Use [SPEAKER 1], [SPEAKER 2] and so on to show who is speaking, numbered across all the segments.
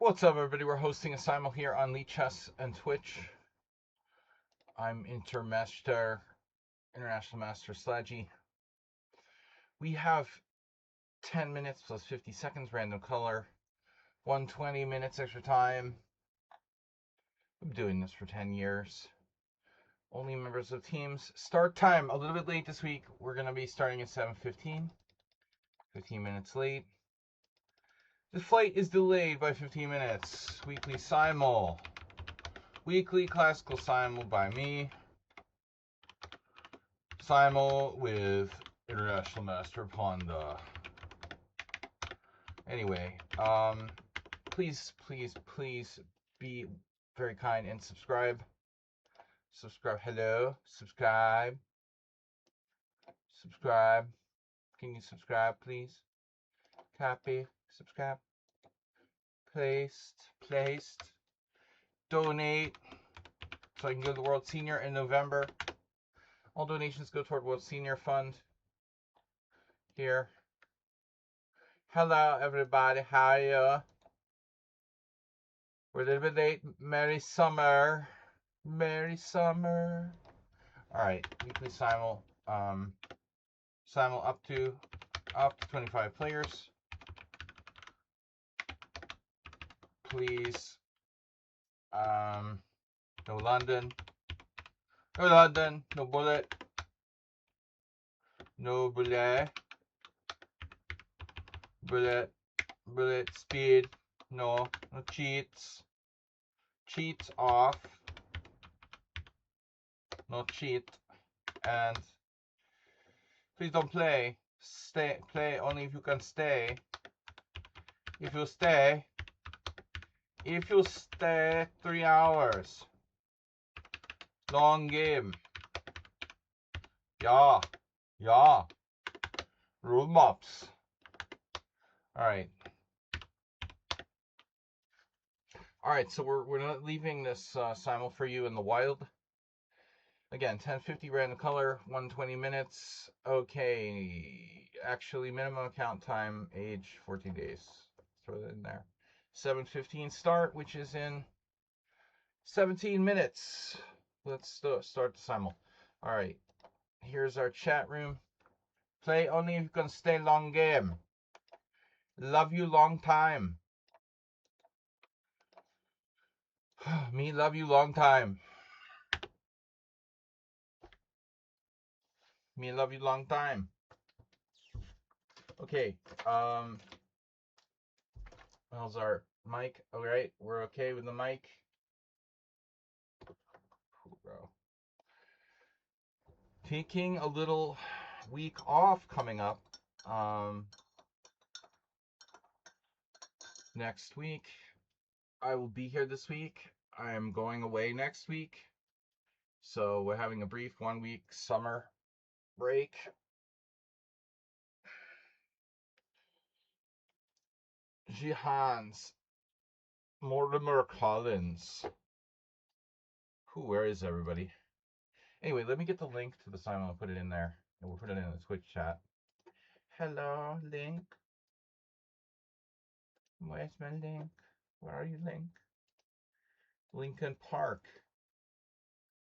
[SPEAKER 1] What's up, everybody? We're hosting a simul here on Chess and Twitch. I'm International Master Sladgy. We have 10 minutes plus 50 seconds, random color, 120 minutes extra time. I'm doing this for 10 years. Only members of teams. Start time a little bit late this week. We're going to be starting at 7:15. 15 minutes late. The flight is delayed by 15 minutes. Weekly simul. Weekly classical simul by me. Simul with International Master Honda. Anyway, please be very kind and subscribe. Hello, subscribe. Can you subscribe, please? Copy, subscribe. Placed. Donate, so I can go to the World Senior in November. All donations go toward World Senior Fund. Here. Hello, everybody. How are you? We're a little bit late. Merry summer. Alright, weekly simul. Simul up to 25 players. Please. No London. No bullet. No bullet. Bullet speed. No cheats. Cheats off. No cheat. And please don't play. Play only if you can stay. If you stay 3 hours. Long game. Yeah. Rule mops. Alright, so we're not leaving this simul for you in the wild. Again, 10:50 random color, 120 minutes. Okay, actually minimum account time, age 14 days. Throw that in there. 7:15 start, which is in 17 minutes. Let's start the simul. Alright, here's our chat room. Play only if you can stay long game. Love you long time. Me love you long time. Me love you long time. Okay, how's our mic? Alright, we're okay with the mic. Bro. Taking a little week off coming up. Next week. I will be here this week. I am going away next week. So we're having a brief 1 week summer break. Jihans. Mortimer Collins. Where is everybody? Anyway, let me get the link to the simul and put it in there. And we'll put it in the Twitch chat. Hello, Link. Where's my Link? Where are you, Link? Lincoln Park.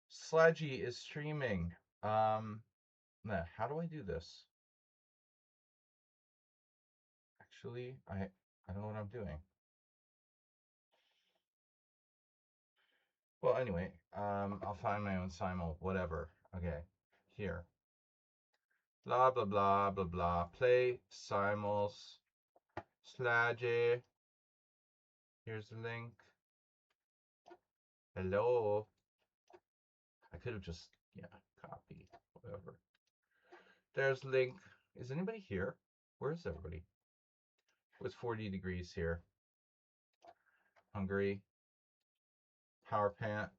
[SPEAKER 1] Sledgy is streaming. How do I do this? Actually, I don't know what I'm doing. Well, anyway, I'll find my own simul, whatever. Okay, here. Blah, blah, blah, blah, blah. Play simuls. Sledgy. Here's the link. Hello. I could have just, copy, whatever. There's link. Is anybody here? Where is everybody? It was 40 degrees here. Hungary. Power plant.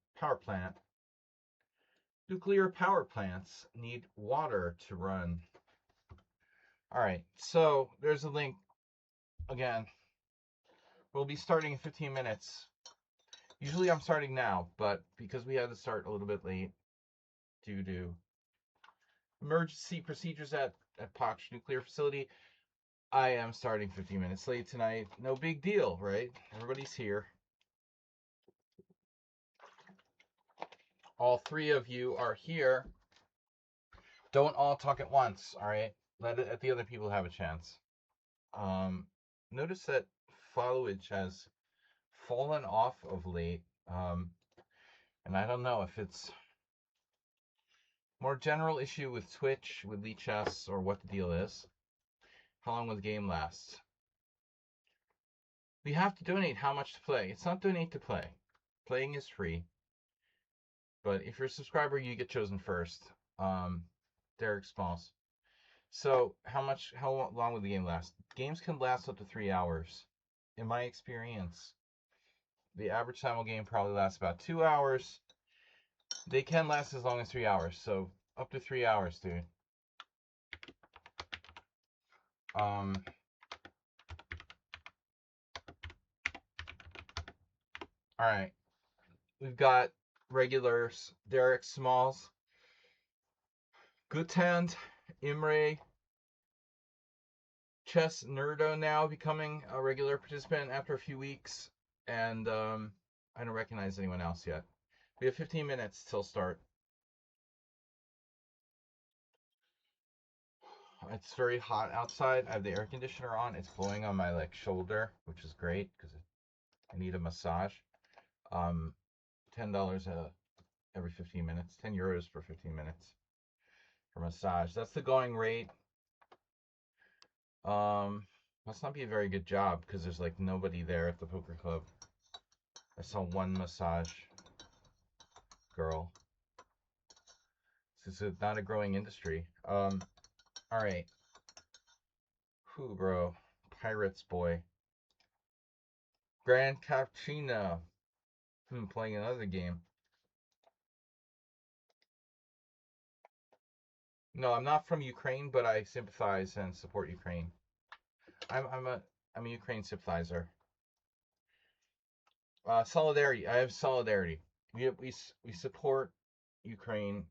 [SPEAKER 1] Nuclear power plants need water to run. Alright, so there's a link. Again, we'll be starting in 15 minutes. Usually I'm starting now, but because we had to start a little bit late due to emergency procedures at Poch Nuclear Facility, I am starting 15 minutes late tonight. No big deal, right? Everybody's here. All three of you are here. Don't all talk at once, all right? Let the other people have a chance. Notice that followage has fallen off of late, and I don't know if it's more general issue with Twitch, with Lichess, or what the deal is. How long will the game last? We have to donate how much to play. It's not donate to play. Playing is free. But if you're a subscriber, you get chosen first. Derek Smalls. So how long will the game last? Games can last up to 3 hours. In my experience, the average Simul game probably lasts about 2 hours. They can last as long as 3 hours. So up to 3 hours, dude. All right. We've got regulars, Derek Smalls, Guthand, Imre, Chess Nerdo now becoming a regular participant after a few weeks, and I don't recognize anyone else yet. We have 15 minutes till start. It's very hot outside. I have the air conditioner on. It's blowing on my shoulder, which is great because I need a massage. $10 every 15 minutes, 10 euros for 15 minutes for massage. That's the going rate. Must not be a very good job because there's nobody there at the poker club. I saw one massage girl. This is not a growing industry. All right. Who, bro? Pirates boy. Grand Cappuccino. Playing another game. No, I'm not from Ukraine, but I sympathize and support Ukraine. I'm a Ukraine sympathizer. Solidarity. I have solidarity. We support Ukraine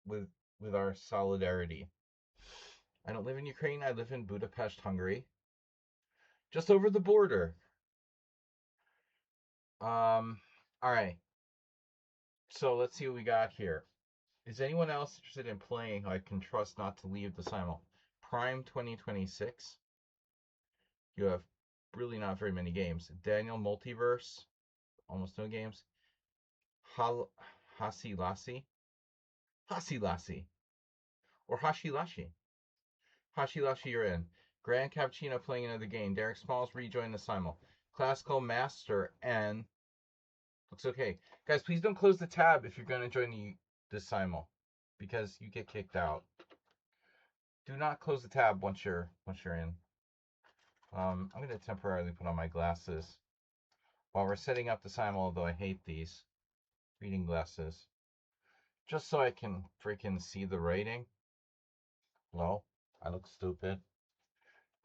[SPEAKER 1] with our solidarity. I don't live in Ukraine. I live in Budapest, Hungary, just over the border. All right. So let's see what we got here. Is anyone else interested in playing who I can trust not to leave the Simul? Prime 2026. You have really not very many games. Daniel Multiverse, almost no games. Hasi Lassi, or Hashilashi. Hashilashi, you're in. Grand Cappuccino playing another game. Derek Smalls rejoined the Simul. Classical Master and looks okay. Guys, please don't close the tab if you're going to join the Simul, because you get kicked out. Do not close the tab once you're in. I'm going to temporarily put on my glasses while we're setting up the Simul, although I hate these reading glasses. Just so I can freaking see the writing. Well, I look stupid.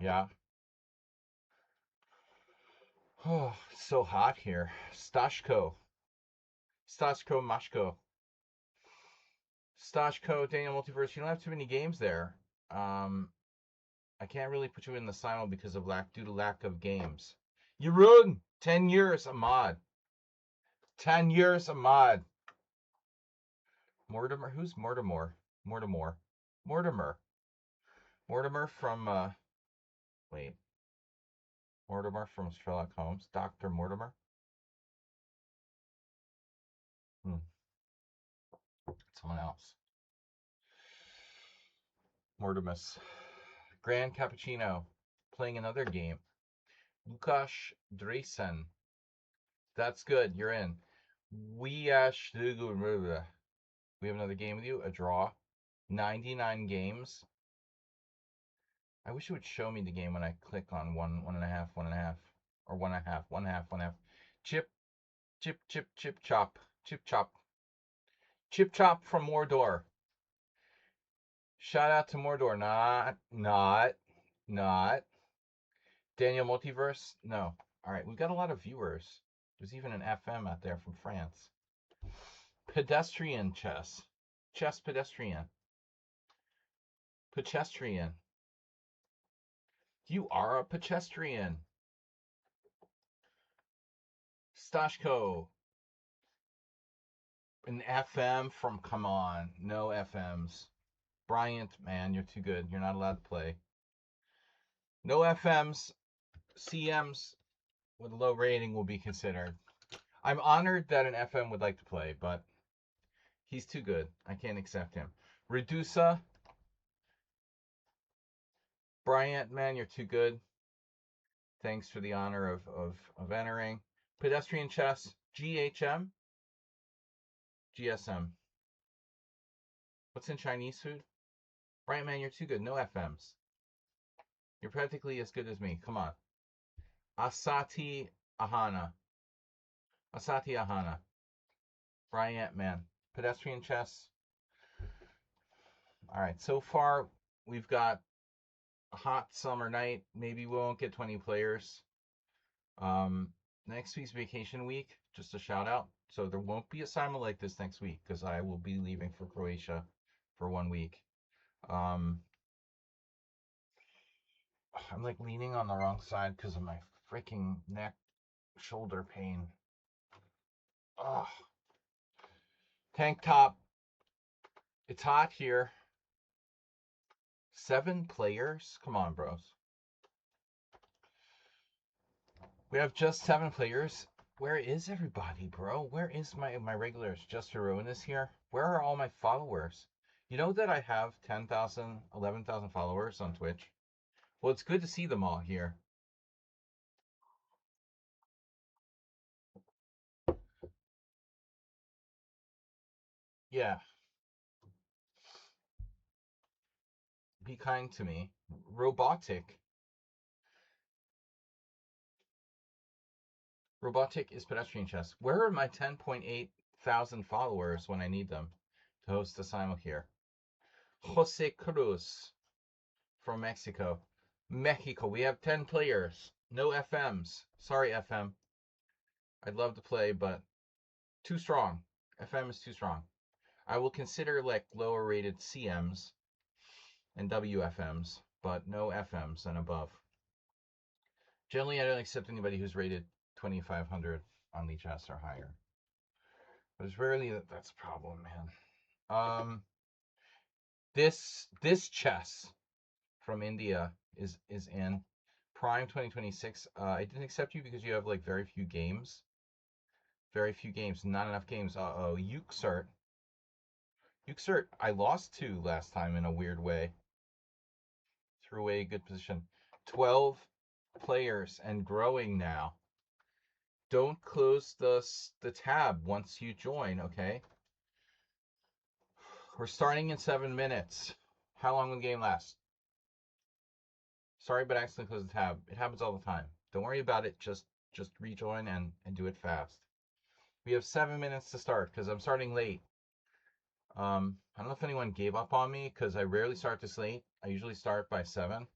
[SPEAKER 1] Yeah. Oh, it's so hot here. Stashko, Mashko. Stashko, Daniel Multiverse. You don't have too many games there. I can't really put you in the Simul because of due to lack of games. Jeroen, 10 years a mod. 10 years a mod. Mortimer, who's Mortimer? Mortimer from wait. Mortimer from Sherlock Holmes. Dr. Mortimer. Someone else. Mortimus. Grand Cappuccino. Playing another game. Lukasz Dresen. That's good. You're in. We have another game with you. A draw. 99 games. I wish it would show me the game when I click on one and a half, or one and a half. Chip, chop. Chip chop from Mordor. Shout out to Mordor. Not. Daniel Multiverse? No. All right, we've got a lot of viewers. There's even an FM out there from France. Pedestrian chess. Chess pedestrian. Pedestrian. You are a pedestrian. Stashko. An FM from, come on. No FMs. Bryant, man, you're too good. You're not allowed to play. No FMs. CMs with a low rating will be considered. I'm honored that an FM would like to play, but he's too good. I can't accept him. Redusa. Bryant, man, you're too good. Thanks for the honor of entering. Pedestrian chess. GHM. GSM. What's in Chinese food? Bryant, man, you're too good. No FMs. You're practically as good as me. Come on. Asati Ahana. Asati Ahana. Bryant, man. Pedestrian chess. All right. So far, we've got a hot summer night. Maybe we won't get 20 players. Next week's vacation week. Just a shout out. So there won't be a simul like this next week because I will be leaving for Croatia for 1 week. I'm like leaning on the wrong side because of my freaking neck shoulder pain. Ugh. Tank top. It's hot here. 7 players? Come on, bros. We have just 7 players. Where is everybody, bro? Where is my regulars? Just Heroinus here? Where are all my followers? You know that I have 10,000, 11,000 followers on Twitch? Well, it's good to see them all here. Yeah. Be kind to me. Robotic. Robotic is pedestrian chess. Where are my 10.8 thousand followers when I need them to host a simul here? Jose Cruz from Mexico. Mexico. We have 10 players. No FMs. Sorry, FM. I'd love to play, but too strong. FM is too strong. I will consider like lower rated CMs and WFMs, but no FMs and above. Generally, I don't accept anybody who's rated 2,500 on Leech S or higher. But it's rarely that's a problem, man. This chess from India is in Prime 2026. I didn't accept you because you have like very few games. Very few games, not enough games. Uh-oh, Yuxert. Yuxert, I lost to last time in a weird way. Threw away a good position. 12 players and growing now. Don't close the tab once you join, okay? We're starting in 7 minutes. How long will the game last? Sorry, but I accidentally closed the tab. It happens all the time. Don't worry about it. Just rejoin and do it fast. We have 7 minutes to start because I'm starting late. I don't know if anyone gave up on me because I rarely start this late. I usually start by 7.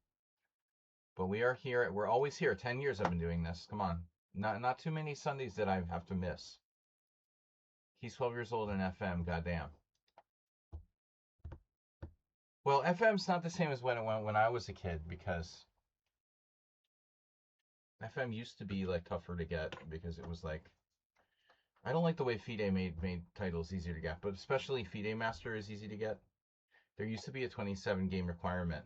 [SPEAKER 1] But we are here. We're always here. 10 years I've been doing this. Come on. Not too many Sundays that I have to miss. He's 12 years old in FM. Goddamn. Well, FM's not the same as when I was a kid because FM used to be like tougher to get because it was like I don't like the way FIDE made titles easier to get, but especially FIDE Master is easy to get. There used to be a 27 game requirement.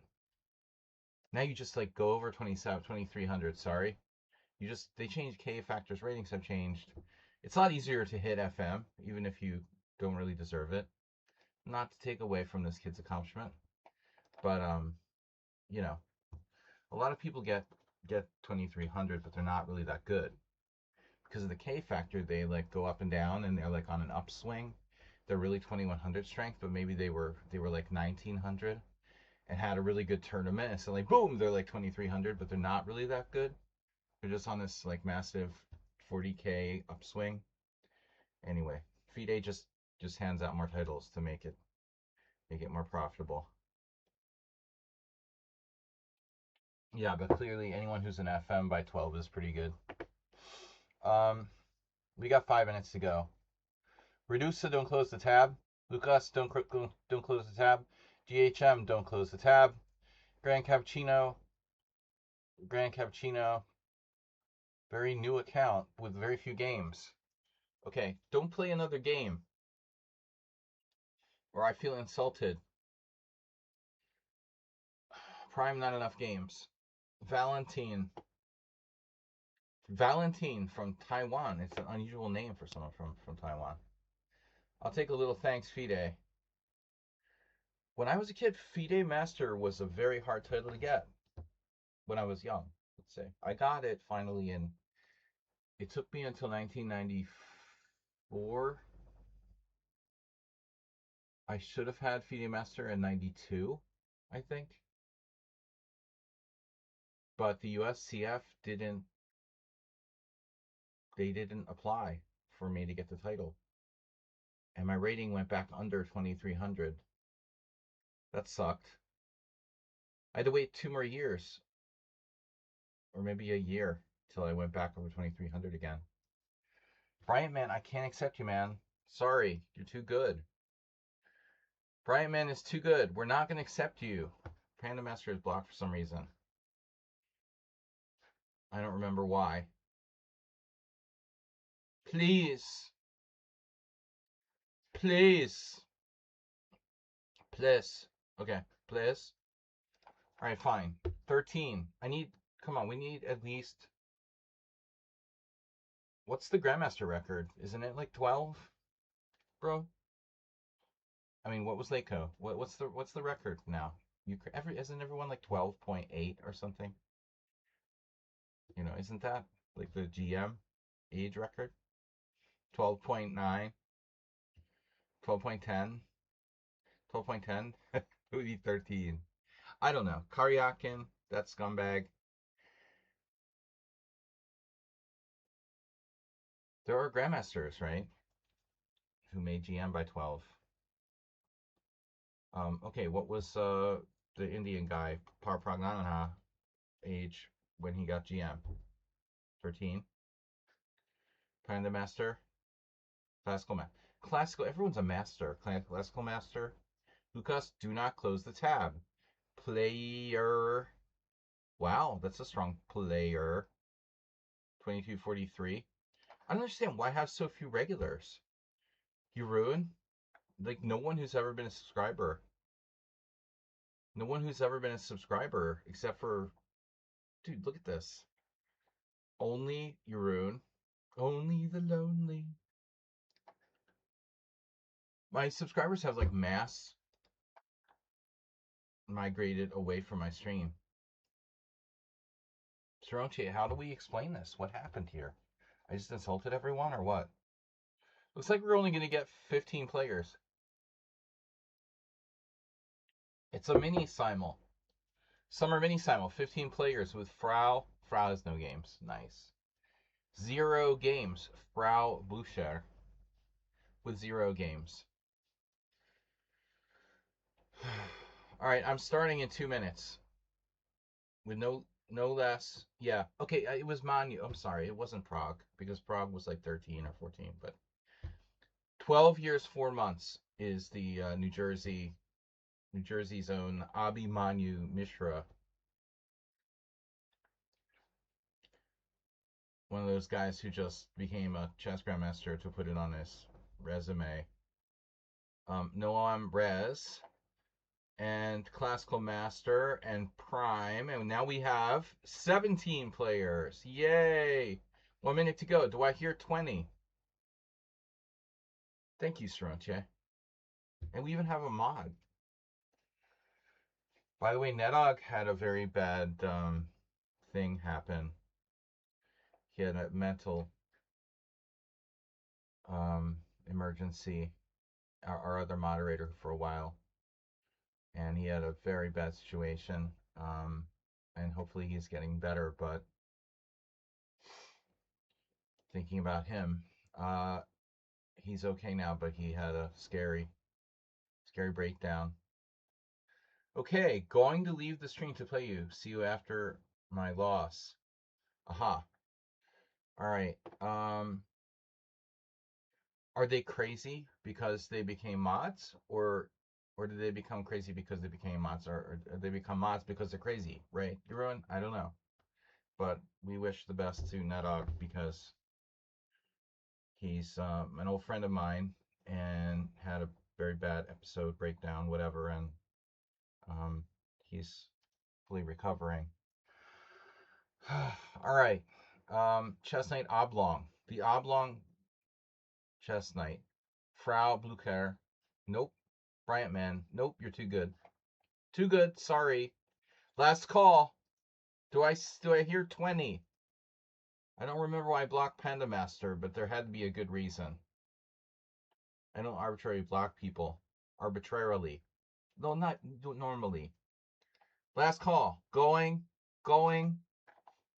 [SPEAKER 1] Now you just like go over 2300, sorry. They changed K factors, ratings have changed. It's a lot easier to hit FM, even if you don't really deserve it. Not to take away from this kid's accomplishment. But you know, a lot of people get 2300, but they're not really that good. Because of the K factor, they like go up and down and they're like on an upswing. They're really 2100 strength, but maybe they were like 1900 and had a really good tournament and suddenly boom, they're like 2300, but they're not really that good. They're just on this like massive 40K upswing. Anyway, FIDE just hands out more titles to make it more profitable. Yeah, but clearly anyone who's an FM by 12 is pretty good. We got 5 minutes to go. Redusa, don't close the tab. Lucas, don't close the tab. GHM, don't close the tab. Grand Cappuccino, Grand Cappuccino. Very new account with very few games. Okay, don't play another game, or I feel insulted. Prime, not enough games. Valentine. Valentine from Taiwan. It's an unusual name for someone from Taiwan. I'll take a little thanks, FIDE. When I was a kid, FIDE Master was a very hard title to get when I was young, let's say. I got it finally in, it took me until 1994. I should have had FIDE Master in 92, I think. But the USCF didn't apply for me to get the title. And my rating went back under 2300. That sucked. I had to wait 2 more years, or maybe a year, till I went back over 2300 again. Bryant Man, I can't accept you, man. Sorry, you're too good. Bryant Man is too good. We're not going to accept you. Panda Master is blocked for some reason. I don't remember why. Please. Please. Please. Okay, please. Alright, fine. 13. Come on, we need at least, what's the Grandmaster record? Isn't it like 12, bro? I mean, what was Leiko? What's the record now? Isn't everyone like 12.8 or something? Isn't that like the GM age record? 12.9, 12.10, 12.10. It would be 13. I don't know. Karyakin, that scumbag. There are Grandmasters, right? Who made GM by 12. Okay, what was the Indian guy, Parpragnanaha, age when he got GM? 13. Panda Master. Classical, everyone's a master. Classical Master. Lucas, do not close the tab. Player. Wow, that's a strong player. 2243. I don't understand why I have so few regulars. You ruin? Like, no one who's ever been a subscriber. No one who's ever been a subscriber except for. Dude, look at this. Only Yeroon. Only the lonely. My subscribers have like mass migrated away from my stream. Saronche, how do we explain this? What happened here? I just insulted everyone or what? Looks like we're only going to get 15 players. It's a mini simul. Summer mini simul. 15 players with Frau. Frau has no games. Nice. 0 games. Frau Boucher with 0 games. All right, I'm starting in 2 minutes. With no less. Yeah. Okay, it was Manu. I'm sorry, it wasn't Prague because Prague was like 13 or 14, but 12 years 4 months is the New Jersey's own Abhimanyu Mishra. One of those guys who just became a chess grandmaster to put it on his resume. Noam Rez and Classical Master and Prime, and now we have 17 players. Yay! 1 minute to go. Do I hear 20? Thank you, Saronche. And we even have a mod. By the way, Nedog had a very bad thing happen. He had a mental emergency. Our other moderator for a while, and he had a very bad situation. And hopefully he's getting better. But thinking about him, he's okay now. But he had a scary breakdown. Okay, going to leave the stream to play you. See you after my loss. Aha. All right. Are they crazy because they became mods, or did they become crazy because they became mods, or they become mods because they're crazy, right? Everyone, I don't know. but we wish the best to Nedog because he's an old friend of mine and had a very bad episode breakdown, whatever, and um, he's fully recovering. All right. Chess Knight Oblong. The Oblong Chess Knight. Frau Blucher. Nope. Bryant Man. Nope, you're too good. Too good. Sorry. Last call. Do I hear 20? I don't remember why I blocked Panda Master, but there had to be a good reason. I don't arbitrarily block people. Arbitrarily. No, not normally. Last call. Going.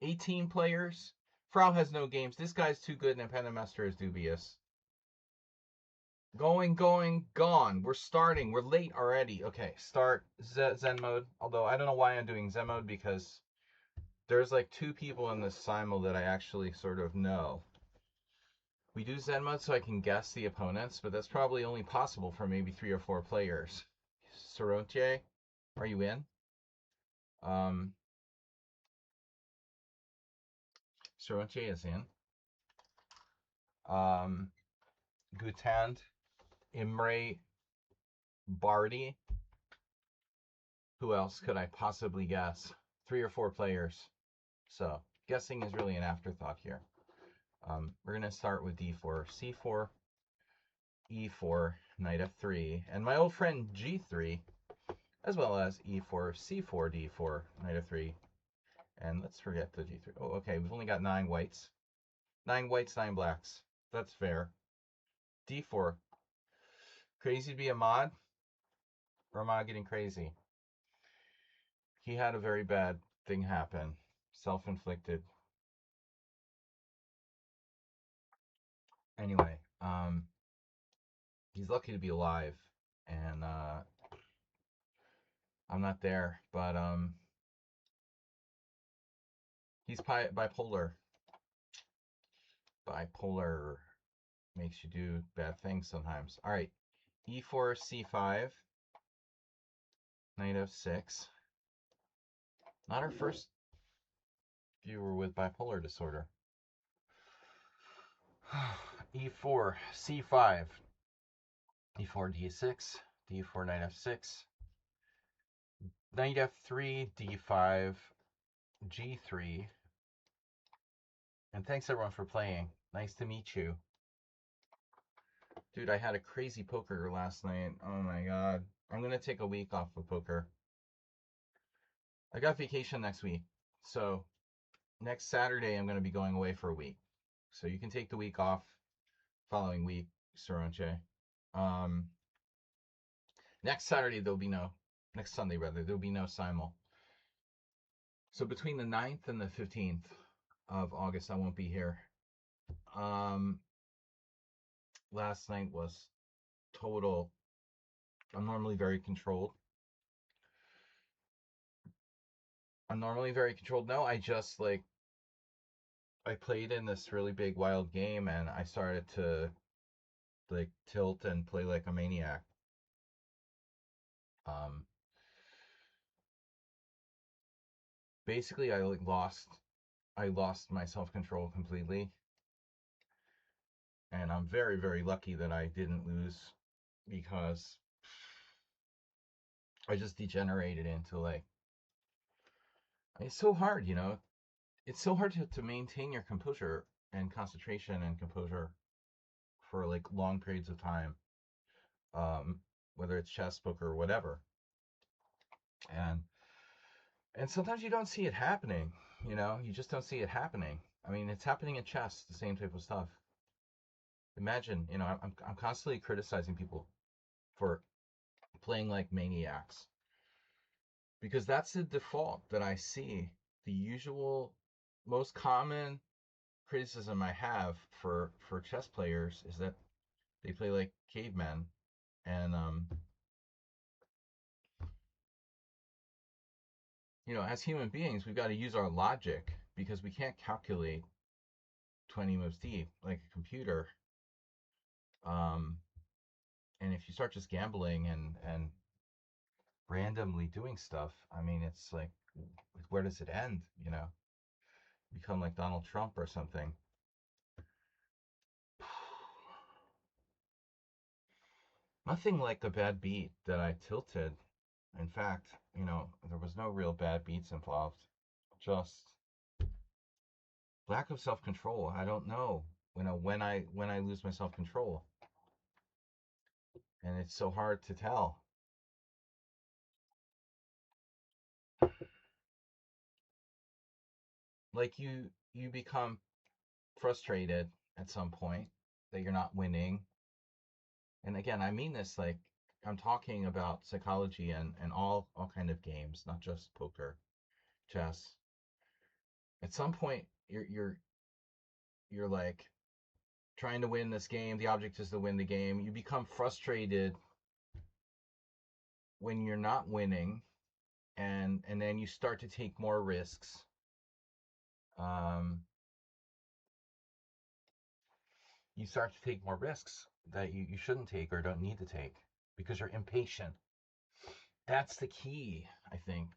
[SPEAKER 1] 18 players. Frau has no games. This guy's too good and Panda Master is dubious. Going, gone. We're starting. We're late already. Okay, start Zen mode. Although I don't know why I'm doing Zen mode because there's like 2 people in this simul that I actually sort of know. We do Zen mode so I can guess the opponents, but that's probably only possible for maybe 3 or 4 players. Sorontier, are you in? Sorontier is in. Gutand, Imre, Barty. Who else could I possibly guess? 3 or 4 players. So guessing is really an afterthought here. We're going to start with d4, c4, e4, knight f3, and my old friend g3, as well as e4, c4, d4, knight f3, and let's forget the g3. Oh, okay, we've only got 9 whites. 9 whites, 9 blacks. That's fair. d4. Crazy to be a mod? Or am I getting crazy? He had a very bad thing happen. Self-inflicted. Anyway, he's lucky to be alive, and I'm not there, but he's bipolar. Bipolar makes you do bad things sometimes. All right, e4, c5, knight f6. Not our first viewer with bipolar disorder. e4, c5, d4, d6, d4, knight f6, knight f3, d5, g3. And thanks everyone for playing. Nice to meet you. Dude, I had a crazy poker last night. Oh my god. I'm going to take a week off of poker. I got vacation next week. So next Saturday, I'm going to be going away for a week. So you can take the week off following week, Saronche. Next Saturday, next Sunday rather, there'll be no simul. So between the 9th and the 15th of August, I won't be here. Last night was total. I'm normally very controlled. No, I just I played in this really big wild game and I started to tilt and play like a maniac. Basically I lost my self-control completely. And I'm very, very lucky that I didn't lose because I just degenerated into it's so hard, It's so hard to maintain your composure and concentration and composure for long periods of time. Whether it's chess, poker, or whatever. And sometimes you don't see it happening, you just don't see it happening. I mean, it's happening in chess, the same type of stuff. Imagine, I'm constantly criticizing people for playing like maniacs because that's the default that I see. The usual, most common criticism I have for chess players is that they play like cavemen, and as human beings, we've got to use our logic because we can't calculate 20 moves deep like a computer. And if you start just gambling and randomly doing stuff, I mean, it's like, where does it end? become like Donald Trump or something. Nothing like a bad beat that I tilted. In fact, there was no real bad beats involved. Just lack of self-control. I don't know. When I lose my self-control, and it's so hard to tell. Like you become frustrated at some point that you're not winning. And again, I mean this like I'm talking about psychology and all kind of games, not just poker, chess. At some point you're like trying to win this game. The object is to win the game. You become frustrated when you're not winning, and then you start to take more risks. Um, you start to take more risks that you shouldn't take or don't need to take because you're impatient. That's the key, I think.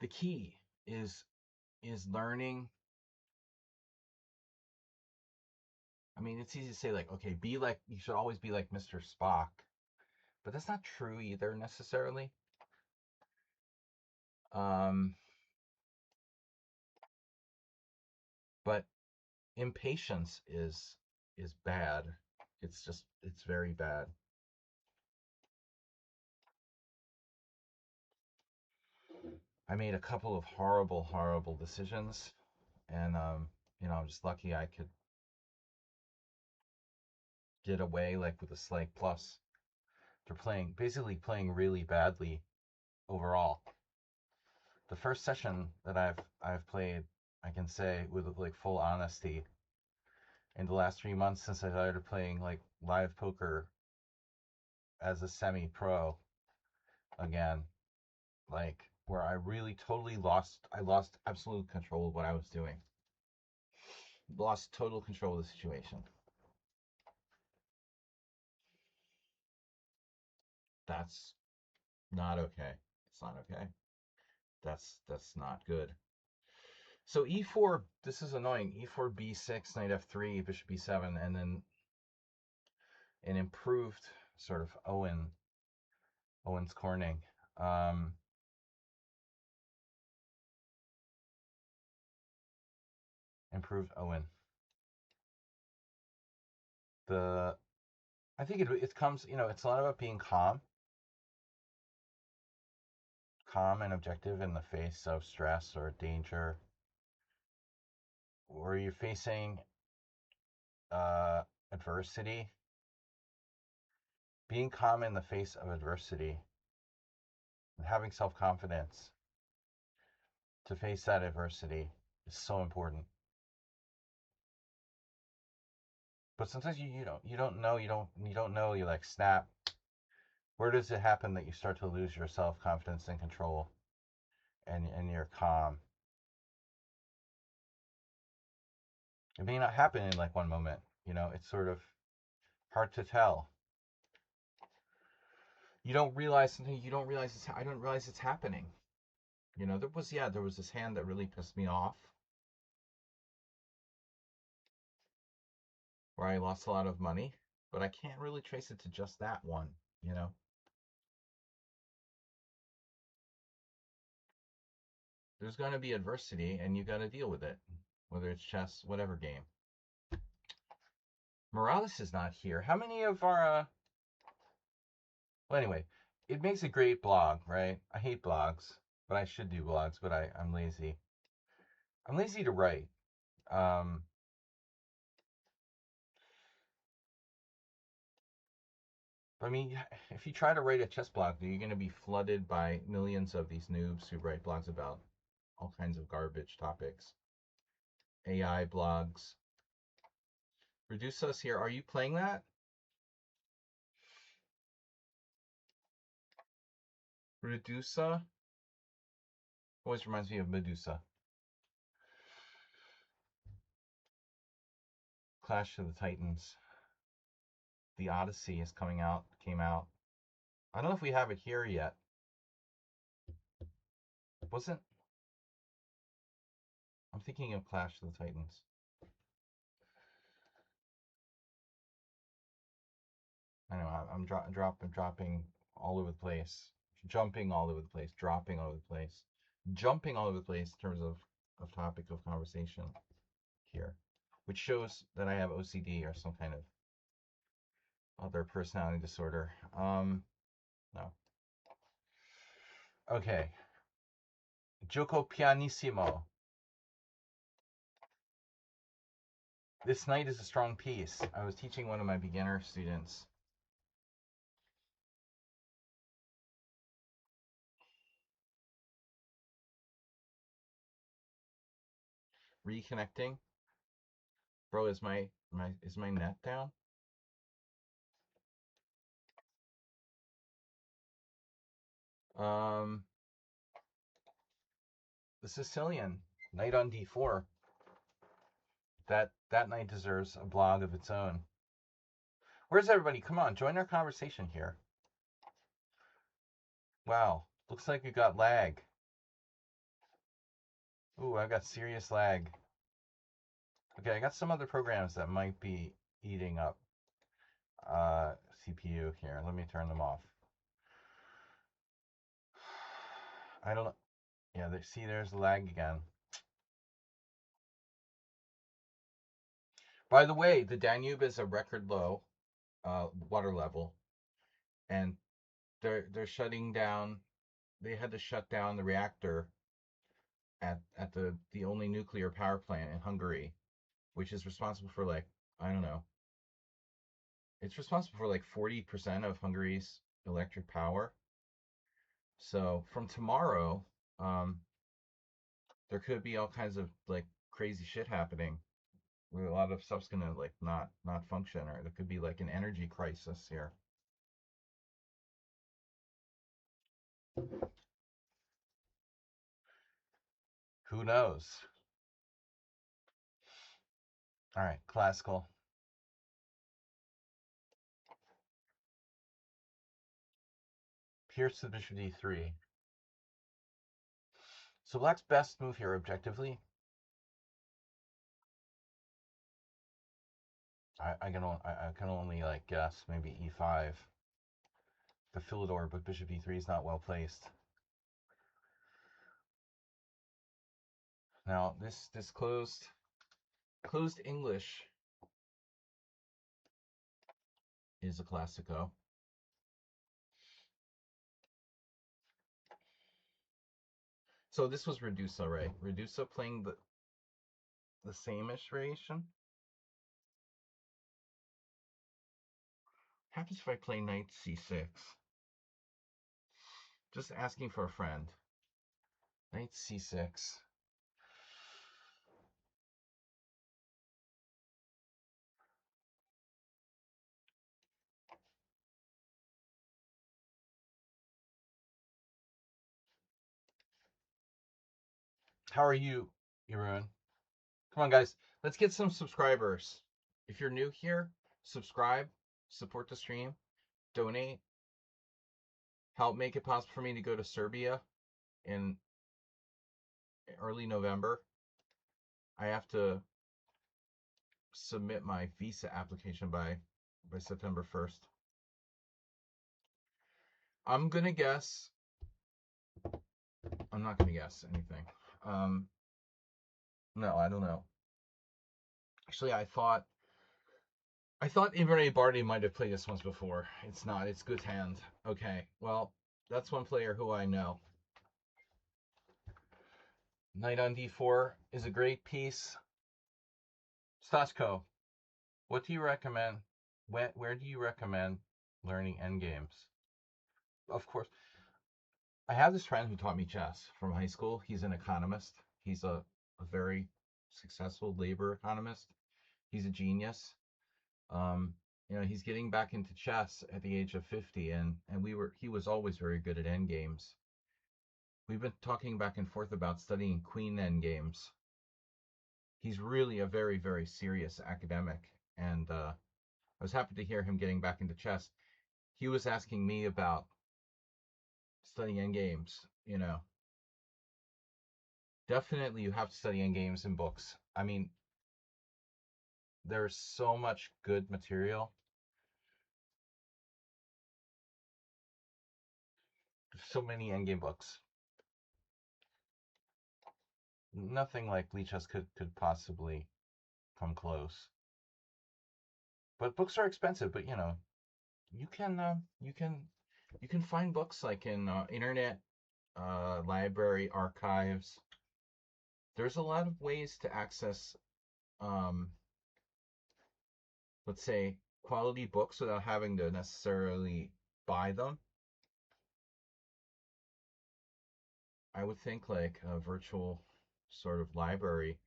[SPEAKER 1] The key is learning. I mean, it's easy to say like, okay, be like you should always be like Mr. Spock, but that's not true either necessarily. Um, but impatience is bad. It's very bad. I made a couple of horrible decisions, and I'm just lucky I could get away like with a slight plus. They're basically playing really badly overall. The first session that I've played, I can say with like full honesty, in the last 3 months since I started playing like live poker as a semi-pro again, like where I really totally I lost absolute control of what I was doing. Lost total control of the situation. That's not okay. It's not okay. That's not good. So e4, this is annoying. E4, b6, knight f3, bishop b7, and then an improved sort of Owen's Corning. Improved Owen. The I think it comes, it's a lot about being calm and objective in the face of stress or danger, where you're facing uh, adversity. Being calm in the face of adversity and having self-confidence to face that adversity is so important. But sometimes you don't know, you don't know, you like snap. Where does it happen that you start to lose your self-confidence and control, and you're calm? It may not happen in like one moment. It's sort of hard to tell. You don't realize something. You don't realize I don't realize it's happening. There was this hand that really pissed me off, where I lost a lot of money, but I can't really trace it to just that one. You know, there's going to be adversity, and you got to deal with it, whether it's chess, whatever game. Morales is not here. How many of our well, anyway, it makes a great blog, right? I hate blogs, but I should do blogs, but I'm lazy. I'm lazy to write. Um, I mean, if you try to write a chess blog, you're going to be flooded by millions of these noobs who write blogs about all kinds of garbage topics. AI blogs. Reduce us here. Are you playing that? Redusa always reminds me of Medusa. Clash of the Titans. The Odyssey is came out. I don't know if we have it here yet. Wasn't I'm thinking of Clash of the Titans. I know I'm dropping all over the place, jumping all over the place, dropping all over the place, jumping all over the place in terms of topic of conversation here, which shows that I have OCD or some kind of other personality disorder. No. Okay. Gioco pianissimo. This knight is a strong piece. I was teaching one of my beginner students. Reconnecting. Bro, is my net down? Um, the Sicilian, knight on d4. That knight deserves a blog of its own. Where's everybody? Come on, join our conversation here. Wow, looks like you got lag. Ooh, I got serious lag. Okay, I got some other programs that might be eating up CPU here. Let me turn them off. I don't know. Yeah, see, there's lag again. By the way, the Danube is a record low water level, and they're shutting down. They had to shut down the reactor at the only nuclear power plant in Hungary, which is responsible for like, I don't know. It's responsible for like 40% of Hungary's electric power. So from tomorrow, there could be all kinds of like crazy shit happening where a lot of stuff's gonna like not function, or there could be like an energy crisis here. Who knows? All right, classical. Pierce to bishop d3. So black's best move here objectively. I can only like guess maybe e5. The Philidor, but bishop e3 is not well placed. Now this closed English is a classico. So this was Redusa, right? Redusa playing the same-ish variation. Happens if I play knight c6. Just asking for a friend. Knight c6. How are you, Irun? Come on, guys. Let's get some subscribers. If you're new here, subscribe, support the stream, donate, help make it possible for me to go to Serbia in early November. I have to submit my visa application by September 1st. I'm gonna guess. I'm not gonna guess anything. No, I don't know. Actually, I thought Imre Bardi might have played this once before. It's not. It's good hand. Okay, well, that's one player who I know. Knight on d4 is a great piece. Stasko, what do you recommend? Where do you recommend learning endgames? Of course, I have this friend who taught me chess from high school. He's an economist. He's a very successful labor economist. He's a genius. He's getting back into chess at the age of 50, and he was always very good at endgames. We've been talking back and forth about studying queen endgames. He's really a very, very serious academic, and I was happy to hear him getting back into chess. He was asking me about studying endgames, definitely you have to study endgames in books. I mean, there's so much good material. So many endgame books. Nothing like Lichess could possibly come close. But books are expensive. But you can you can find books like in internet library archives. There's a lot of ways to access, um, let's say, quality books without having to necessarily buy them. I would think like a virtual sort of library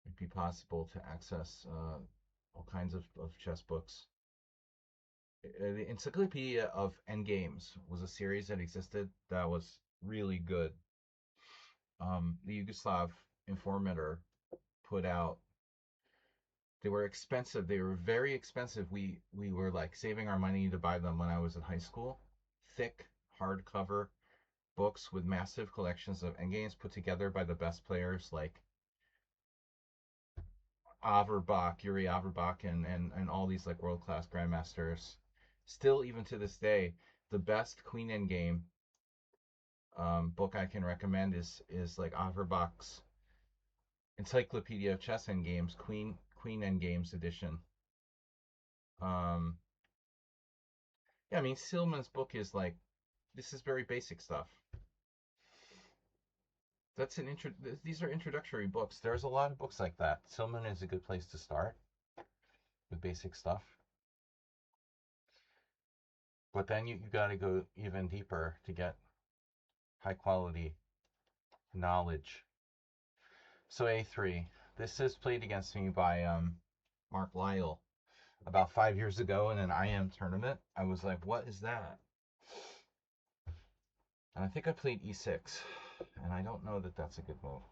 [SPEAKER 1] would be possible to access all kinds of chess books. The Encyclopedia of Endgames was a series that existed that was really good. The Yugoslav informator put out. They were expensive. They were very expensive. We were like saving our money to buy them when I was in high school. Thick hardcover books with massive collections of endgames put together by the best players like Yuri Averbach, and all these like world class grandmasters. Still, even to this day, the best Queen Endgame book I can recommend is like Averbach's Encyclopedia of Chess Endgames, Queen Endgames edition. Um, yeah, I mean Silman's book is like, this is very basic stuff. That's an intro. These are introductory books. There's a lot of books like that. Silman is a good place to start with basic stuff. But then you got to go even deeper to get high quality knowledge. So A3. This is played against me by Mark Lyle about 5 years ago in an IM tournament. I was like, what is that? And I think I played E6. And I don't know that that's a good move.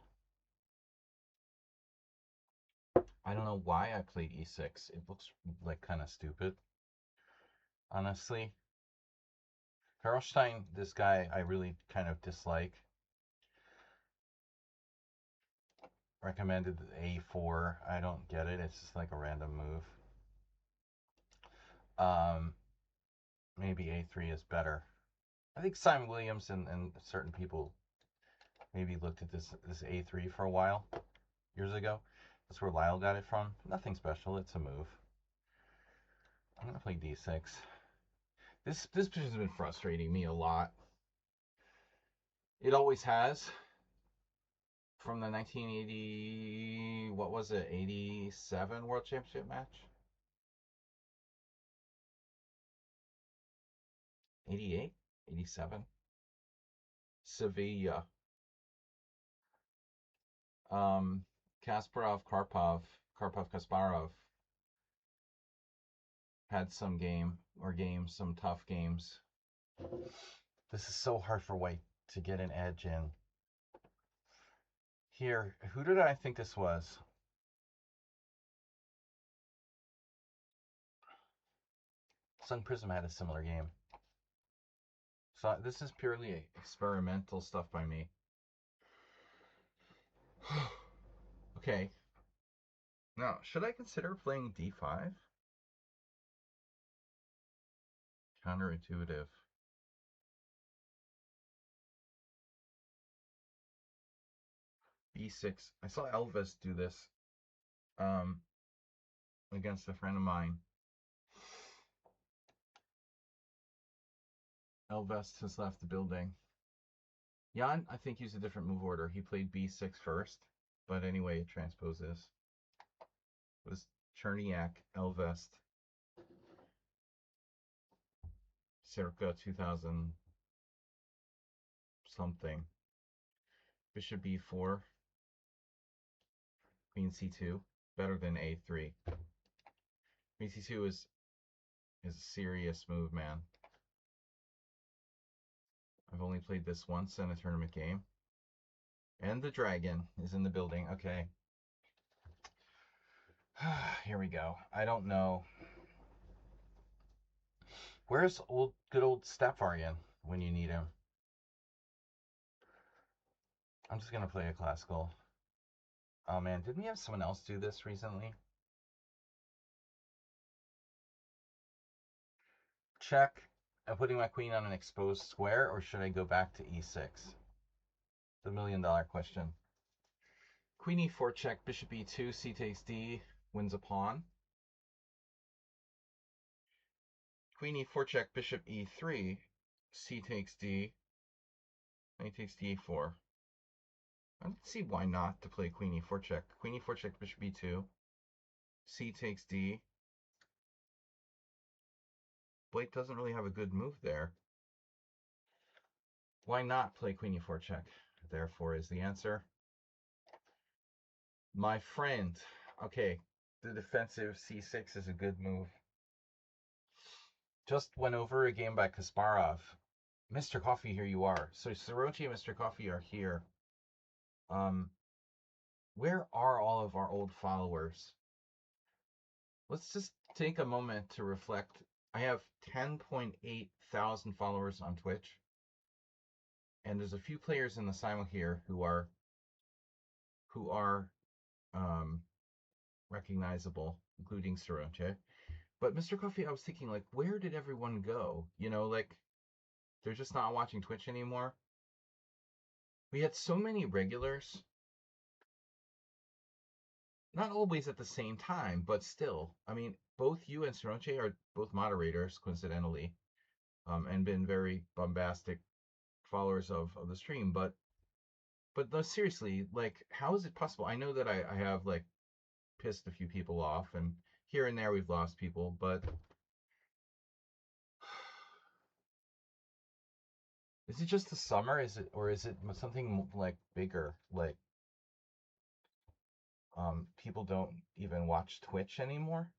[SPEAKER 1] I don't know why I played E6. It looks like kind of stupid, honestly. Perlstein, this guy I really kind of dislike. Recommended A4. I don't get it. It's just like a random move. Maybe A3 is better. I think Simon Williams and certain people maybe looked at this A3 for a while, years ago. That's where Lyle got it from. Nothing special. It's a move. I'm gonna play D6. This position has been frustrating me a lot. It always has. From the 1980, what was it, 87 World Championship match? 88? 87? Sevilla. Kasparov, Karpov Kasparov had some games, some tough games. This is so hard for white to get an edge in. Here, who did I think this was? Sun Prism had a similar game. So this is purely experimental stuff by me. Okay. Now, should I consider playing D5? Counterintuitive. B6. I saw Elvis do this um, against a friend of mine. Elvis has left the building. Jan, I think, used a different move order. He played B6 first, but anyway, it transposes. It was Cherniak, Elvest, circa 2000 something. Bishop B4, Queen C2, better than A3. Queen C2 is a serious move, man. I've only played this once in a tournament game. And the dragon is in the building. Okay. Here we go. I don't know. Where's good old Stapvarian when you need him? I'm just gonna play a classical. Oh man, didn't we have someone else do this recently? Check. I'm putting my queen on an exposed square, or should I go back to e6? The $1,000,000 question. Queen e4 check, bishop e2, c takes d, wins a pawn. Queen e4 check, bishop e3, c takes d, knight takes d4. I don't see why not to play queen e4 check. Queen e4 check, bishop e2, c takes d. Blake doesn't really have a good move there. Why not play queen e4 check? Therefore is the answer. My friend. Okay, the defensive c6 is a good move. Just went over a game by Kasparov. Mr. Coffee, here you are. So Sorochi and Mr. Coffee are here. Where are all of our old followers? Let's just take a moment to reflect. I have 10.8 thousand followers on Twitch, and there's a few players in the Simul here who are recognizable, including Soroche. But Mr. Coffee, I was thinking, like, where did everyone go? You know, like, they're just not watching Twitch anymore. We had so many regulars. Not always at the same time, but still. I mean, both you and Soroche are both moderators, coincidentally, and been very bombastic followers of the stream. But no, seriously, like, how is it possible? I know that I have, like, pissed a few people off, and here and there we've lost people, but is it just the summer? Is it, or is it something like bigger? Like, people don't even watch Twitch anymore?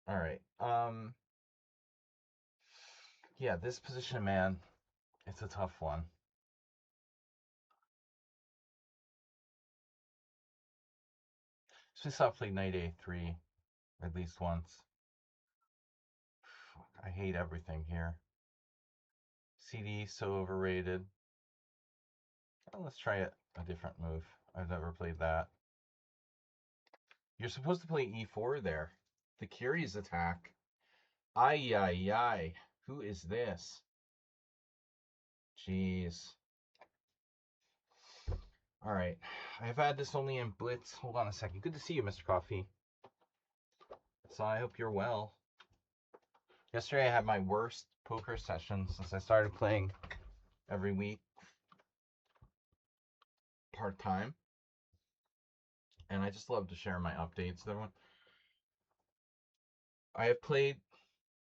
[SPEAKER 1] All right. Yeah, this position, man, it's a tough one. Since I played knight a3 at least once. Fuck, I hate everything here. CD so overrated. Well, let's try a different move. I've never played that. You're supposed to play e4 there. The Curious attack. Ay, ay, ay. Who is this? Jeez. All right. I've had this only in Blitz. Hold on a second. Good to see you, Mr. Coffee. So I hope you're well. Yesterday I had my worst poker session since I started playing every week part-time. And I just love to share my updates with everyone. I have played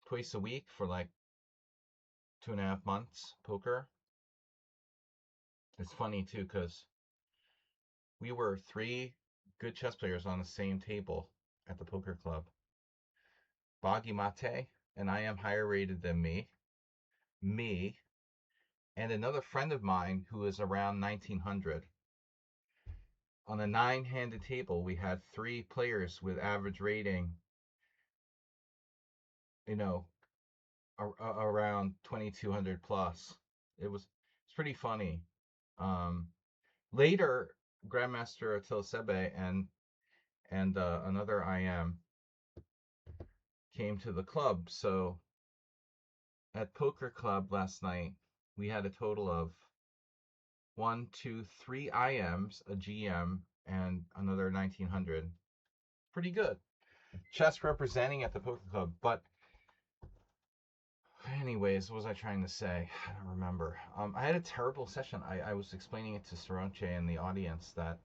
[SPEAKER 1] twice a week for like 2.5 months poker. It's funny too, because we were 3 good chess players on the same table at the poker club. Boggy Mate, and I am higher rated than me, and another friend of mine who is around 1900. On a 9-handed table, we had 3 players with average rating, you know, around 2200 plus. It's pretty funny. Later, Grandmaster Attila Sebe and another IM came to the club. So at poker club last night, we had a total of 1, 2, 3 IMs, a GM, and another 1900. Pretty good. Chess representing at the poker club. But anyways, what was I trying to say? I don't remember. I had a terrible session. I was explaining it to Soroche and the audience that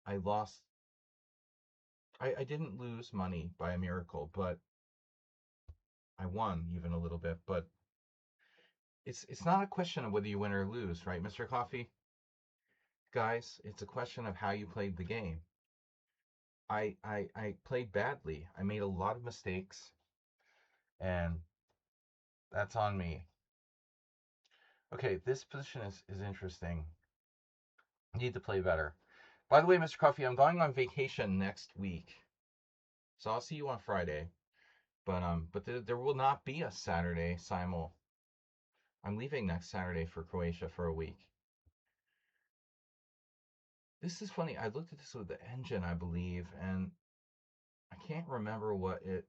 [SPEAKER 1] I lost. I didn't lose money by a miracle, but I won even a little bit. But it's not a question of whether you win or lose, right, Mr. Coffee? Guys, it's a question of how you played the game. I played badly. I made a lot of mistakes, and that's on me. Okay, this position is interesting. Need to play better. By the way, Mr. Coffee, I'm going on vacation next week, so I'll see you on Friday. But there will not be a Saturday simul. I'm leaving next Saturday for Croatia for a week. This is funny. I looked at this with the engine, I believe, and I can't remember what it.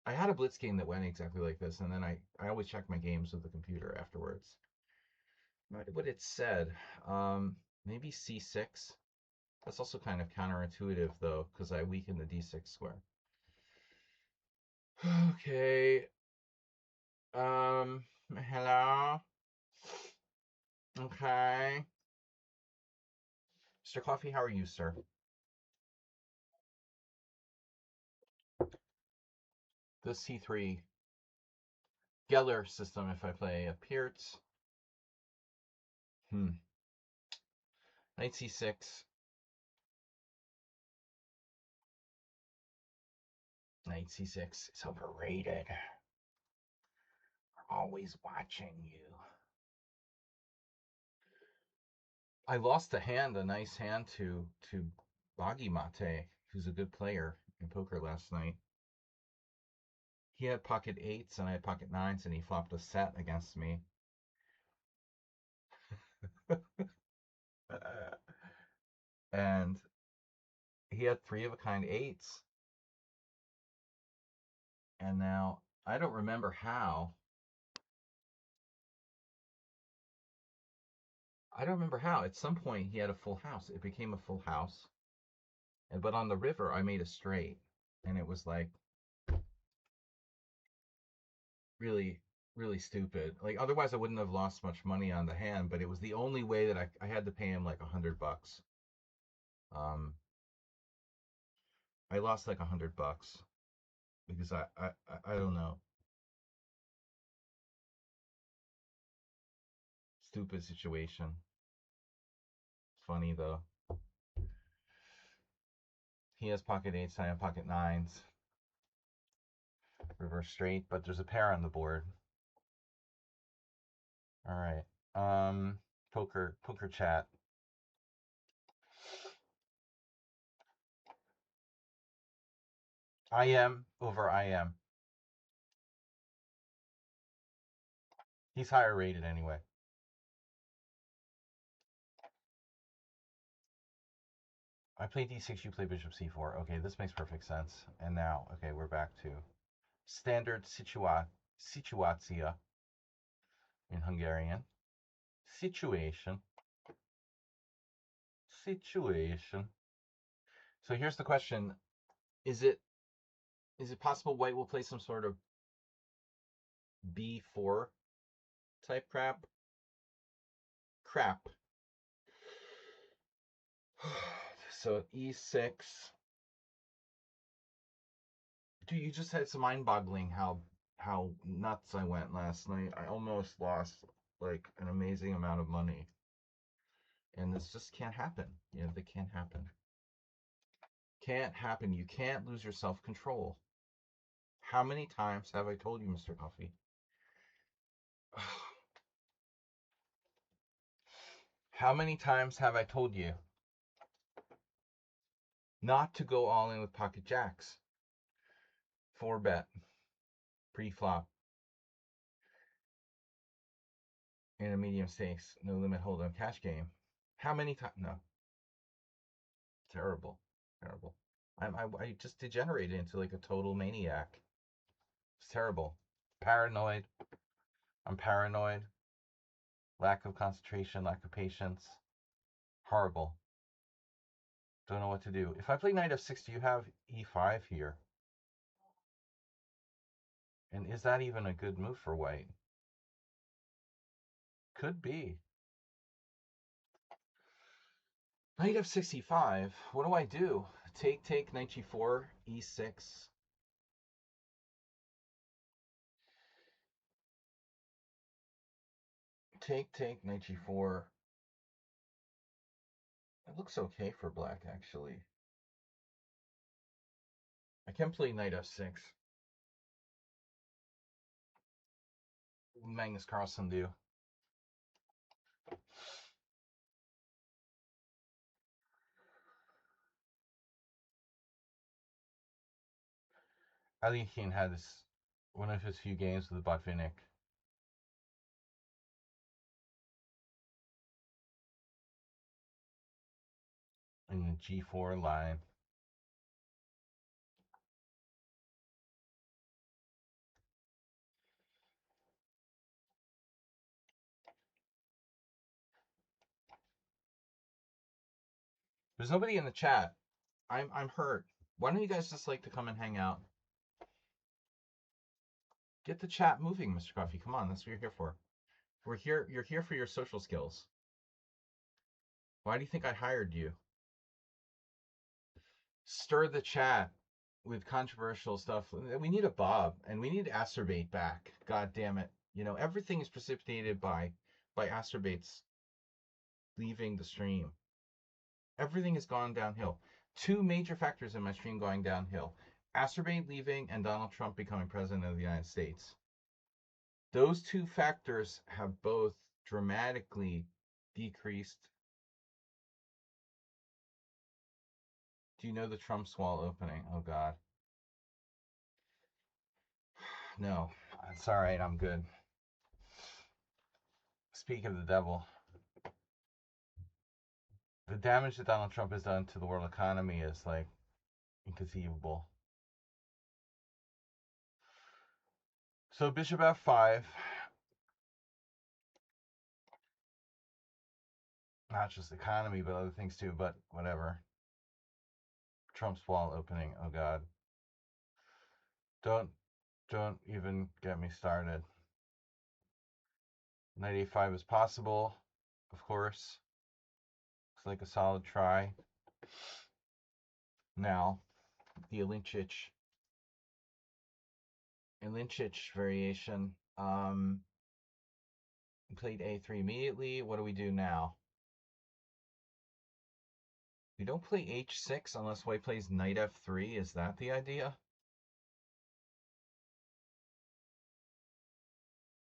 [SPEAKER 1] I had a Blitz game that went exactly like this, and then I always check my games with the computer afterwards. What it said, maybe C6. That's also kind of counterintuitive, though, because I weaken the D6 square. Okay. Hello? Okay. Mr. Coffee, how are you, sir? The C3 Geller system, if I play a Pirtz. Knight C6. Knight C6 is overrated. We're always watching you. I lost a nice hand to Bagi Mate, who's a good player in poker last night. He had pocket eights and I had pocket nines, and he flopped a set against me. And he had three of a kind eights. And now I don't remember how. At some point he had a full house. It became a full house. But on the river I made a straight, and it was like really, really stupid. Like, otherwise I wouldn't have lost much money on the hand, but it was the only way that I had to pay him like $100. Um, I lost like $100 because I don't know. Stupid situation. It's funny though. He has pocket eights, I have pocket nines. Reverse straight, but there's a pair on the board. All right. Poker chat. IM over IM. He's higher rated anyway. I play d6, you play bishop c4. Okay, this makes perfect sense. And now, okay, we're back to standard situacja in Hungarian. Situation. So here's the question. Is it possible white will play some sort of b4 type crap? So e6. Dude, you just had some mind-boggling how nuts I went last night. I almost lost like an amazing amount of money. And this just can't happen. That can't happen. Can't happen. You can't lose your self-control. How many times have I told you, Mr. Coffee? How many times have I told you not to go all in with pocket jacks? 4-bet, pre-flop, in a medium stakes, no limit hold'em cash game. How many times? No. Terrible. I just degenerated into like a total maniac. It's terrible. Paranoid. I'm paranoid. Lack of concentration, lack of patience. Horrible. Don't know what to do. If I play knight f6, do you have e5 here? And is that even a good move for white? Could be. Knight f6, e5. What do I do? Take, knight g4, e6. Take, knight g4. It looks okay for black, actually. I can play knight f6. Magnus Carlsen do. Alikhin had one of his few games with Botvinnik. in the G4 line. There's nobody in the chat. I'm hurt. Why don't you guys just like to come and hang out? Get the chat moving, Mr. Coffee. Come on, that's what you're here for. We're here. You're here for your social skills. Why do you think I hired you? Stir the chat with controversial stuff. We need a Bob, and we need Acerbate back. God damn it! You know everything is precipitated by Acerbates leaving the stream. Everything has gone downhill. Two major factors in my stream going downhill: Acerbate leaving and Donald Trump becoming president of the United States. Those two factors have both dramatically decreased. Do you know the Trump wall opening? Oh, God. No, it's all right. I'm good. Speak of the devil. The damage that Donald Trump has done to the world economy is like inconceivable. So Bishop F5. Not just economy, but other things too, but whatever. Trump's wall opening. Oh, God. Don't even get me started. Knight A5 is possible, of course. Looks like a solid try. Now, the Ilinčić variation. Played A3 immediately. What do we do now? We don't play H6 unless white plays Knight F3. Is that the idea?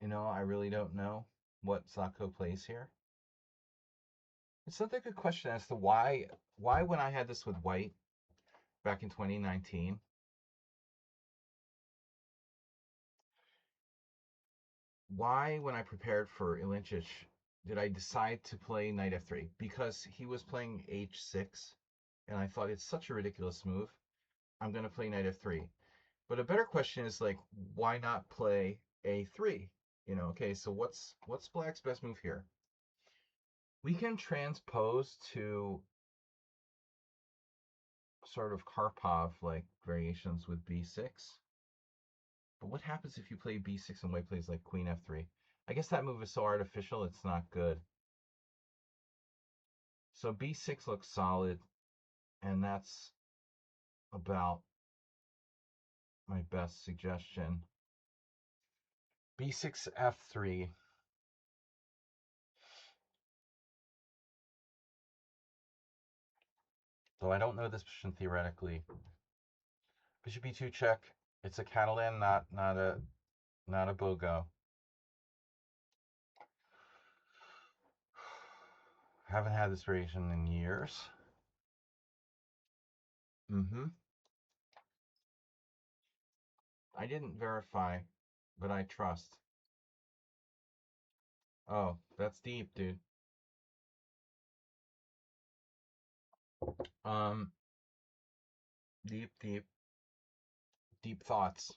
[SPEAKER 1] You know, I really don't know what Zlatko plays here. It's not a good question as to why when I had this with white back in 2019, why when I prepared for Ilinčić did I decide to play Knight F3? Because he was playing H6, and I thought it's such a ridiculous move. I'm going to play Knight F3. But a better question is like, why not play A3? You know, okay, so what's Black's best move here? We can transpose to sort of Karpov-like variations with B6. But what happens if you play B6 and white plays like Queen F3? I guess that move is so artificial, it's not good. So B6 looks solid, and that's about my best suggestion. B6 F3. Though I don't know this position theoretically. Bishop B2 check. It's a Catalan, not a BOGO. Haven't had this variation in years. I didn't verify, but I trust. Oh, that's deep, dude. Deep thoughts.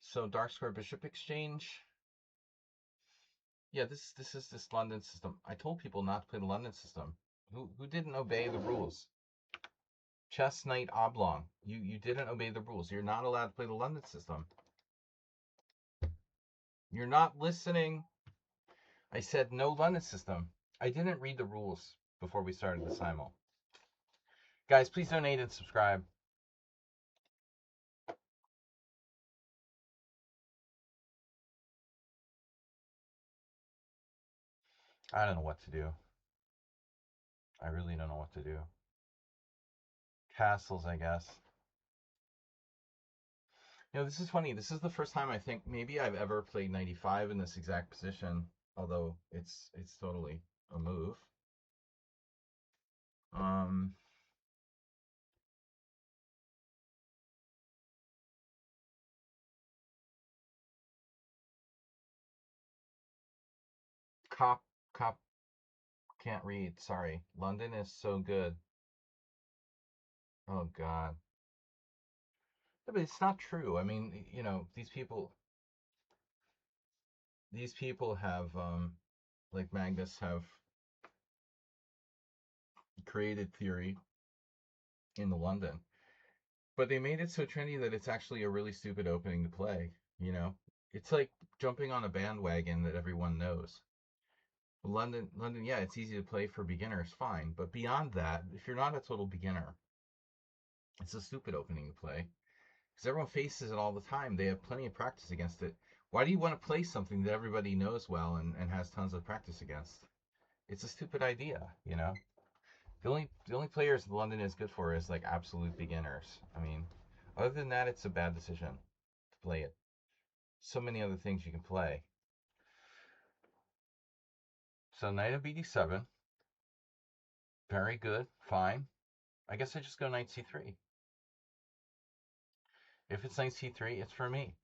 [SPEAKER 1] So dark square bishop exchange. Yeah, this is this London system. I told people not to play the London system. Who didn't obey the rules? Chess knight oblong. You didn't obey the rules. You're not allowed to play the London system. You're not listening. I said no London system. I didn't read the rules before we started the simul. Guys, please donate and subscribe. I don't know what to do. I really don't know what to do. Castles, I guess. You know, this is funny. This is the first time I think maybe I've ever played 95 in this exact position, although it's totally a move. Can't read. Sorry. London is so good. Oh God. Yeah, but it's not true. I mean, these people have, like Magnus, have created theory in the London, but they made it so trendy that it's actually a really stupid opening to play. You know, it's like jumping on a bandwagon that everyone knows. London, yeah, it's easy to play for beginners, fine, but beyond that, if you're not a total beginner, it's a stupid opening to play because everyone faces it all the time. They have plenty of practice against it. Why do you want to play something that everybody knows well and has tons of practice against? It's a stupid idea, you know. The only players London is good for is like absolute beginners. I mean, other than that, it's a bad decision to play it. So many other things you can play. So knight of bd7, very good, fine. I guess I just go knight c3. If it's knight c3, it's for me.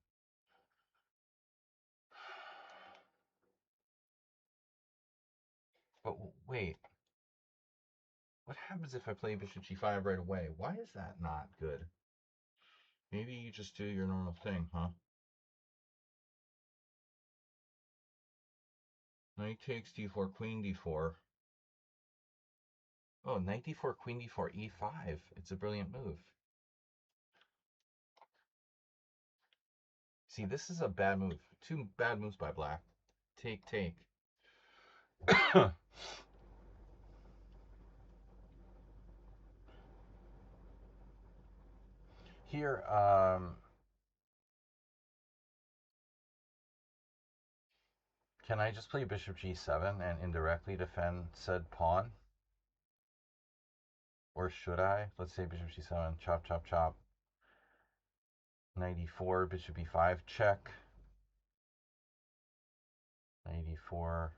[SPEAKER 1] But wait, what happens if I play bishop g5 right away? Why is that not good? Maybe you just do your normal thing, huh? Knight takes d4, queen d4. Oh, knight d4, queen d4, e5. It's a brilliant move. See, this is a bad move. Two bad moves by black. Take, take. Here, can I just play bishop g7 and indirectly defend said pawn? Or should I? Let's say bishop g7, chop, chop, chop. Knight e4, bishop e5, check. Knight e4,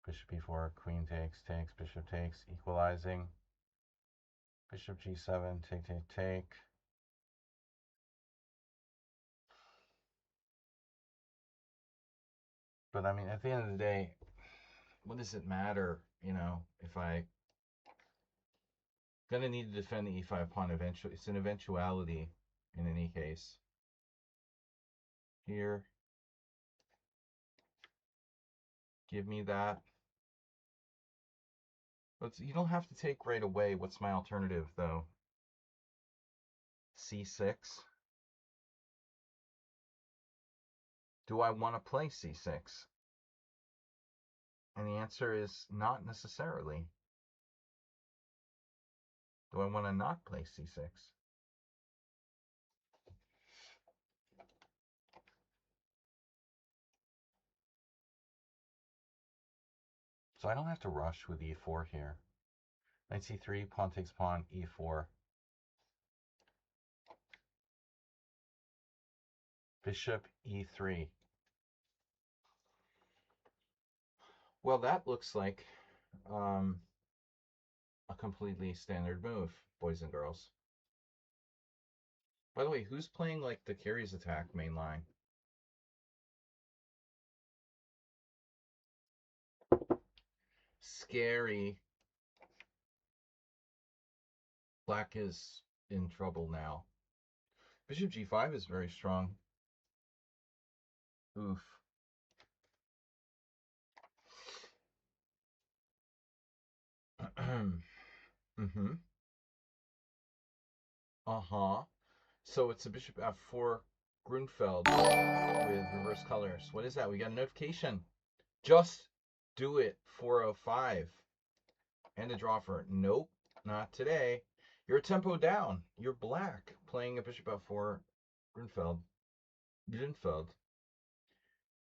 [SPEAKER 1] bishop e4, queen takes, takes, bishop takes, equalizing. Bishop g7, take, take, take. But I mean, at the end of the day, what does it matter, if I gonna need to defend the e5 pawn eventually. It's an eventuality in any case. Here, give me that. But you don't have to take right away. What's my alternative, though? c6. Do I want to play c6? And the answer is not necessarily. Do I want to not play c6? So I don't have to rush with e4 here. Knight c3, pawn takes pawn, e4. Bishop e3. Well, that looks like a completely standard move, boys and girls. By the way, who's playing like the carries attack main line? Scary. Black is in trouble now. Bishop g5 is very strong. Oof. Mm-hmm. Uh-huh. So it's a bishop f4 Grunfeld with reverse colors. What is that? We got a notification. Just do it. 405. And a draw for it. Nope, not today. You're a tempo down. You're black playing a bishop f4 Grunfeld.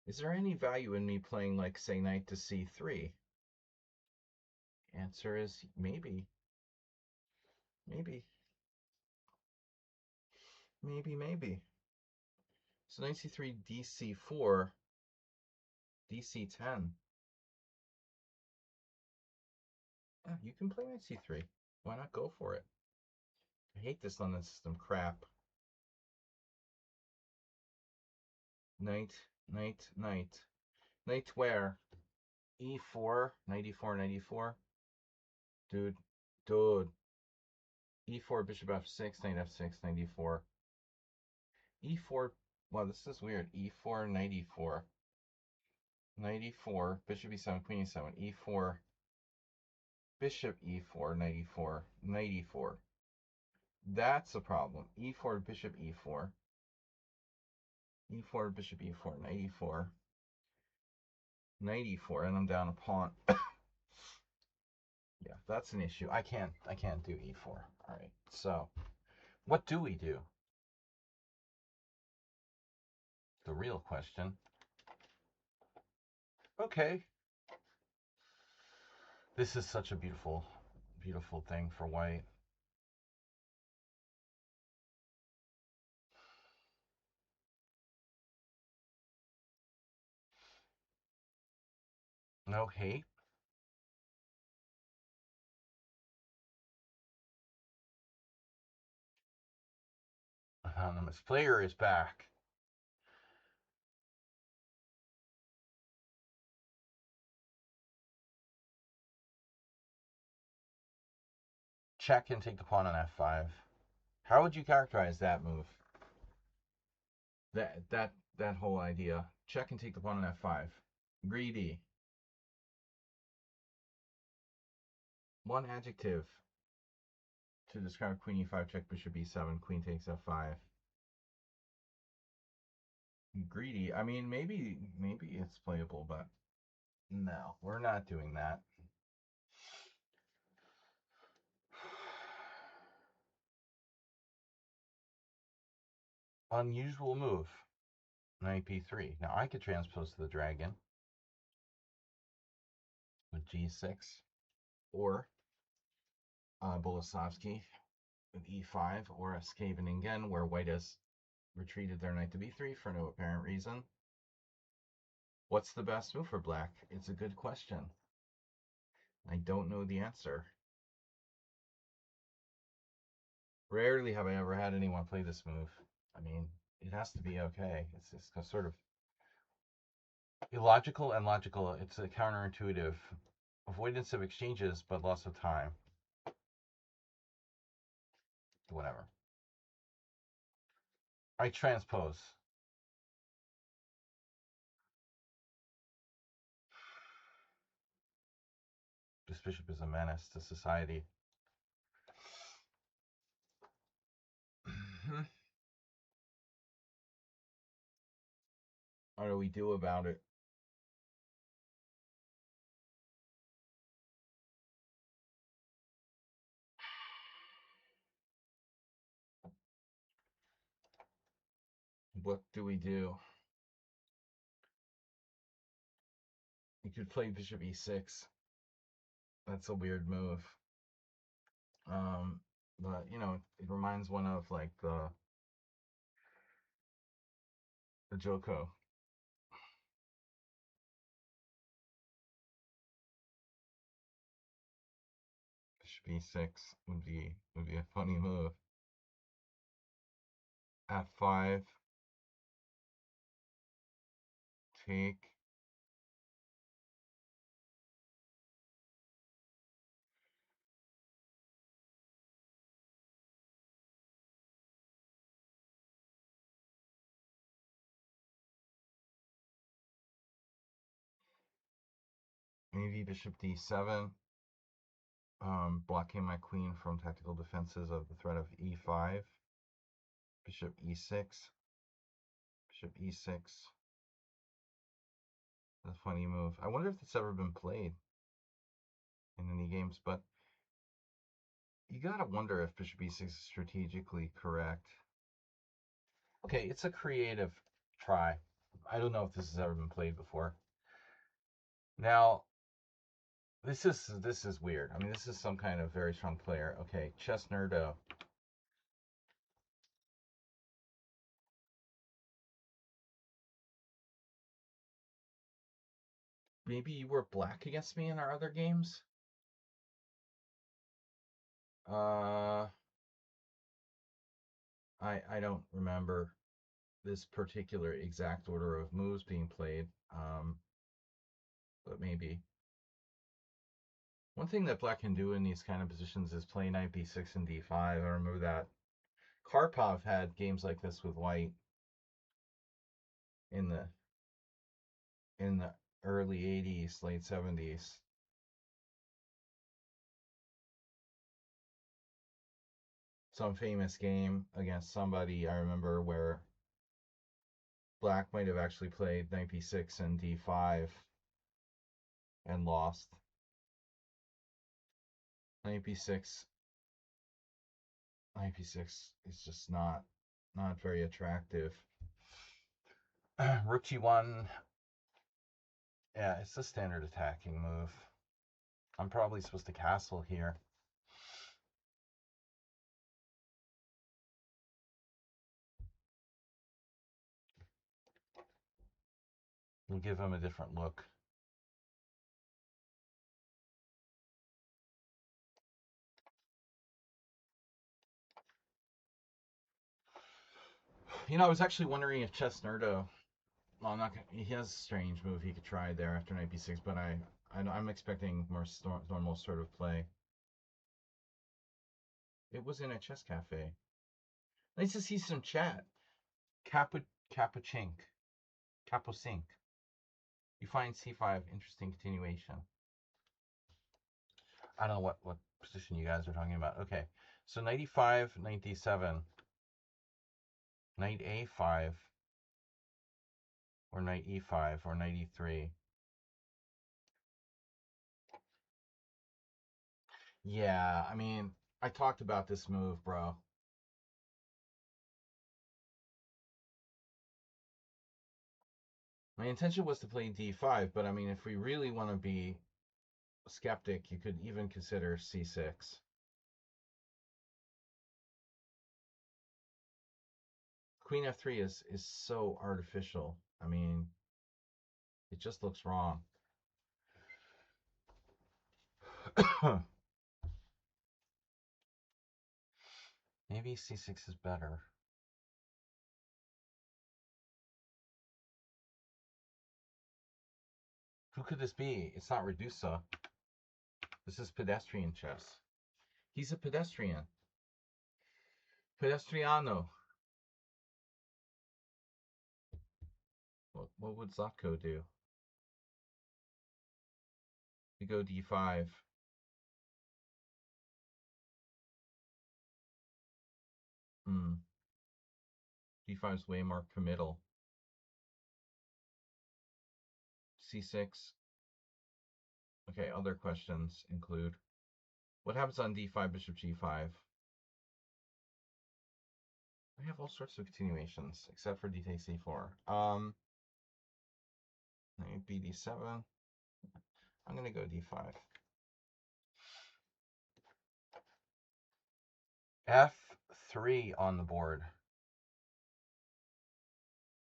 [SPEAKER 1] Is there any value in me playing, like, say, knight to c3? Answer is maybe. Maybe. Maybe. So knight c3, dc4, dc10. Yeah, you can play knight c3. Why not go for it? I hate this London system crap. Knight. Knight where? E4, 94, 94. Dude, dude. E4, bishop F6, knight F6, 94. E4, wow, this is weird. E4, 94. 94, bishop E7, queen E7, E4, bishop E4, 94, 94. That's a problem. E4, bishop E4. E4, bishop E4, 94. 94, and I'm down a pawn. Yeah, that's an issue. I can't do E4. All right. So, what do we do? The real question. Okay. This is such a beautiful thing for white. No hate. Anonymous player is back. Check and take the pawn on F5. How would you characterize that move? That whole idea. Check and take the pawn on F5. Greedy. One adjective to describe queen E5, check bishop E7, queen takes F5. Greedy. I mean, maybe it's playable, but no, we're not doing that. Unusual move. Knight B3. Now I could transpose to the dragon with G6, or Boleslavsky with E5, or a Skaveningen, where white has retreated their knight to B3 for no apparent reason. What's the best move for black? It's a good question. I don't know the answer. Rarely have I ever had anyone play this move. I mean, it has to be okay. It's sort of illogical and logical. It's a counterintuitive. Avoidance of exchanges, but loss of time. Whatever. I transpose. This bishop is a menace to society. What do we do about it? What do we do? You could play bishop e6. That's a weird move. But you know, it reminds one of like the Joko. Bishop e6 would be a funny move. F5, take. Maybe bishop d7, blocking my queen from tactical defenses of the threat of e5. Bishop e6, bishop e6. That's a funny move. I wonder if it's ever been played in any games, but you gotta wonder if bishop e6 is strategically correct. Okay, it's a creative try. I don't know if this has ever been played before. Now, this is weird. I mean, this is some kind of very strong player. Okay, chess nerdo. Maybe you were black against me in our other games? I don't remember this particular exact order of moves being played. but maybe. One thing that black can do in these kind of positions is play knight b6 and d5. I remember that Karpov had games like this with white in the early 80s, late 70s. Some famous game against somebody I remember where black might have actually played knight b6 and d5 and lost. Knight b6 knight b6 is just not very attractive. Rook g1. Yeah, it's the standard attacking move. I'm probably supposed to castle here. We'll give him a different look. You know, I was actually wondering if Chesnerdo. Well, I'm not gonna. He has a strange move he could try there after knight b6, but I'm expecting more normal sort of play. It was in a chess cafe. Nice to see some chat. Capuchink. Caposink. You find c5 interesting continuation. I don't know what position you guys are talking about. Okay, so knight e5, knight d7, knight a5, or knight e5, or knight e3. Yeah, I mean, I talked about this move, bro. My intention was to play d5, but I mean, if we really want to be skeptic, you could even consider c6. Queen f3 is so artificial. I mean, it just looks wrong. Maybe c6 is better. Who could this be? It's not Redusa. This is pedestrian chess. He's a pedestrian. Pedestriano. What would Zotko do? We go d5. D5 is way more committal. C6. Okay, other questions include, what happens on d5, bishop g5? I have all sorts of continuations, except for d takes c4. Knight bd7. I'm going to go d5. F3 on the board.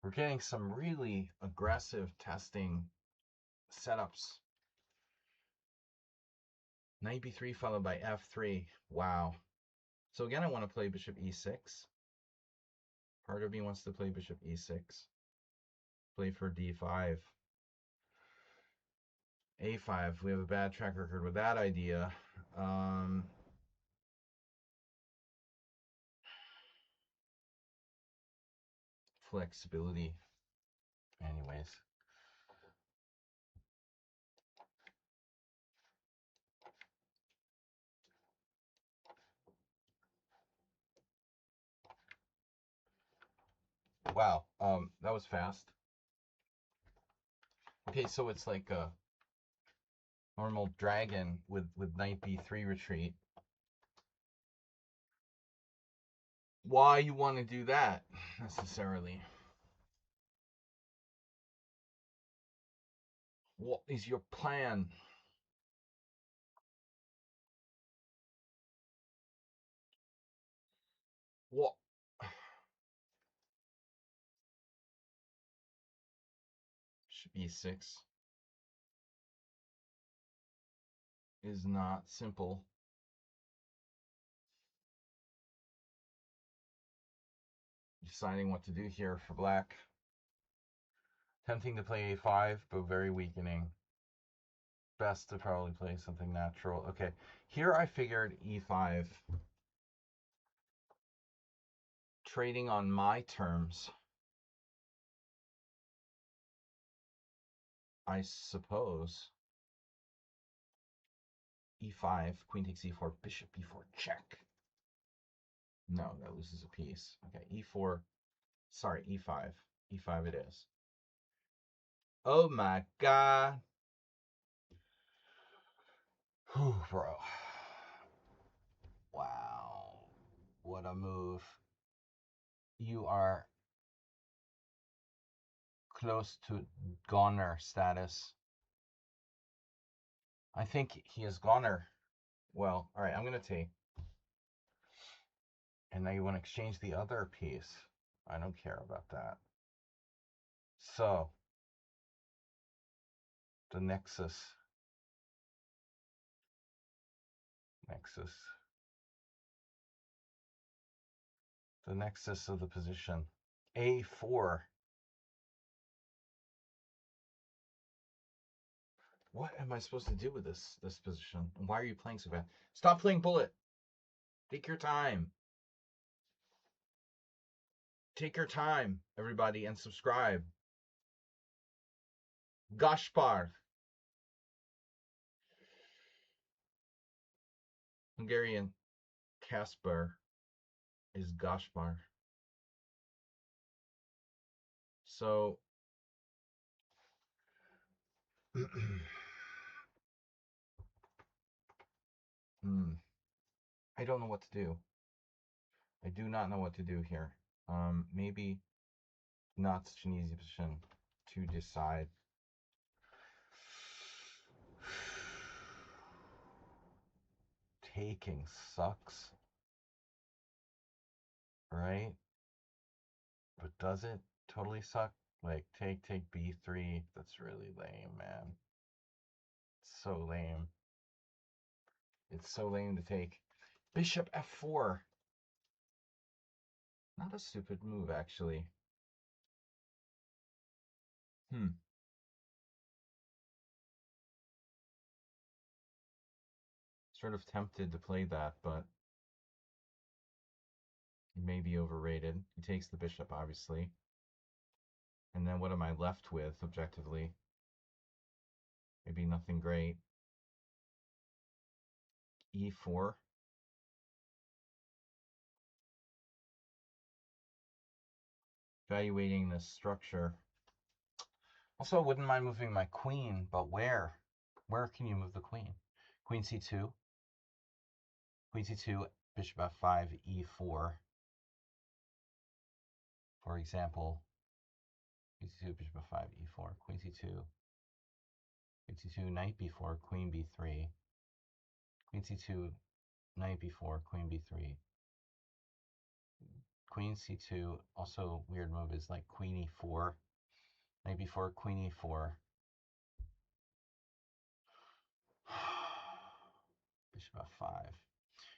[SPEAKER 1] We're getting some really aggressive testing setups. Knight b3 followed by f3. Wow. So again, I want to play bishop e6. Part of me wants to play bishop e6. Play for d5. a5. We have a bad track record with that idea. Flexibility. Anyways. Wow. That was fast. Okay, so it's like a normal dragon with knight b3 retreat. Why you want to do that necessarily? What is your plan? What? Bishop e6 is not simple. Deciding what to do here for black. Tempting to play a5, but very weakening. best to probably play something natural. Okay, here I figured e5. Trading on my terms, I suppose. e5, queen takes e4, bishop e4, check. No, that loses a piece. Okay, e4, sorry, e5. e5 it is. Oh my god. Whew, bro. Wow. What a move. You are close to goner status. I think he is goner. Well, all right, I'm going to take. And now you want to exchange the other piece. I don't care about that. So, the nexus. The nexus of the position. A4. What am I supposed to do with this position? And why are you playing so bad? Stop playing bullet. Take your time. Take your time, everybody, and subscribe. Gaspar. Hungarian Kaspar is Gaspar. So, I don't know what to do. I do not know what to do here. Maybe not such an easy position to decide. Taking sucks, right? But does it totally suck? Like, take b3. That's really lame, man. It's so lame. It's so lame to take. Bishop f4. Not a stupid move, actually. Sort of tempted to play that, but it may be overrated. He takes the bishop, obviously. And then what am I left with, objectively? Maybe nothing great. e4. Evaluating this structure. Also, I wouldn't mind moving my queen, but where? Where can you move the queen? Queen c2. Queen c2, bishop f5, e4. For example, queen c2, bishop f5, e4, queen c2, knight b4, queen b3, queen c2, knight b4, queen b3, queen c2. Also, weird move is like queen e4, knight b4, queen e4, bishop f5,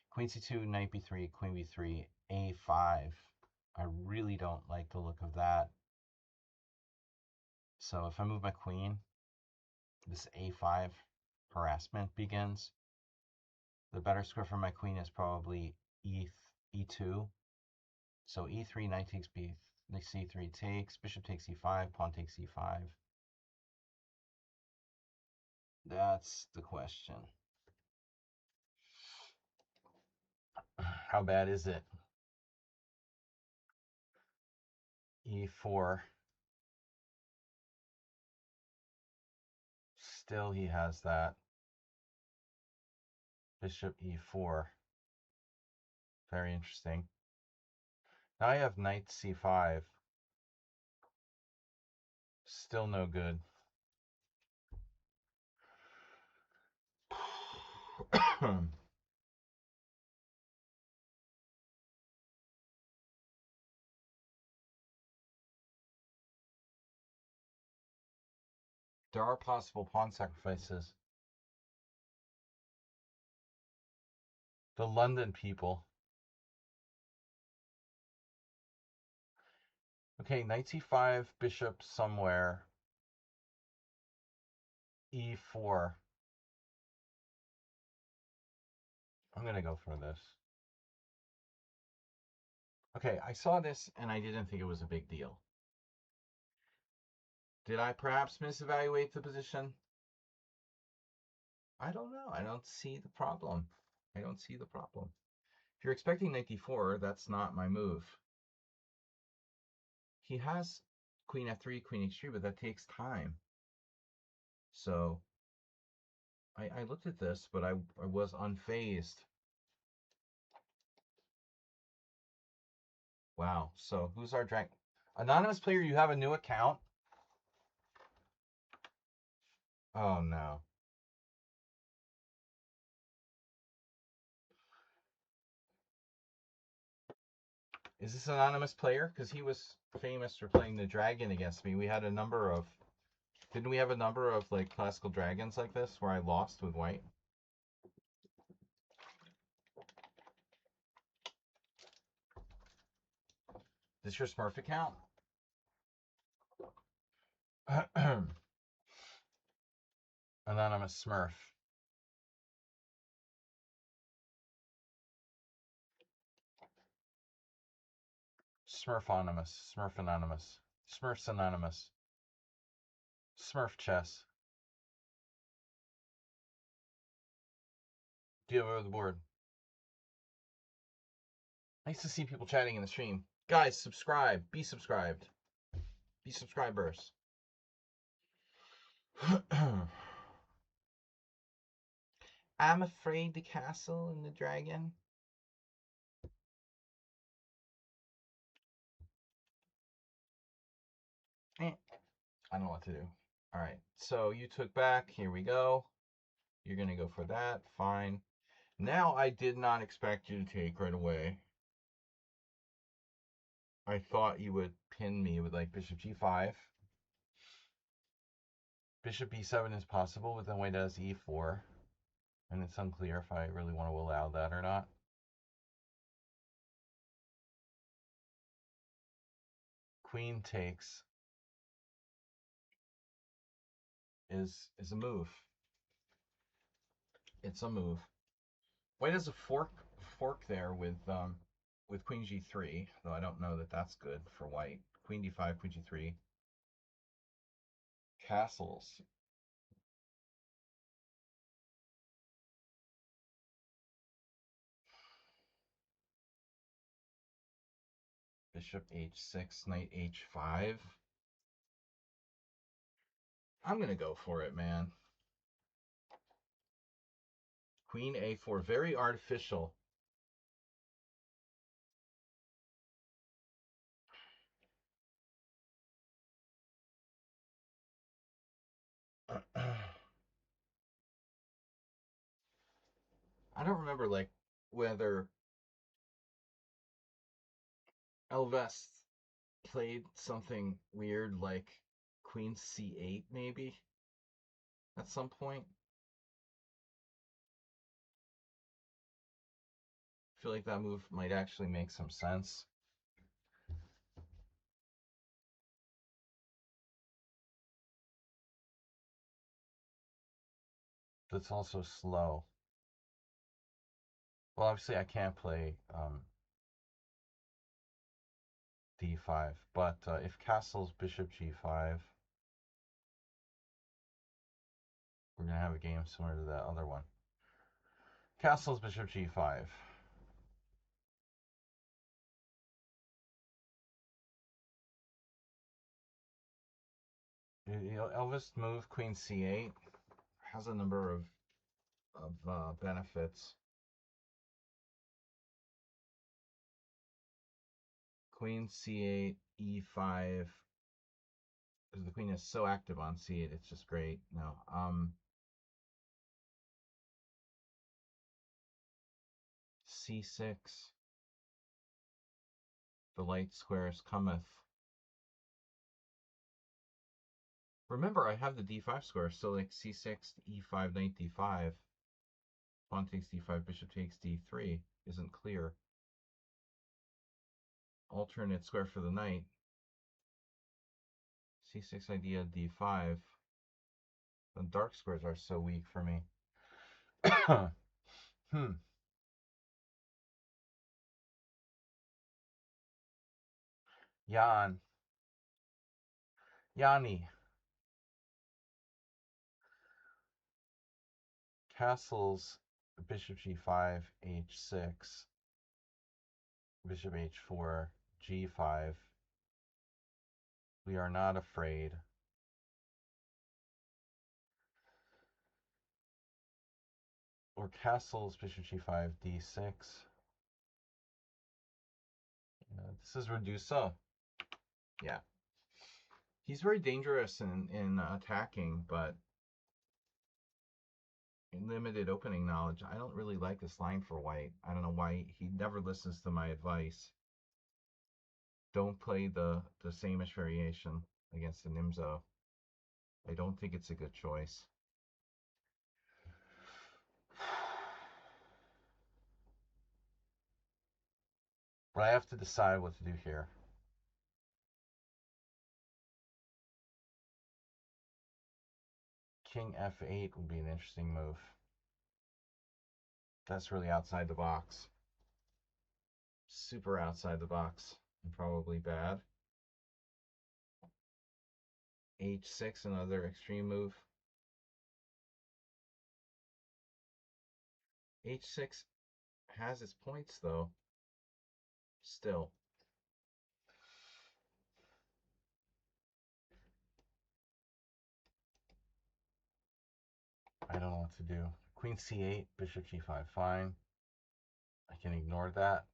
[SPEAKER 1] queen c2, knight b3, queen b3, a5. I really don't like the look of that. So if I move my queen, this a5 harassment begins. The better square for my queen is probably e2. So e3, knight takes b, c3 takes, bishop takes e5, pawn takes e5. That's the question. How bad is it? e4. Still he has that. Bishop e4. Very interesting. Now I have knight c5. Still no good. There are possible pawn sacrifices. The London people. Okay, knight c5, bishop somewhere. e4. I'm going to go for this. Okay, I saw this and I didn't think it was a big deal. Did I perhaps misevaluate the position? I don't know. I don't see the problem. I don't see the problem. If you're expecting knight d4, that's not my move. He has queen f3, queen h3, but that takes time. So I looked at this, but I was unfazed. Wow. So who's our drag? Anonymous player, you have a new account? Oh no. Is this an anonymous player? Because he was famous for playing the dragon against me. We had a number of... Didn't we have a number of like classical dragons like this where I lost with white? Is this your Smurf account? Anonymous Smurf. Smurf anonymous. Smurf anonymous. Smurfs anonymous. Smurf chess. Do you have the board? Nice to see people chatting in the stream. Guys, subscribe. Be subscribed. Be subscribers. I'm afraid the castle and the dragon. I don't know what to do. All right, so you took back. Here we go. You're going to go for that. Fine. Now, I did not expect you to take right away. I thought you would pin me with like bishop g5. Bishop b7 is possible, but then white has e4. And it's unclear if I really want to allow that or not. Queen takes is a move. It's a move. White has a fork there with queen g3, though I don't know that that's good for white. Queen d5, queen g3. Castles. Bishop h6, knight h5. I'm going to go for it, man. Queen a4, very artificial. I don't remember like whether Elvest played something weird like queen c8 maybe at some point. I feel like that move might actually make some sense. That's also slow. Well, obviously I can't play d5, but if castle's bishop g5, we're going to have a game similar to that other one. Castle's bishop g5. Elvis move queen c8 has a number of benefits. Queen c8, e5, because the queen is so active on c8, it's just great. No, c6, the light squares cometh. Remember, I have the d5 square, so like c6, e5, knight d5, pawn takes d5, bishop takes d3 isn't clear. Alternate square for the knight. c6 idea, d5. The dark squares are so weak for me. Yanni. Castles, bishop g5, h6, bishop h4, g5. We are not afraid. Or castles, bishop g5, d6. This is Redusa. Yeah. He's very dangerous in attacking, but in limited opening knowledge, I don't really like this line for white. I don't know why he never listens to my advice. Don't play the same-ish variation against the Nimzo. I don't think it's a good choice. But I have to decide what to do here. King f8 would be an interesting move. That's really outside the box. Super outside the box. And probably bad. h6, another extreme move. h6 has its points, though. Still. I don't know what to do. Queen c8, bishop g5, fine. I can ignore that.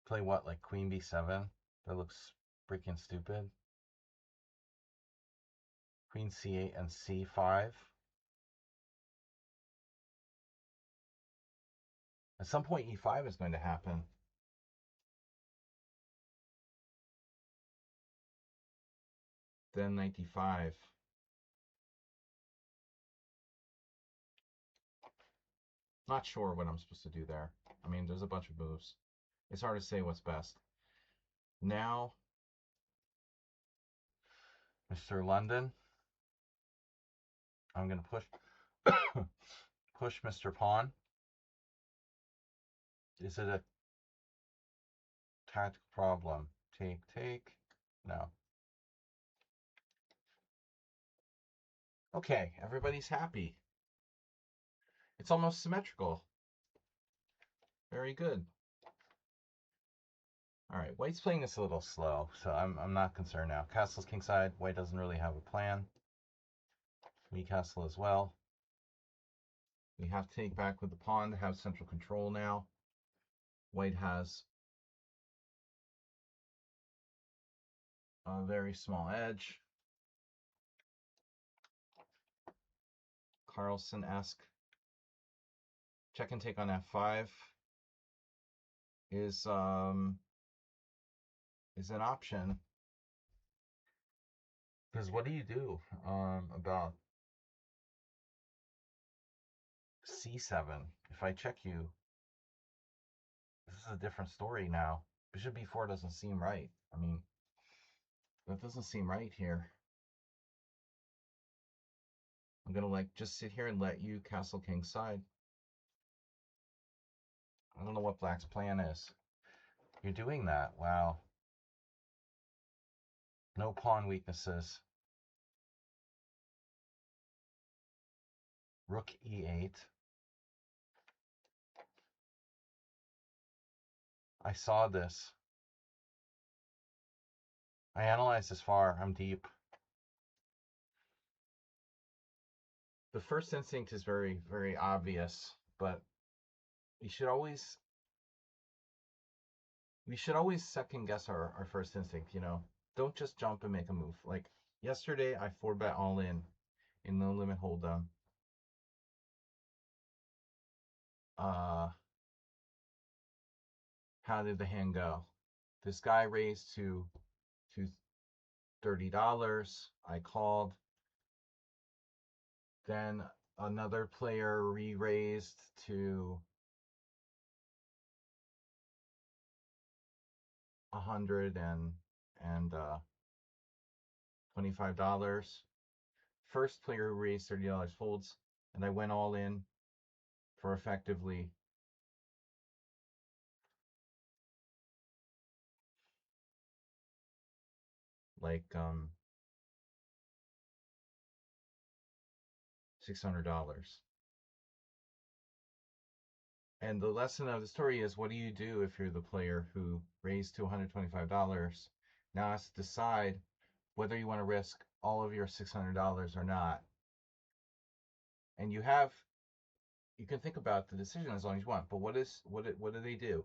[SPEAKER 1] Play what, like queen b7? That looks freaking stupid. Queen c8 and c5. At some point, e5 is going to happen. Then knight d5. Not sure what I'm supposed to do there. I mean, there's a bunch of moves. It's hard to say what's best. Now, Mr. London, I'm going to push Mr. Pawn. Is it a tactical problem? Take. No. Okay, everybody's happy. It's almost symmetrical. Very good. All right, white's playing this a little slow, so I'm not concerned now. Castle's kingside. White doesn't really have a plan. We castle as well. We have to take back with the pawn to have central control now. White has a very small edge. Carlsen-esque. Check and take on f5 is an option. Because what do you do about c7? If I check you, this is a different story now. Bishop b4 doesn't seem right. I mean, that doesn't seem right here. I'm gonna like just sit here and let you castle kingside. I don't know what black's plan is. You're doing that. Wow. No pawn weaknesses. Rook e8. I saw this. I analyzed this far. I'm deep. The first instinct is very, very obvious, but we should always second guess our first instinct, you know. Don't just jump and make a move. Like yesterday I 4-bet all in no limit hold'em. How did the hand go? This guy raised to $30. I called. Then another player re-raised to $125. First player who raised $30 folds, and I went all in for effectively like $600. And the lesson of the story is, what do you do if you're the player who raised to $125, now has to decide whether you want to risk all of your $600 or not? And you can think about the decision as long as you want, but what do they do?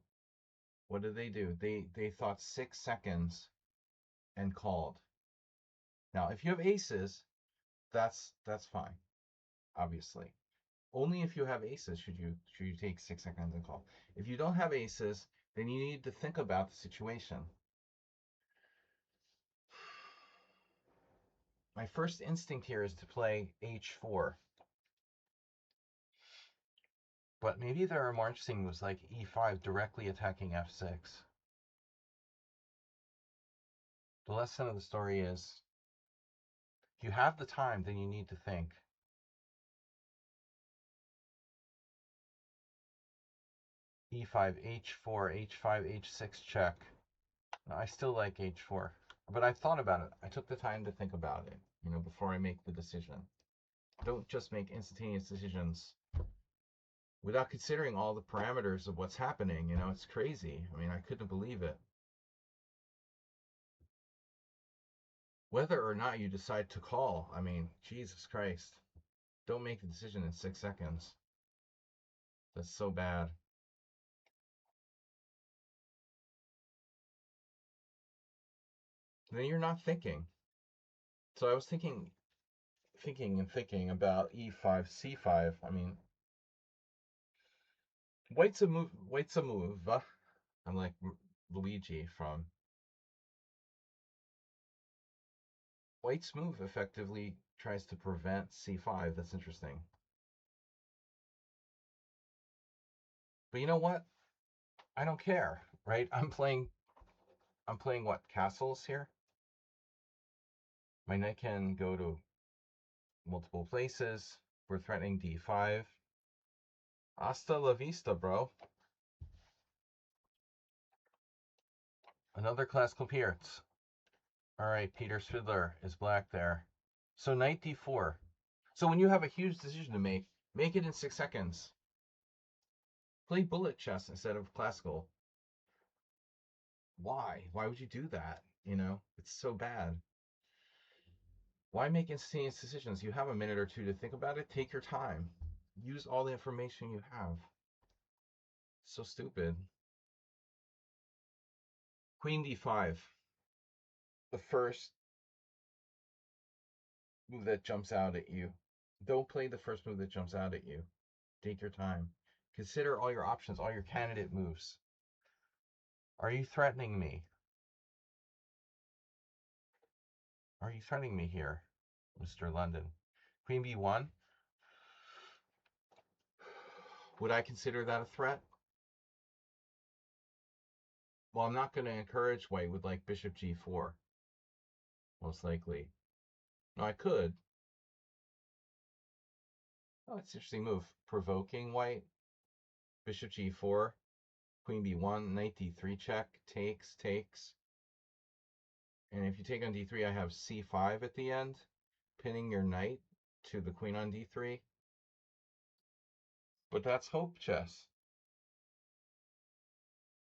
[SPEAKER 1] What did they do? They thought 6 seconds and called. Now, if you have aces, that's fine, obviously. Only if you have aces should you take 6 seconds and call. If you don't have aces, then you need to think about the situation. My first instinct here is to play h4. But maybe there are more interesting moves like e5 directly attacking f6. The lesson of the story is, if you have the time, then you need to think. e5, h4, h5, h6 check. No, I still like h4. But I thought about it. I took the time to think about it, before I make the decision. Don't just make instantaneous decisions without considering all the parameters of what's happening. It's crazy. I mean, I couldn't believe it. Whether or not you decide to call, I mean, Jesus Christ. Don't make the decision in 6 seconds. That's so bad. Then you're not thinking. So I was thinking about e5, c5. I mean, white's a move. I'm like Luigi from White's move effectively tries to prevent c5. That's interesting. But you know what? I don't care, right? I'm playing what, castles here? My knight can go to multiple places. We're threatening d5. Hasta la vista, bro. Another classical appearance. All right, Peter's Fiddler is black there. So knight d4. So when you have a huge decision to make it in 6 seconds. Play bullet chess instead of classical. Why? Why would you do that? It's so bad. Why make instantaneous decisions? You have a minute or two to think about it. Take your time. Use all the information you have. So stupid. Queen d5. The first move that jumps out at you. Don't play the first move that jumps out at you. Take your time. Consider all your options, all your candidate moves. Are you threatening me? Are you threatening me here, Mr. London? Queen b1. Would I consider that a threat? Well, I'm not going to encourage white with like bishop g4. Most likely. No, I could. Oh, it's an interesting move. Provoking white. Bishop g4. Queen b1. Knight d3 check. Takes. And if you take on d3, I have c5 at the end. Pinning your knight to the queen on d3. But that's hope chess.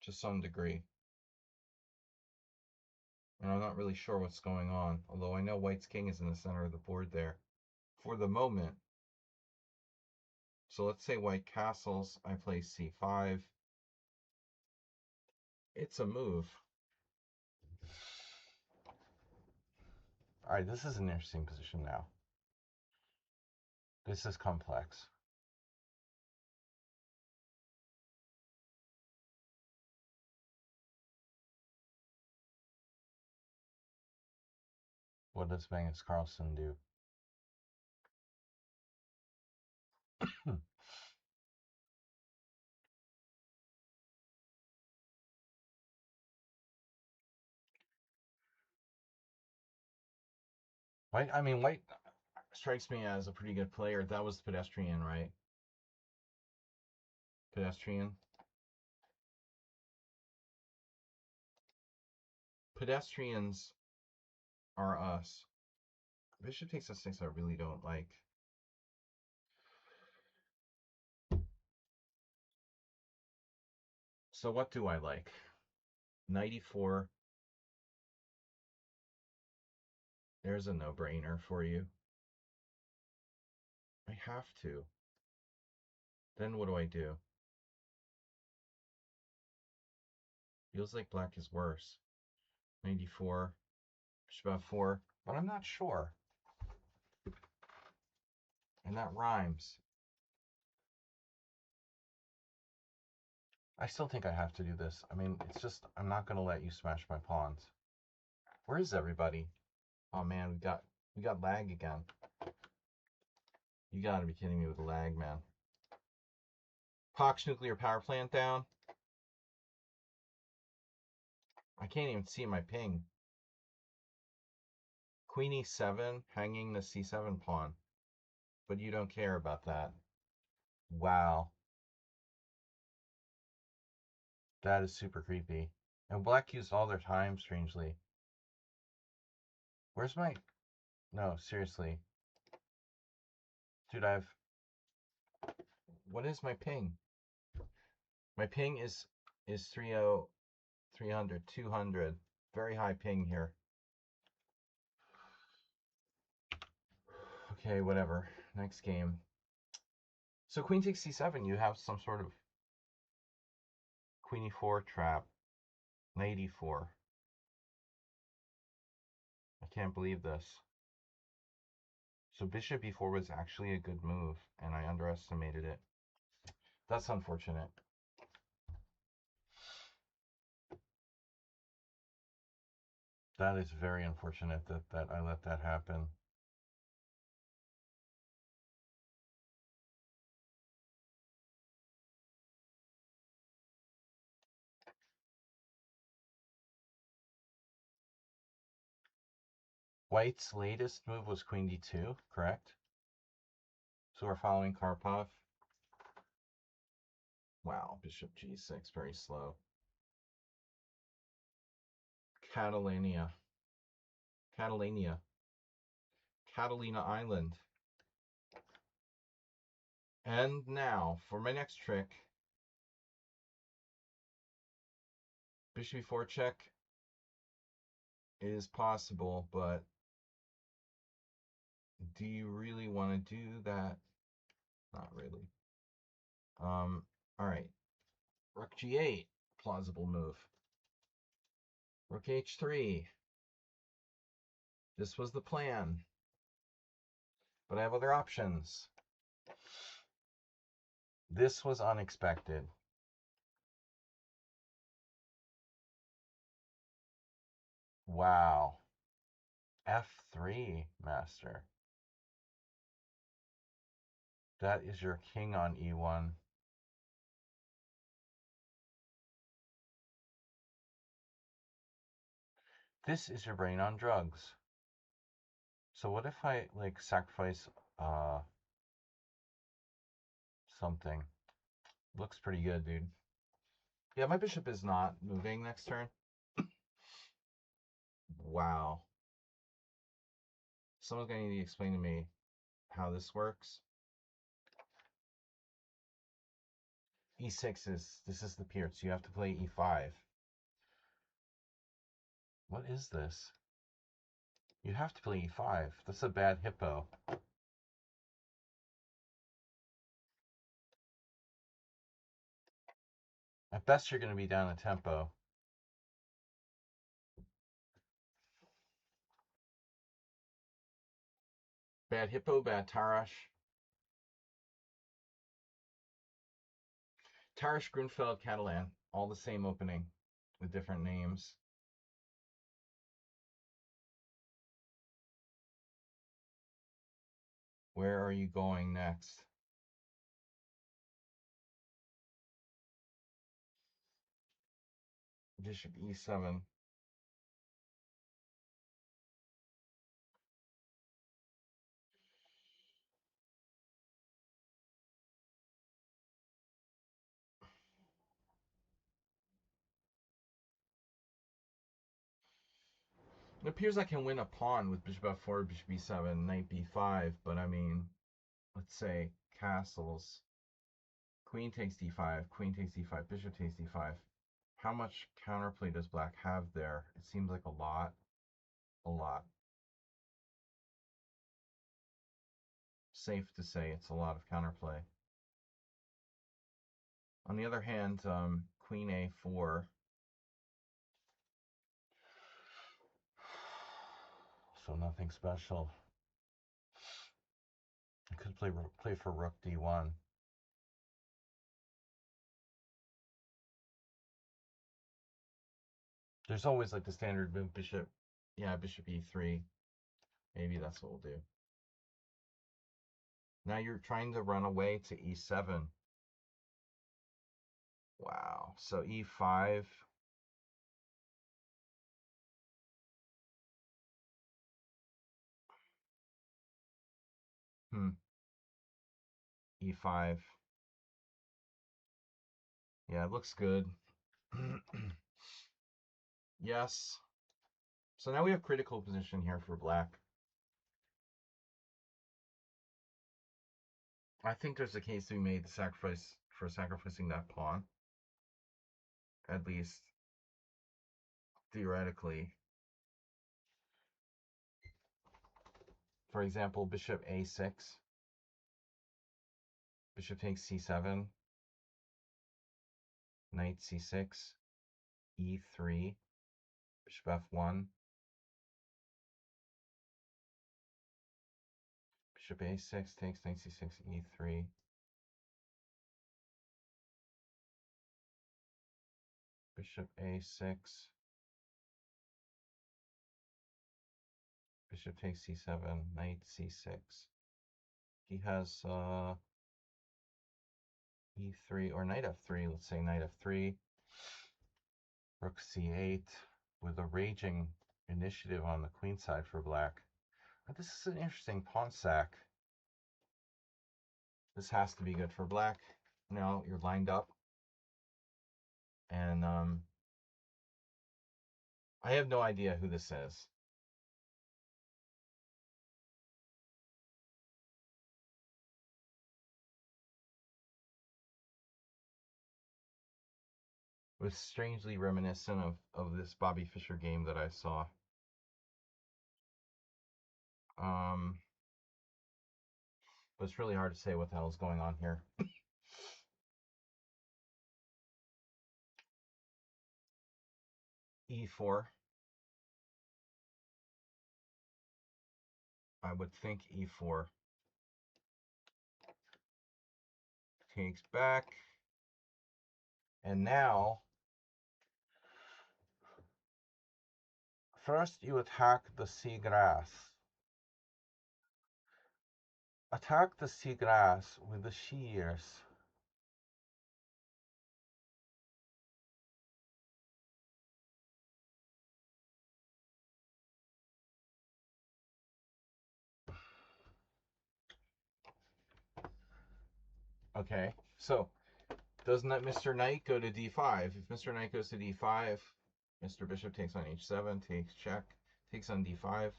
[SPEAKER 1] To some degree. And I'm not really sure what's going on. Although I know white's king is in the center of the board there. For the moment. So let's say white castles. I play c5. It's a move. All right, this is an interesting position now. This is complex. What does Magnus Carlsen do? White strikes me as a pretty good player. That was pedestrian, right? Pedestrian. Pedestrians are us. Bishop takes f6 I really don't like. So what do I like? Knight e4. There's a no-brainer for you. I have to. Then what do I do? Feels like black is worse. Knight e4. Bishop f4. But I'm not sure. And that rhymes. I still think I have to do this. I mean, it's just, I'm not going to let you smash my pawns. Where is everybody? Oh man, we got lag again. You gotta be kidding me with the lag, man. Pox nuclear power plant down. I can't even see my ping. Queen e7, hanging the c7 pawn. But you don't care about that. Wow. That is super creepy. And black used all their time, strangely. Where's my... No, seriously. Dude, What is my ping? My ping is 30, 300, 200. Very high ping here. Okay, whatever. Next game. So queen takes c7, you have some sort of queen e4 trap. Knight e4. I can't believe this. So bishop e4 was actually a good move, and I underestimated it. That's unfortunate. That is very unfortunate that I let that happen. White's latest move was queen d2, correct? So we're following Karpov. Wow, bishop g6, very slow. Catalina. Catalina Island. And now, for my next trick, bishop e4 check is possible, but do you really want to do that? Not really. All right. Rook g8, plausible move. Rook h3. This was the plan. But I have other options. This was unexpected. Wow. f3, master. That is your king on e1. This is your brain on drugs. So what if I like sacrifice something? Looks pretty good, dude. Yeah, my bishop is not moving next turn. Wow. Someone's gonna need to explain to me how this works. E6 this is the pier, so you have to play E5. What is this? You have to play E5. That's a bad hippo. At best, you're going to be down a tempo. Bad hippo, bad Tarash. Tarash, Grunfeld, Catalan. All the same opening with different names. Where are you going next? Bishop E7. It appears I can win a pawn with bishop f4, bishop b7, knight b5, but I mean, let's say castles. Queen takes d5, queen takes d5, bishop takes d5. How much counterplay does black have there? It seems like a lot. A lot. Safe to say it's a lot of counterplay. On the other hand, queen a4. So nothing special. I could play for rook d1. There's always like the standard move, bishop. Yeah, bishop e3. Maybe that's what we'll do. Now you're trying to run away to e7. Wow. So e5. E5. Yeah, it looks good. Yes. So now we have critical position here for black. I think there's a case to be made for sacrificing that pawn. At least theoretically. For example, bishop a6. Bishop takes c7. Knight c6. e3. Bishop f1. Bishop a6 takes knight c6, e3. Bishop a6. Bishop takes c7, knight c6. He has e3 or knight f3. Let's say knight f3. Rook c8 with a raging initiative on the queen side for black. This is an interesting pawn sack. This has to be good for black. Now you're lined up. And I have no idea who this is. It was strangely reminiscent of this Bobby Fischer game that I saw. But it's really hard to say what the hell is going on here. e4. I would think e4. Takes back. And now, first you attack the seagrass. Attack the seagrass with the shears. Okay, so does not Mr. Knight go to d5? If Mr. Knight goes to d5, Mr. Bishop takes on h7, takes check, takes on d5.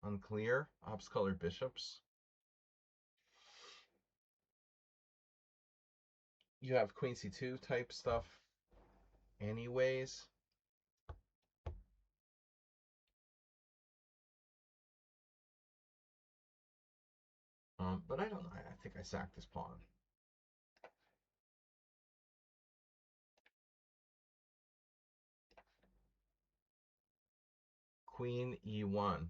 [SPEAKER 1] Unclear. Ops colored bishops. You have queen c2 type stuff anyways. But I don't know. I think I sacked this pawn. Queen e1.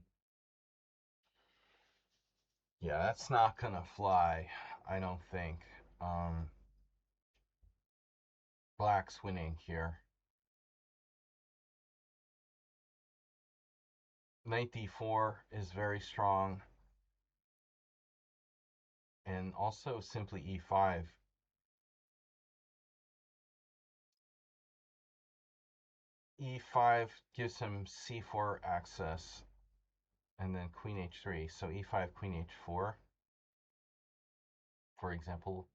[SPEAKER 1] Yeah, that's not gonna fly. I don't think. Black's winning here. Knight d4 is very strong. And also simply e5. e5 gives him c4 access. And then queen h3. So e5, queen h4. For example.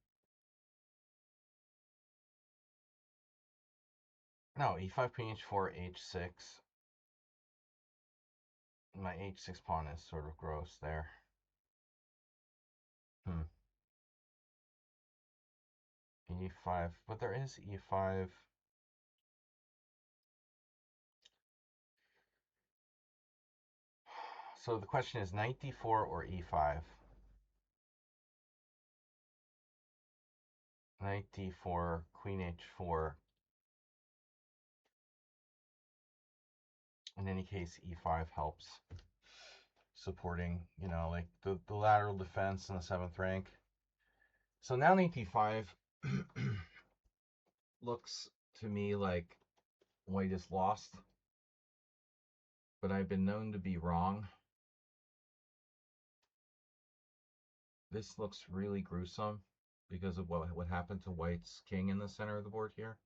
[SPEAKER 1] No, e5, queen h4, h6. My h6 pawn is sort of gross there. E5, but there is E5. So the question is knight d4 or E5? Knight d4, queen h4. In any case, E5 helps, supporting, like the lateral defense in the 7th rank. So now knight d5 looks to me like white is lost, but I've been known to be wrong. This looks really gruesome because of what happened to white's king in the center of the board here.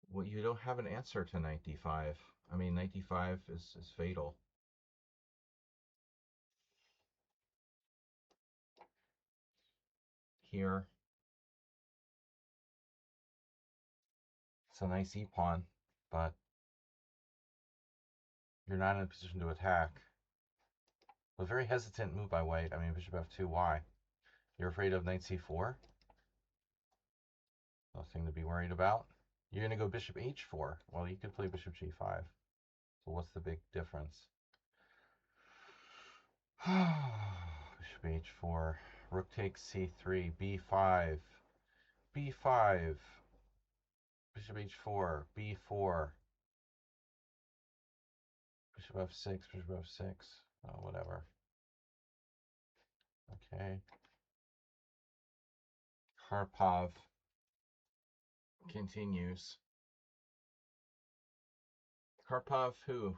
[SPEAKER 1] Well, you don't have an answer to knight d5. I mean, knight d5 is fatal. Here, it's a nice e-pawn, but you're not in a position to attack. A very hesitant move by white. I mean, bishop f2, why? You're afraid of knight c4? Nothing to be worried about. You're going to go bishop h4. Well, you could play bishop g5. So what's the big difference? Bishop h4. Rook takes c3. b5. b5. Bishop h4. b4. Bishop f6. Bishop f6. Oh, whatever. Okay. Karpov continues. Karpov who?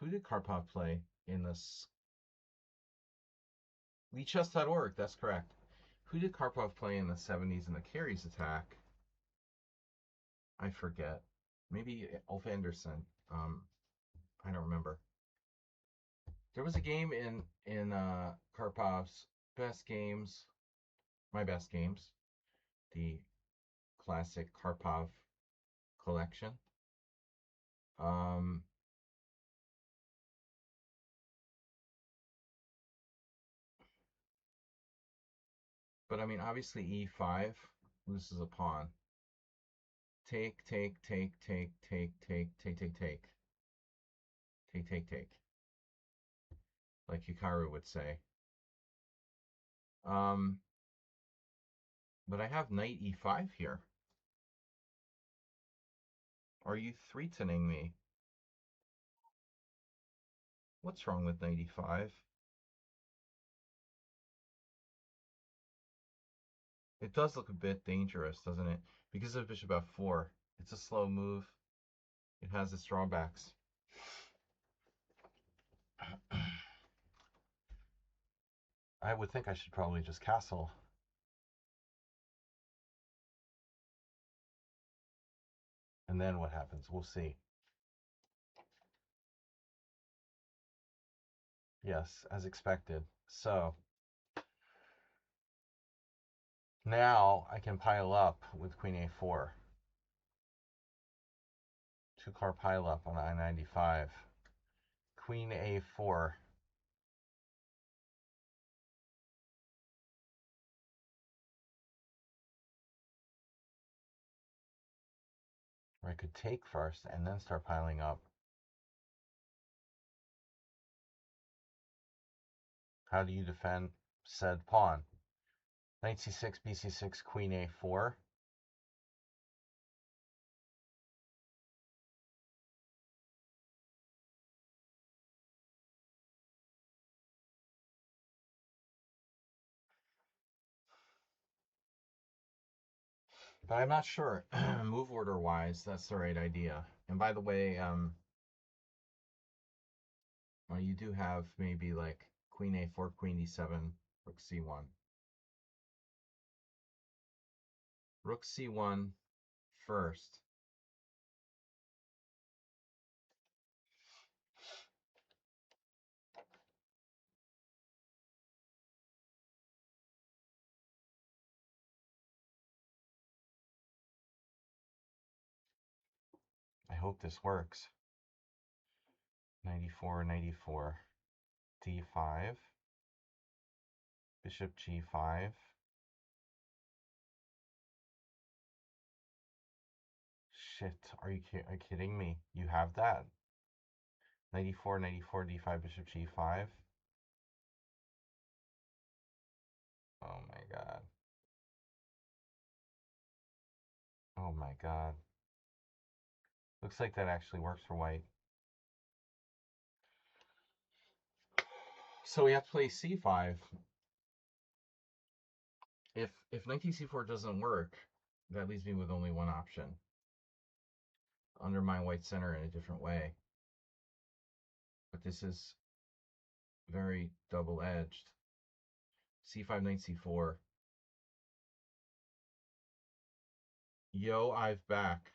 [SPEAKER 1] Who did Karpov play in this? Lichess.org, that's correct. Who did Karpov play in the 70s in the carries attack? I forget. Maybe Ulf Anderson. I don't remember. There was a game in Karpov's best games, my best games, the classic Karpov collection. But I mean, obviously e5 loses a pawn. Take, take, take, take, take, take, take, take, take. Take, take, take. Like Hikaru would say. But I have knight e5 here. Are you threatening me? What's wrong with knight e5? It does look a bit dangerous, doesn't it? Because of bishop f4. It's a slow move. It has its drawbacks. I would think I should probably just castle. And then what happens? We'll see. Yes, as expected. So now I can pile up with queen a4. Two-card pile up on I-95. Queen a4. Or I could take first and then start piling up. How do you defend said pawn? Knight c6, bc6, queen a4. But I'm not sure, move order wise, that's the right idea. And by the way, well, you do have maybe like queen a4, queen e7, rook c1. Rook c1 first. I hope this works. 94, 94. D5. Bishop G5. Shit, are you kidding me? You have that. 94, 94, D5, Bishop G5. Oh my god. Oh my god. Looks like that actually works for white. So we have to play C5. If knight C4 doesn't work, that leaves me with only one option. Undermine white center in a different way. But this is very double-edged. C5, knight C4. Yo, I've back.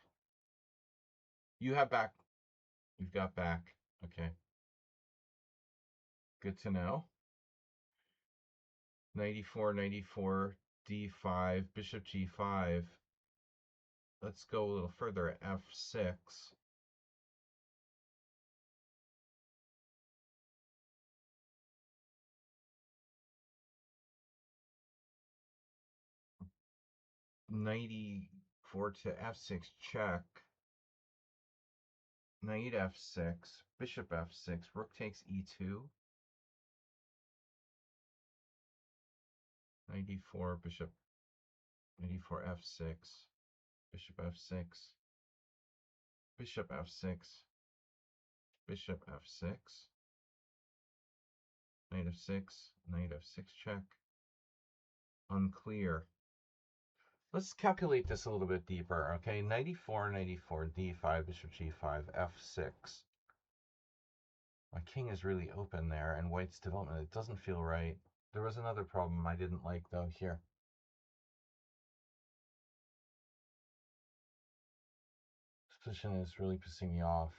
[SPEAKER 1] You have back. You've got back. Okay. Good to know. 94, 94, D5, Bishop G5. Let's go a little further. F6. Knight 4 to F6 check. Knight F6. Bishop F6. Rook takes E2. Knight E4. Bishop. Knight E4 F6. Bishop F6. Bishop F6. Bishop F6. Knight F6. Knight F6 check. Unclear. Let's calculate this a little bit deeper, okay? 94, 94, D5, Bishop G5, F6. My king is really open there, and white's development, it doesn't feel right. There was another problem I didn't like, though, here. This position is really pissing me off.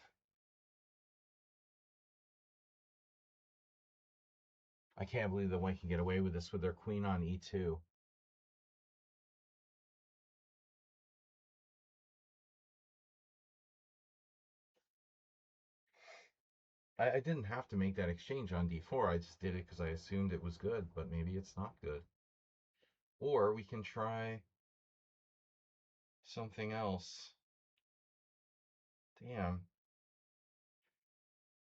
[SPEAKER 1] I can't believe that white can get away with this with their queen on E2. I didn't have to make that exchange on D4. I just did it because I assumed it was good, but maybe it's not good. Or we can try something else. Damn.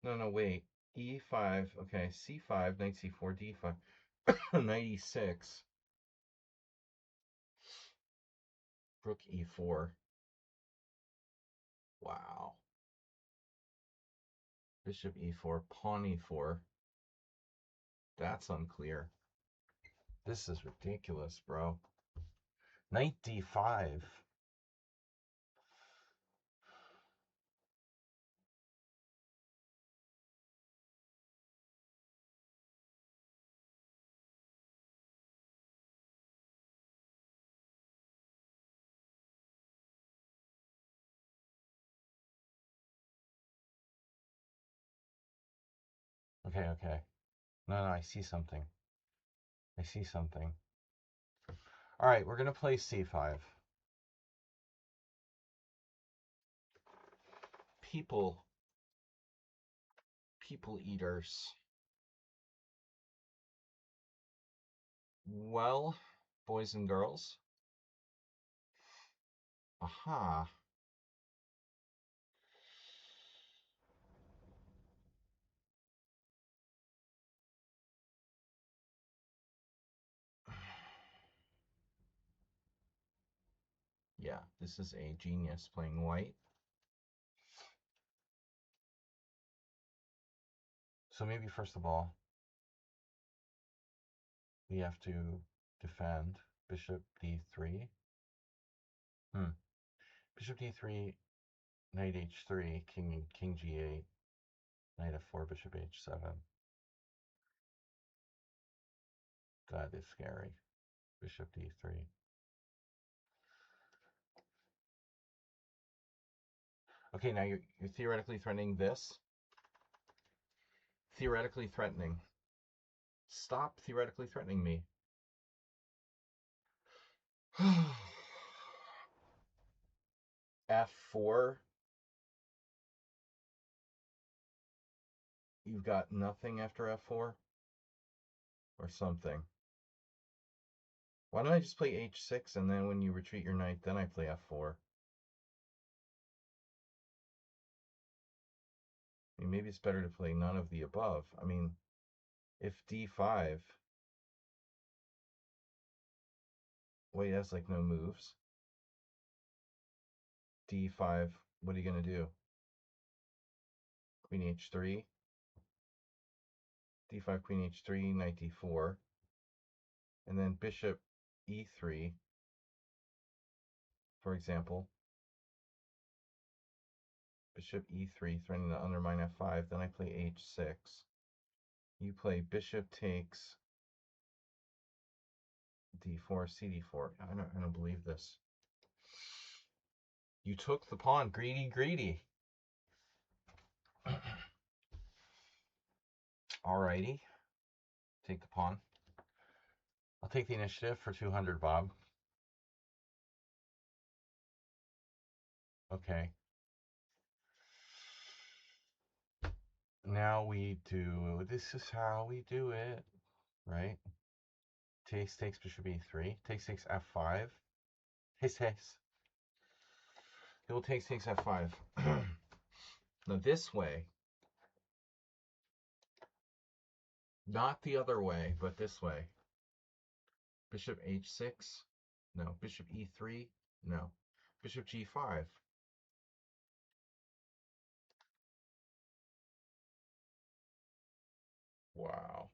[SPEAKER 1] No, wait. E5. Okay, C5, knight C4, D5. Knight E6. Rook E4. Wow. Bishop E4, pawn E4. That's unclear. This is ridiculous, bro. Knight D5. Okay. No, I see something. I see something. All right, we're going to play C5. People eaters. Well, boys and girls. Aha. Yeah, this is a genius playing white. So maybe first of all, we have to defend bishop d3. Bishop d3, knight h3, king g8, knight f4, bishop h7. That is scary. Bishop d3. Okay, now you're theoretically threatening this. Theoretically threatening. Stop theoretically threatening me. F4. you've got nothing after f4 or something. Why don't I just play h6 and then when you retreat your knight, then I play f4? I mean, maybe it's better to play none of the above. I mean, if d5, wait, that's like no moves. d5, what are you going to do? Queen h3, d5, queen h3, knight d4, and then bishop e3, for example. Bishop e3, threatening to undermine f5, then I play h6. You play bishop takes d4, cd4. I don't believe this. You took the pawn. Greedy, greedy. Alrighty. Take the pawn. I'll take the initiative for 200, Bob. Okay. Now we do, this is how we do it, right? Takes bishop e3. Takes f5. Takes. It will takes f5. Now this way, not the other way, but this way. Bishop h6. No. Bishop e3. No. Bishop g5. Wow.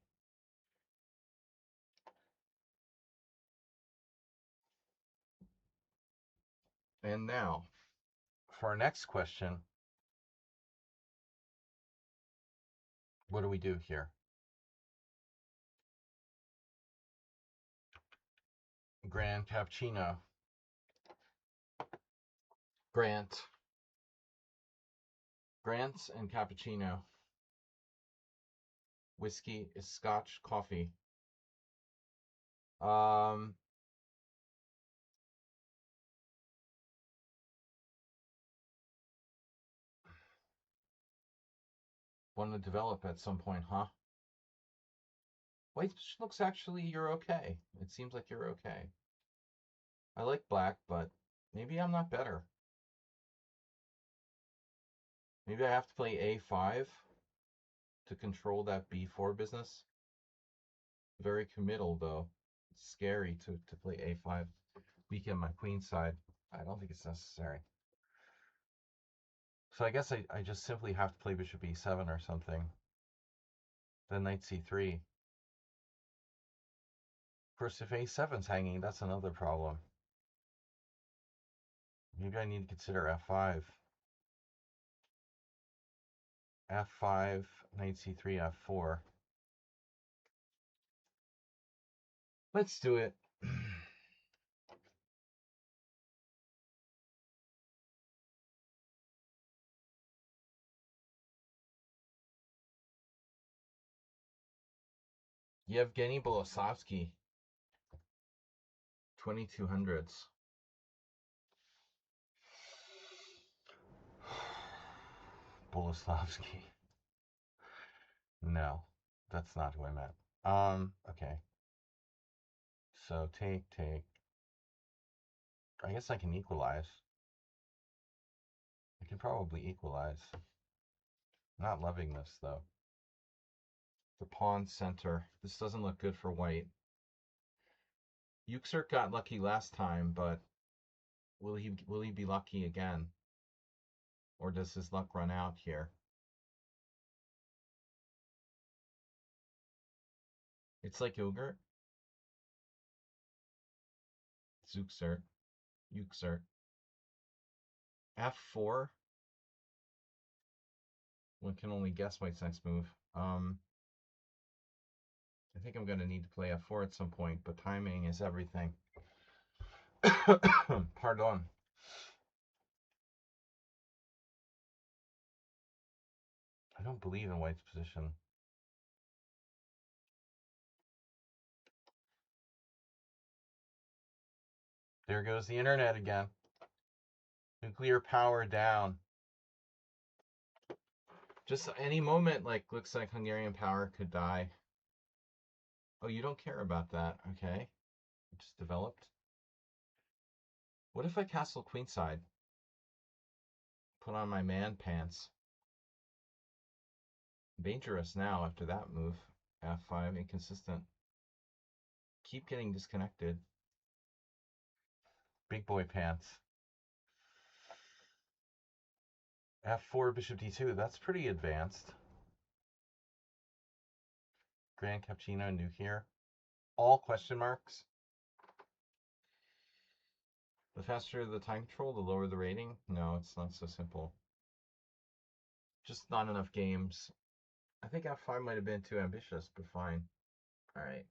[SPEAKER 1] And now, for our next question, what do we do here? Grand Cappuccino. Grant and cappuccino. Whiskey is Scotch coffee. Want to develop at some point, huh? White looks actually, you're okay. It seems like you're okay. I like black, but maybe I'm not better. Maybe I have to play a5 to control that b4 business. Very committal, though. It's scary to play a5. Weaken my queen side. I don't think it's necessary. So I guess I just simply have to play bishop e7 or something. Then knight c3. Of course, if a7's hanging, that's another problem. Maybe I need to consider f5. f5, knight c3, f4. Let's do it. Yevgeny Bolosovsky, 2200s. Bolosovsky. No, that's not who I meant. Okay. So take. I guess I can equalize. I can probably equalize. Not loving this, though. The pawn center. This doesn't look good for white. Yuxert got lucky last time, but will he be lucky again? Or does his luck run out here? It's like yogurt. Yuxert. f4. One can only guess white's next move. I think I'm going to need to play f4 at some point, but timing is everything. Pardon. I don't believe in white's position. There goes the internet again. Nuclear power down. Just any moment, like, looks like Hungarian power could die. Oh, you don't care about that. Okay. It just developed. What if I castle queenside? Put on my man pants. Dangerous now after that move. F5, inconsistent. Keep getting disconnected. Big boy pants. F4, bishop d2. That's pretty advanced. Grand Cappuccino new here. All question marks. The faster the time control, the lower the rating? No, it's not so simple. Just not enough games. I think F5 might have been too ambitious, but fine. All right.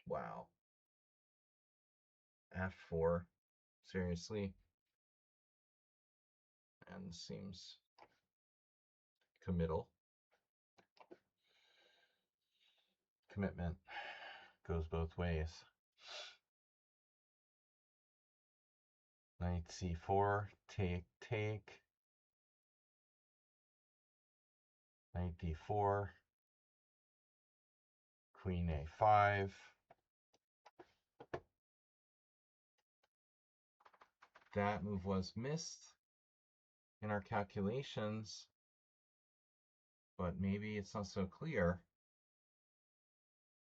[SPEAKER 1] Wow. F4. Seriously? And seems committal. Commitment goes both ways. Knight c4, take. Knight d4. Queen a5. That move was missed in our calculations, but maybe it's not so clear.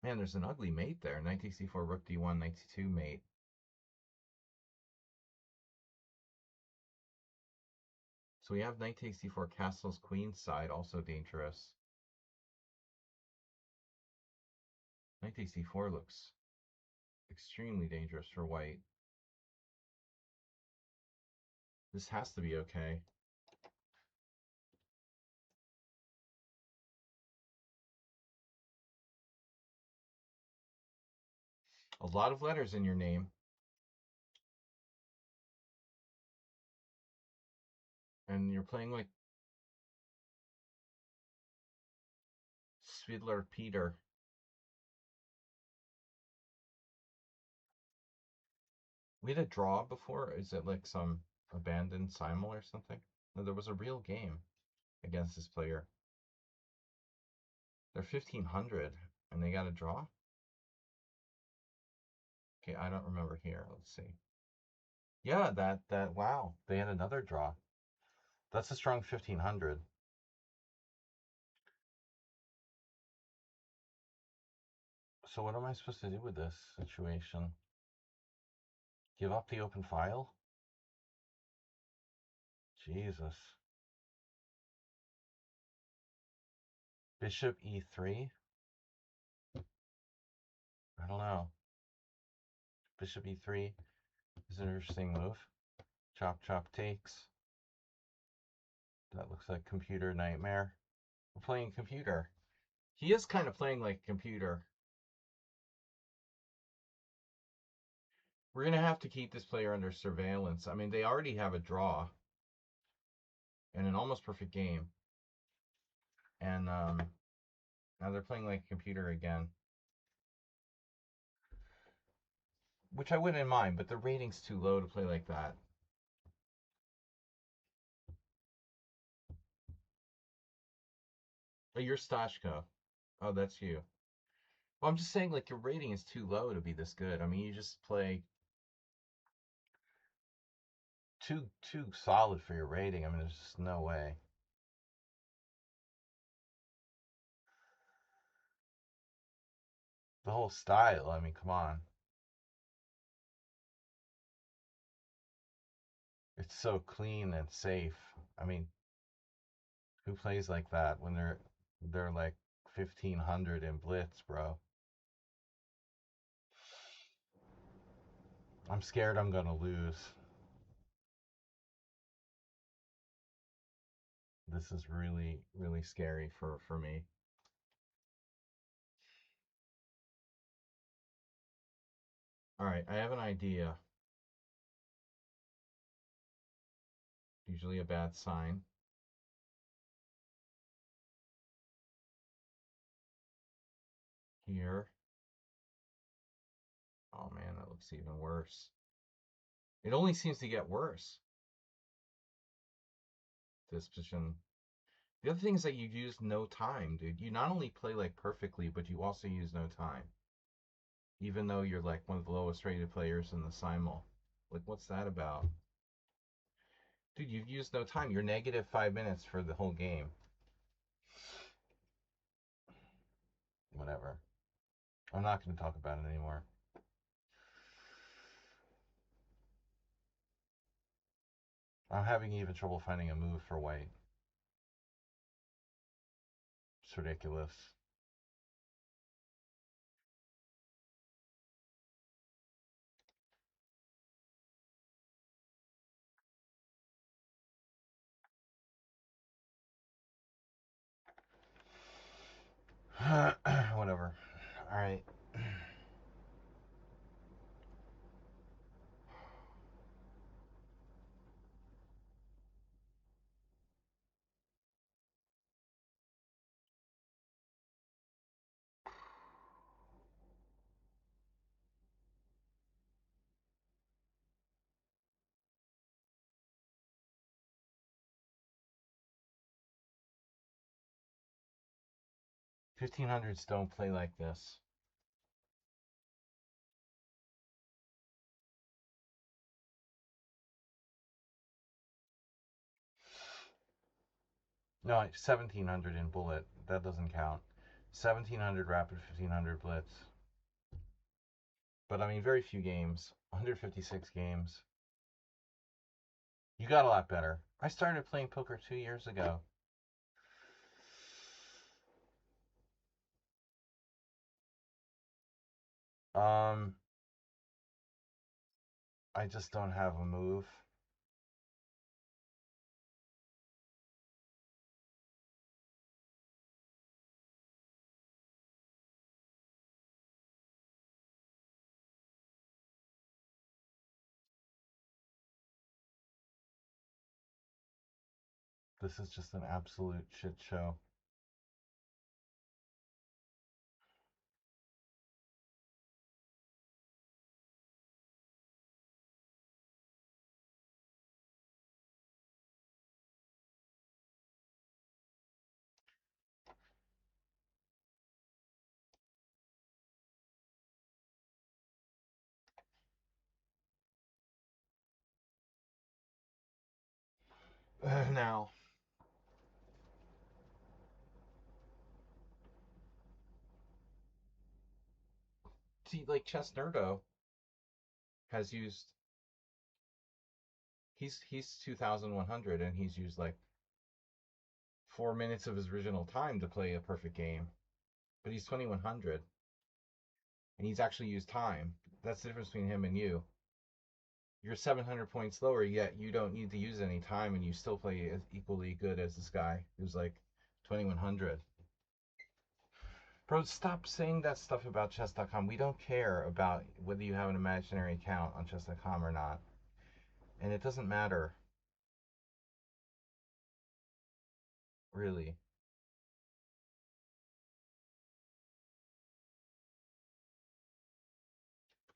[SPEAKER 1] Man, there's an ugly mate there. Knight takes c4, rook d1, knight c2 mate. So we have knight takes d4, castles queenside, also dangerous. Knight takes d4 looks extremely dangerous for white. This has to be okay. A lot of letters in your name. And you're playing like Svidler Peter. We had a draw before. Is it like some abandoned simul or something? No, there was a real game against this player. They're 1500 and they got a draw? Okay, I don't remember here. Let's see. Yeah, wow, they had another draw. That's a strong 1500. So what am I supposed to do with this situation? Give up the open file? Jesus. Bishop e3? I don't know. Bishop e3 is an interesting move. Chop, chop takes. That looks like computer nightmare. We're playing computer. He is kind of playing like computer. We're going to have to keep this player under surveillance. I mean, they already have a draw and an almost perfect game. And now they're playing like a computer again. Which I wouldn't mind, but the rating's too low to play like that. Oh, you're Stashko. Oh, that's you. Well, I'm just saying, like, your rating is too low to be this good. I mean, you just play too solid for your rating. I mean, there's just no way. The whole style, I mean, come on. It's so clean and safe. I mean, who plays like that when they're like 1500 in blitz, bro? I'm scared I'm gonna lose. This is really, really scary for me. All right, I have an idea. Usually a bad sign. Here. Oh man, that looks even worse. It only seems to get worse. This position. The other thing is that you use no time, dude. You not only play like perfectly, but you also use no time. Even though you're like one of the lowest rated players in the Simul. Like, what's that about? Dude, you've used no time. You're negative 5 minutes for the whole game. Whatever. I'm not going to talk about it anymore. I'm having even trouble finding a move for white. It's ridiculous. Whatever. All right. 1500s don't play like this. No, 1700 in bullet. That doesn't count. 1700 rapid, 1500 blitz. But I mean, very few games. 156 games. You got a lot better. I started playing poker 2 years ago. I just don't have a move. This is just an absolute shit show. Now, see, like Chesnerdo has used. He's 2,100 and he's used like 4 minutes of his original time to play a perfect game. But he's 2,100 and he's actually used time. That's the difference between him and you. You're 700 points lower, yet you don't need to use any time, and you still play as equally good as this guy who's like 2,100. Bro, stop saying that stuff about chess.com. We don't care about whether you have an imaginary account on chess.com or not. And it doesn't matter. Really.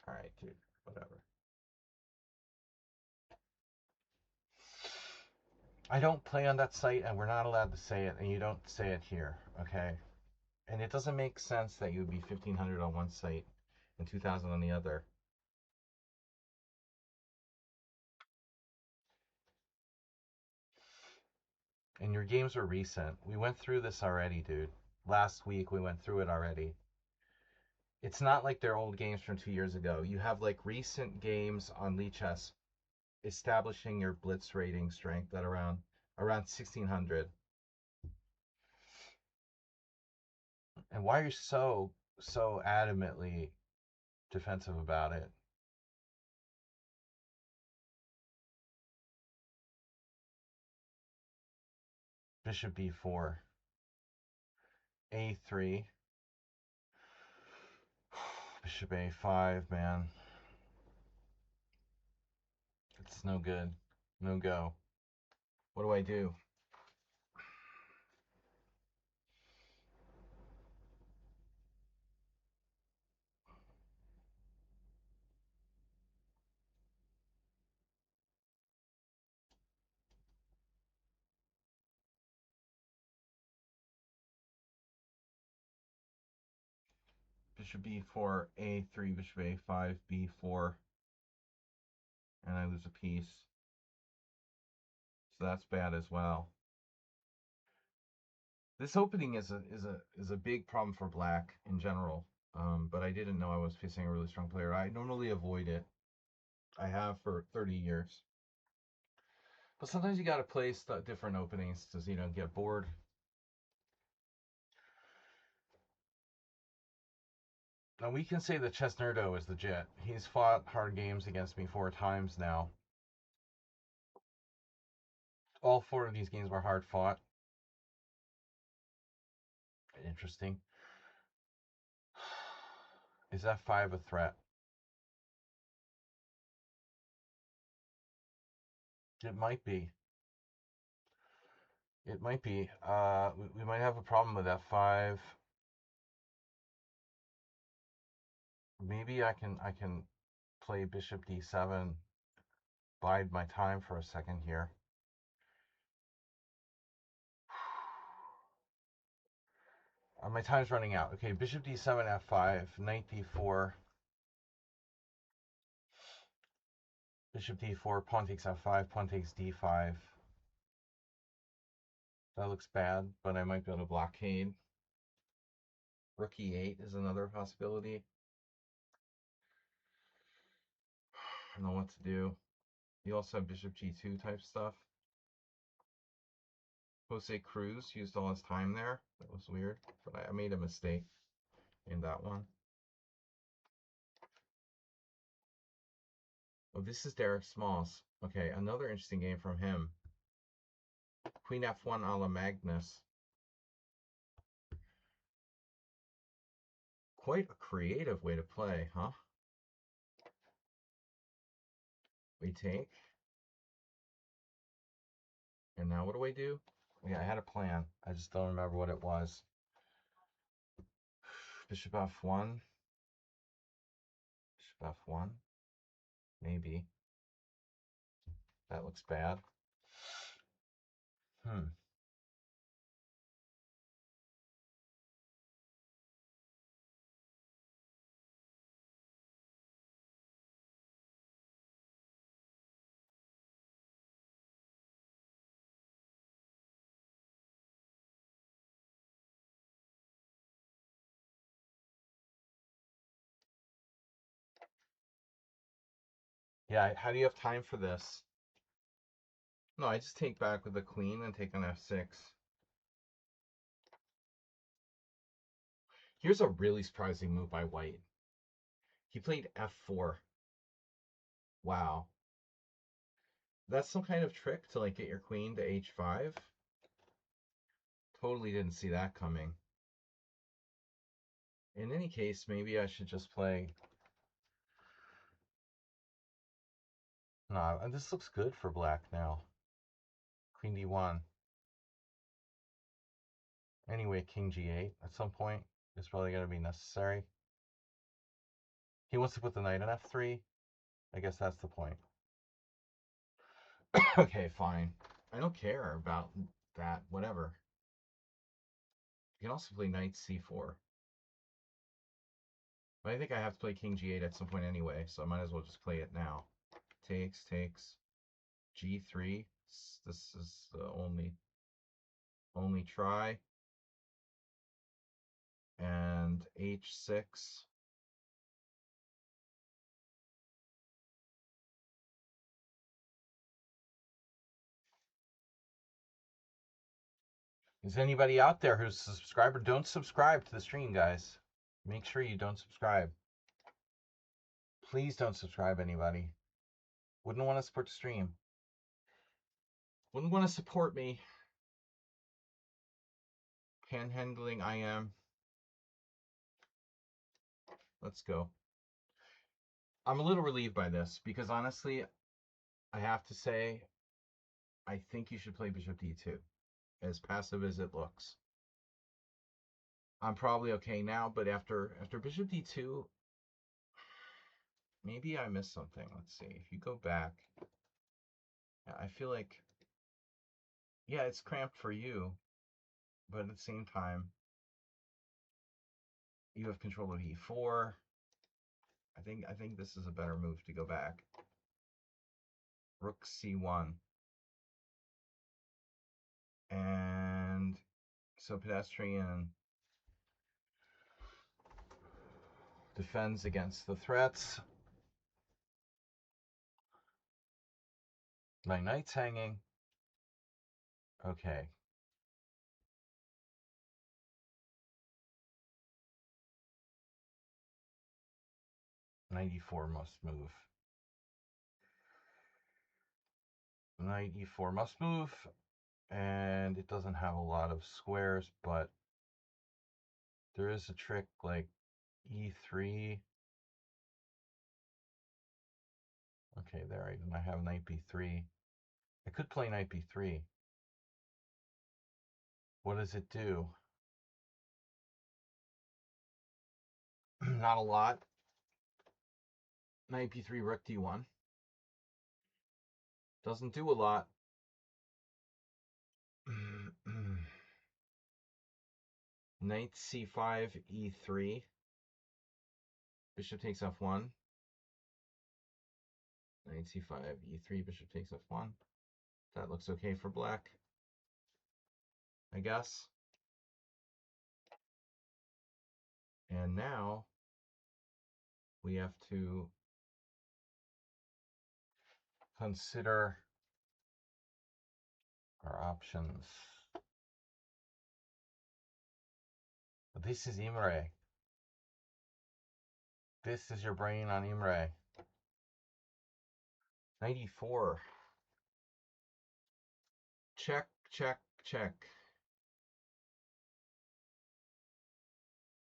[SPEAKER 1] Alright, dude. Whatever. I don't play on that site, and we're not allowed to say it, and you don't say it here, okay? And it doesn't make sense that you would be 1,500 on one site and 2,000 on the other. And your games are recent. We went through this already, dude. Last week we went through it already. It's not like they're old games from 2 years ago. You have like recent games on Lichess establishing your blitz rating strength at around 1,600. And why are you so adamantly defensive about it? Bishop b4, a3, bishop a5, man. It's no good. No go. What do I do? bishop b4, a3, bishop a5, b4, and I lose a piece. So that's bad as well. This opening is a big problem for black in general, but I didn't know I was facing a really strong player. I normally avoid it. I have for 30 years. But sometimes you got to play different openings to, get bored. Now we can say that Chesnerdo is legit. He's fought hard games against me 4 times now. All 4 of these games were hard fought. Interesting. Is F5 a threat? It might be. It might be. We might have a problem with F5. Maybe I can play bishop d7, bide my time for a second here. My time's running out. Okay, bishop d7, f5, knight d4, bishop d4, pawn takes f5, pawn takes d5. That looks bad, but I might be able to blockade. Rook e8 is another possibility. I don't know what to do. You also have bishop g2 type stuff. Jose Cruz used all his time there. That was weird, but I made a mistake in that one. Oh, this is Derek Smalls. Okay, another interesting game from him. Queen f1 a la Magnus. Quite a creative way to play, huh? We take. And now what do I do? Yeah, I had a plan. I just don't remember what it was. Bishop f1. Bishop f1. Maybe. That looks bad. Yeah, how do you have time for this? No, I just take back with the queen and take on f6. Here's a really surprising move by white. He played f4. Wow. That's some kind of trick to get your queen to h5. Totally didn't see that coming. In any case, maybe I should just play. No, and this looks good for black now. Queen d1. Anyway, king g8 at some point is probably going to be necessary. He wants to put the knight on f3. I guess that's the point. Okay, fine. I don't care about that. Whatever. You can also play knight c4. But I think I have to play king g8 at some point anyway, so I might as well just play it now. Takes, g3. This is the only try. And h6. Is anybody out there who's a subscriber? Don't subscribe to the stream, guys. Make sure you don't subscribe. Please don't subscribe, anybody. Wouldn't want to support the stream. Wouldn't want to support me. Panhandling I am. Let's go. I'm a little relieved by this because honestly, I have to say, I think you should play bishop d2, as passive as it looks. I'm probably okay now, but after bishop d2, maybe I missed something. Let's see. If you go back, I feel like, yeah, it's cramped for you, but at the same time, You have control of e4. I think this is a better move to go back. Rook c1. And so pedestrian defends against the threats. My knight's hanging. Okay. Knight e4 must move. Knight e4 must move. And it doesn't have a lot of squares, but there is a trick like e3. Okay, there I have knight b3. I could play knight b3. What does it do? Not a lot. Knight b3, rook d1. Doesn't do a lot. Knight c5, e3. Bishop takes f1. Knight c5, e3, bishop takes f1. That looks okay for black, I guess. And now we have to consider our options. This is Imre. This is your brain on Imre. Knight e4. Check, check, check.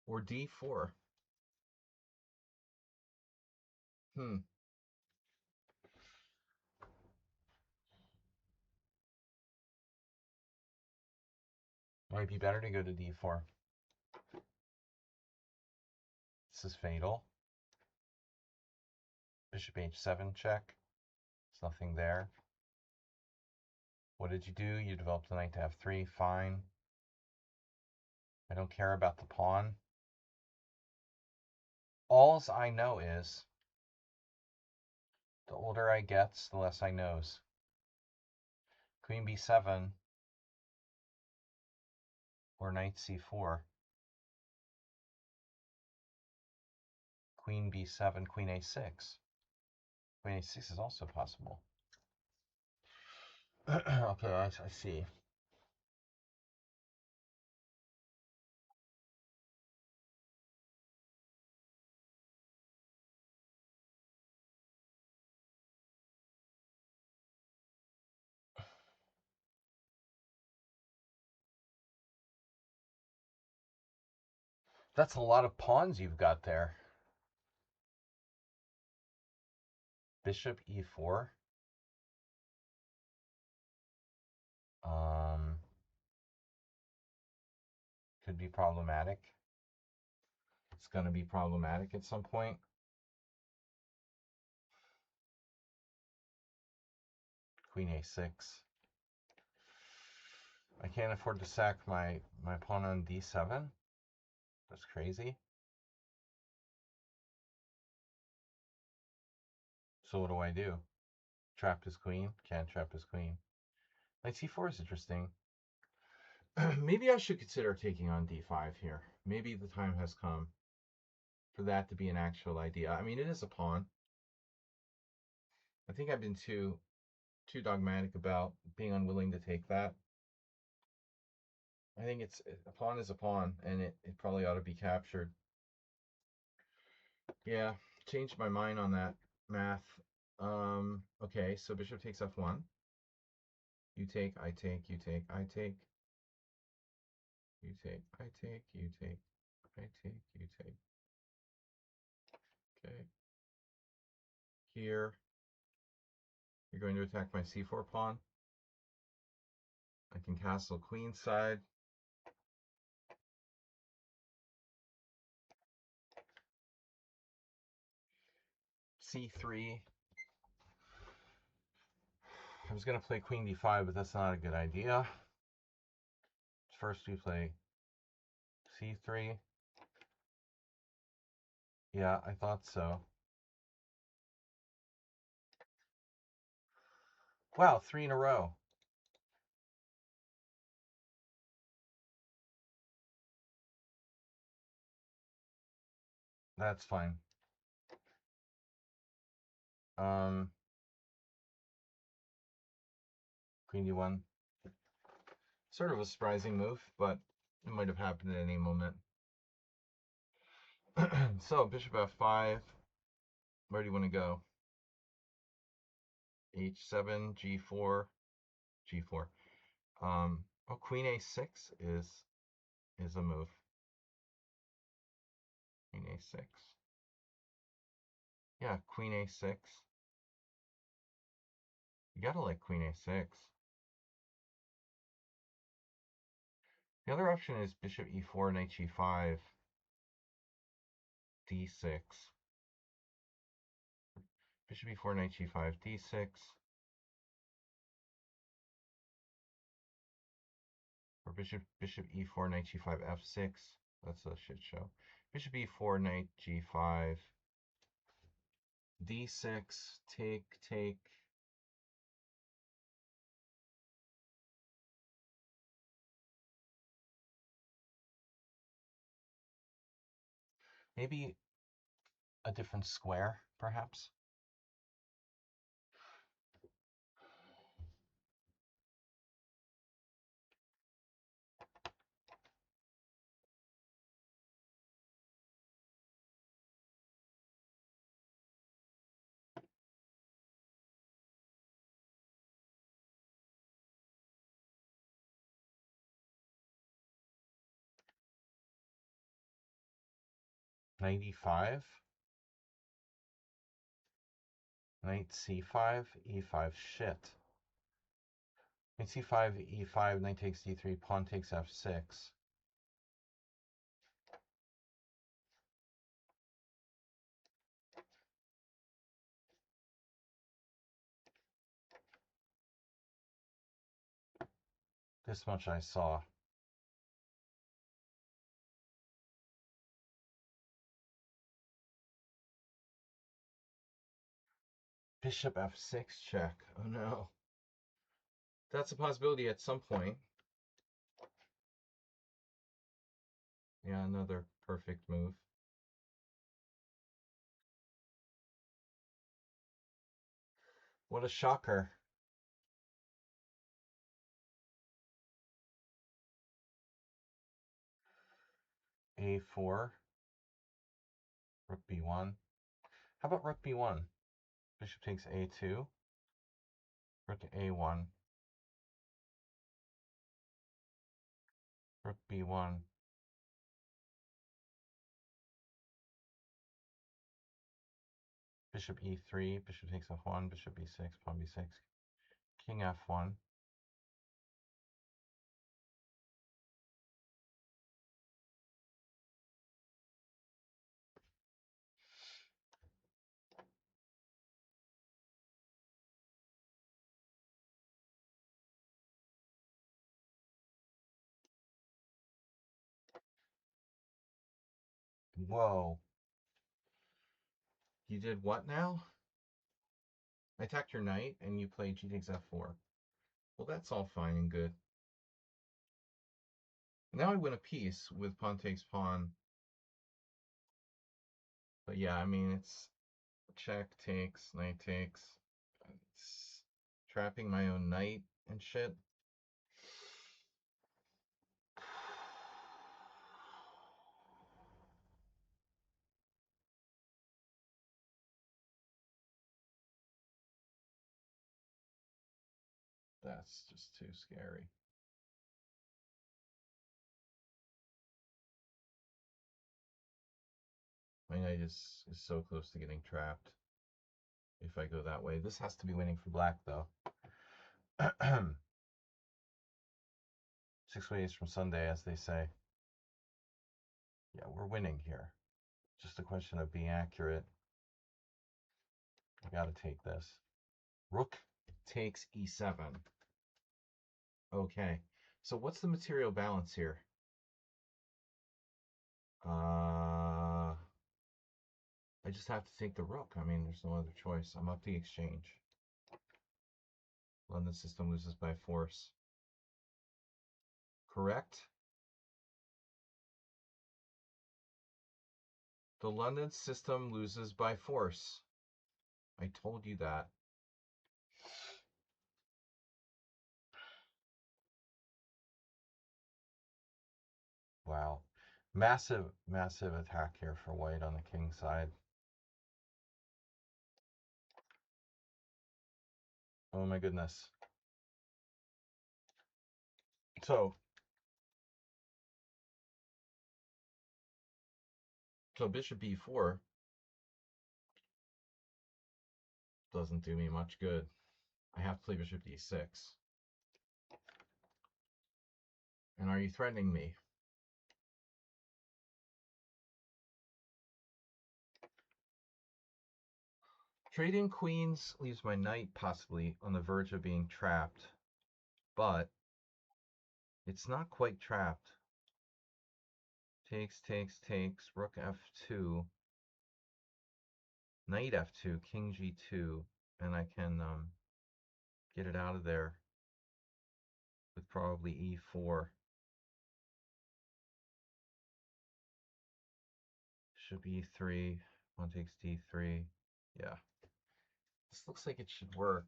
[SPEAKER 1] Or d4. Might be better to go to d4. This is fatal. Bishop h7 check. There's nothing there. What did you do? You developed the knight to f3. Fine. I don't care about the pawn. Alls I know is the older I gets, the less I knows. Queen b7 or knight c4. Queen b7, queen a6. Queen a6 is also possible. Okay, I see. That's a lot of pawns you've got there. Bishop e4. Could be problematic. It's going to be problematic at some point. Queen a6. I can't afford to sack my pawn on d7. That's crazy. So what do I do? Trap his queen? Can't trap his queen. Knight c4 is interesting. Maybe I should consider taking on d5 here. Maybe the time has come for that to be an actual idea. I mean, it is a pawn. I think I've been too dogmatic about being unwilling to take that. I think a pawn is a pawn, and it probably ought to be captured. Yeah, changed my mind on that math. Okay, so bishop takes f1. You take, I take, you take, I take. You take, I take, you take, I take, you take. Okay. Here, you're going to attack my c4 pawn. I can castle queenside. c3. I was going to play queen d5, but that's not a good idea. First we play c3. Yeah, I thought so. Wow, 3 in a row. That's fine. Um, Queen D1. Sort of a surprising move, but it might have happened at any moment. So, bishop F5. Where do you want to go? H7, G4, G4. Oh, Queen A6 is a move. Queen A6. Yeah, Queen A6. You gotta like Queen A6. The other option is Bishop E4, Knight G5, D6. Bishop E4, Knight G5, D6. Or Bishop E4, Knight G5, F6. That's a shit show. Bishop E4, Knight G5, D6, take. Maybe a different square, perhaps? Knight E5, Knight C5, E5, shit. Knight C5, E5, Knight takes D3, pawn takes F6. This much I saw. Bishop F6 check. Oh no. That's a possibility at some point. Yeah, another perfect move. What a shocker. A4, Rook B1. How about Rook B1? Bishop takes A2, Rook A1, Rook B1, Bishop E3, Bishop takes F1, Bishop B6, Pawn B6, King F1. Whoa. You did what now? I attacked your knight and you played G takes F4. Well, that's all fine and good. Now I win a piece with pawn takes pawn. But yeah, I mean, it's check takes, knight takes. It's trapping my own knight and shit. That's just too scary. My knight is so close to getting trapped if I go that way. This has to be winning for black, though. 6 ways from Sunday, as they say. Yeah, we're winning here. Just a question of being accurate. I gotta take this. Rook takes e7. Okay, so what's the material balance here? I just have to take the rook. I mean, there's no other choice. I'm up the exchange. London system loses by force. Correct? The London system loses by force. I told you that. Wow. Massive, massive attack here for white on the king side. Oh my goodness. So bishop b4 doesn't do me much good. I have to play bishop d6. And are you threatening me? Trading queens leaves my knight possibly on the verge of being trapped, but it's not quite trapped. Takes, takes, takes, rook f2, knight f2, king g2, and I can get it out of there with probably e4. Bishop e3, one takes d3. Yeah, this looks like it should work.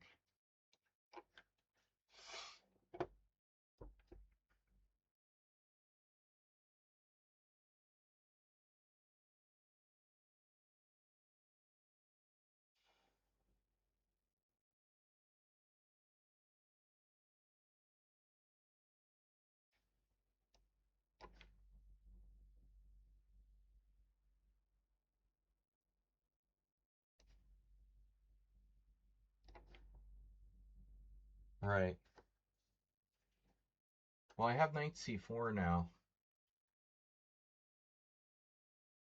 [SPEAKER 1] Right. Well, I have knight c4 now.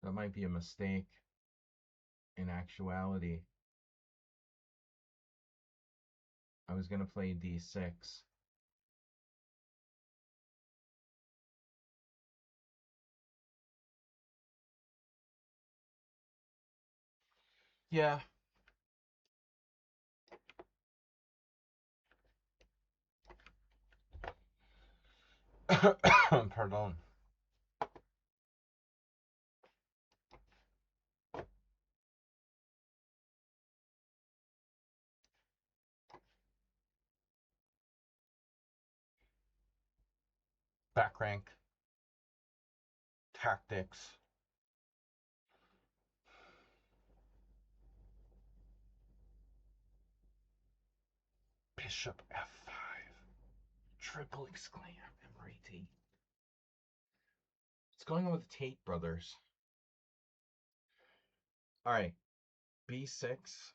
[SPEAKER 1] That might be a mistake in actuality. I was going to play d6. Yeah. Pardon. Back rank. Tactics. Bishop f5. Triple exclaim. MRT. What's going on with the Tate brothers? All right. b6,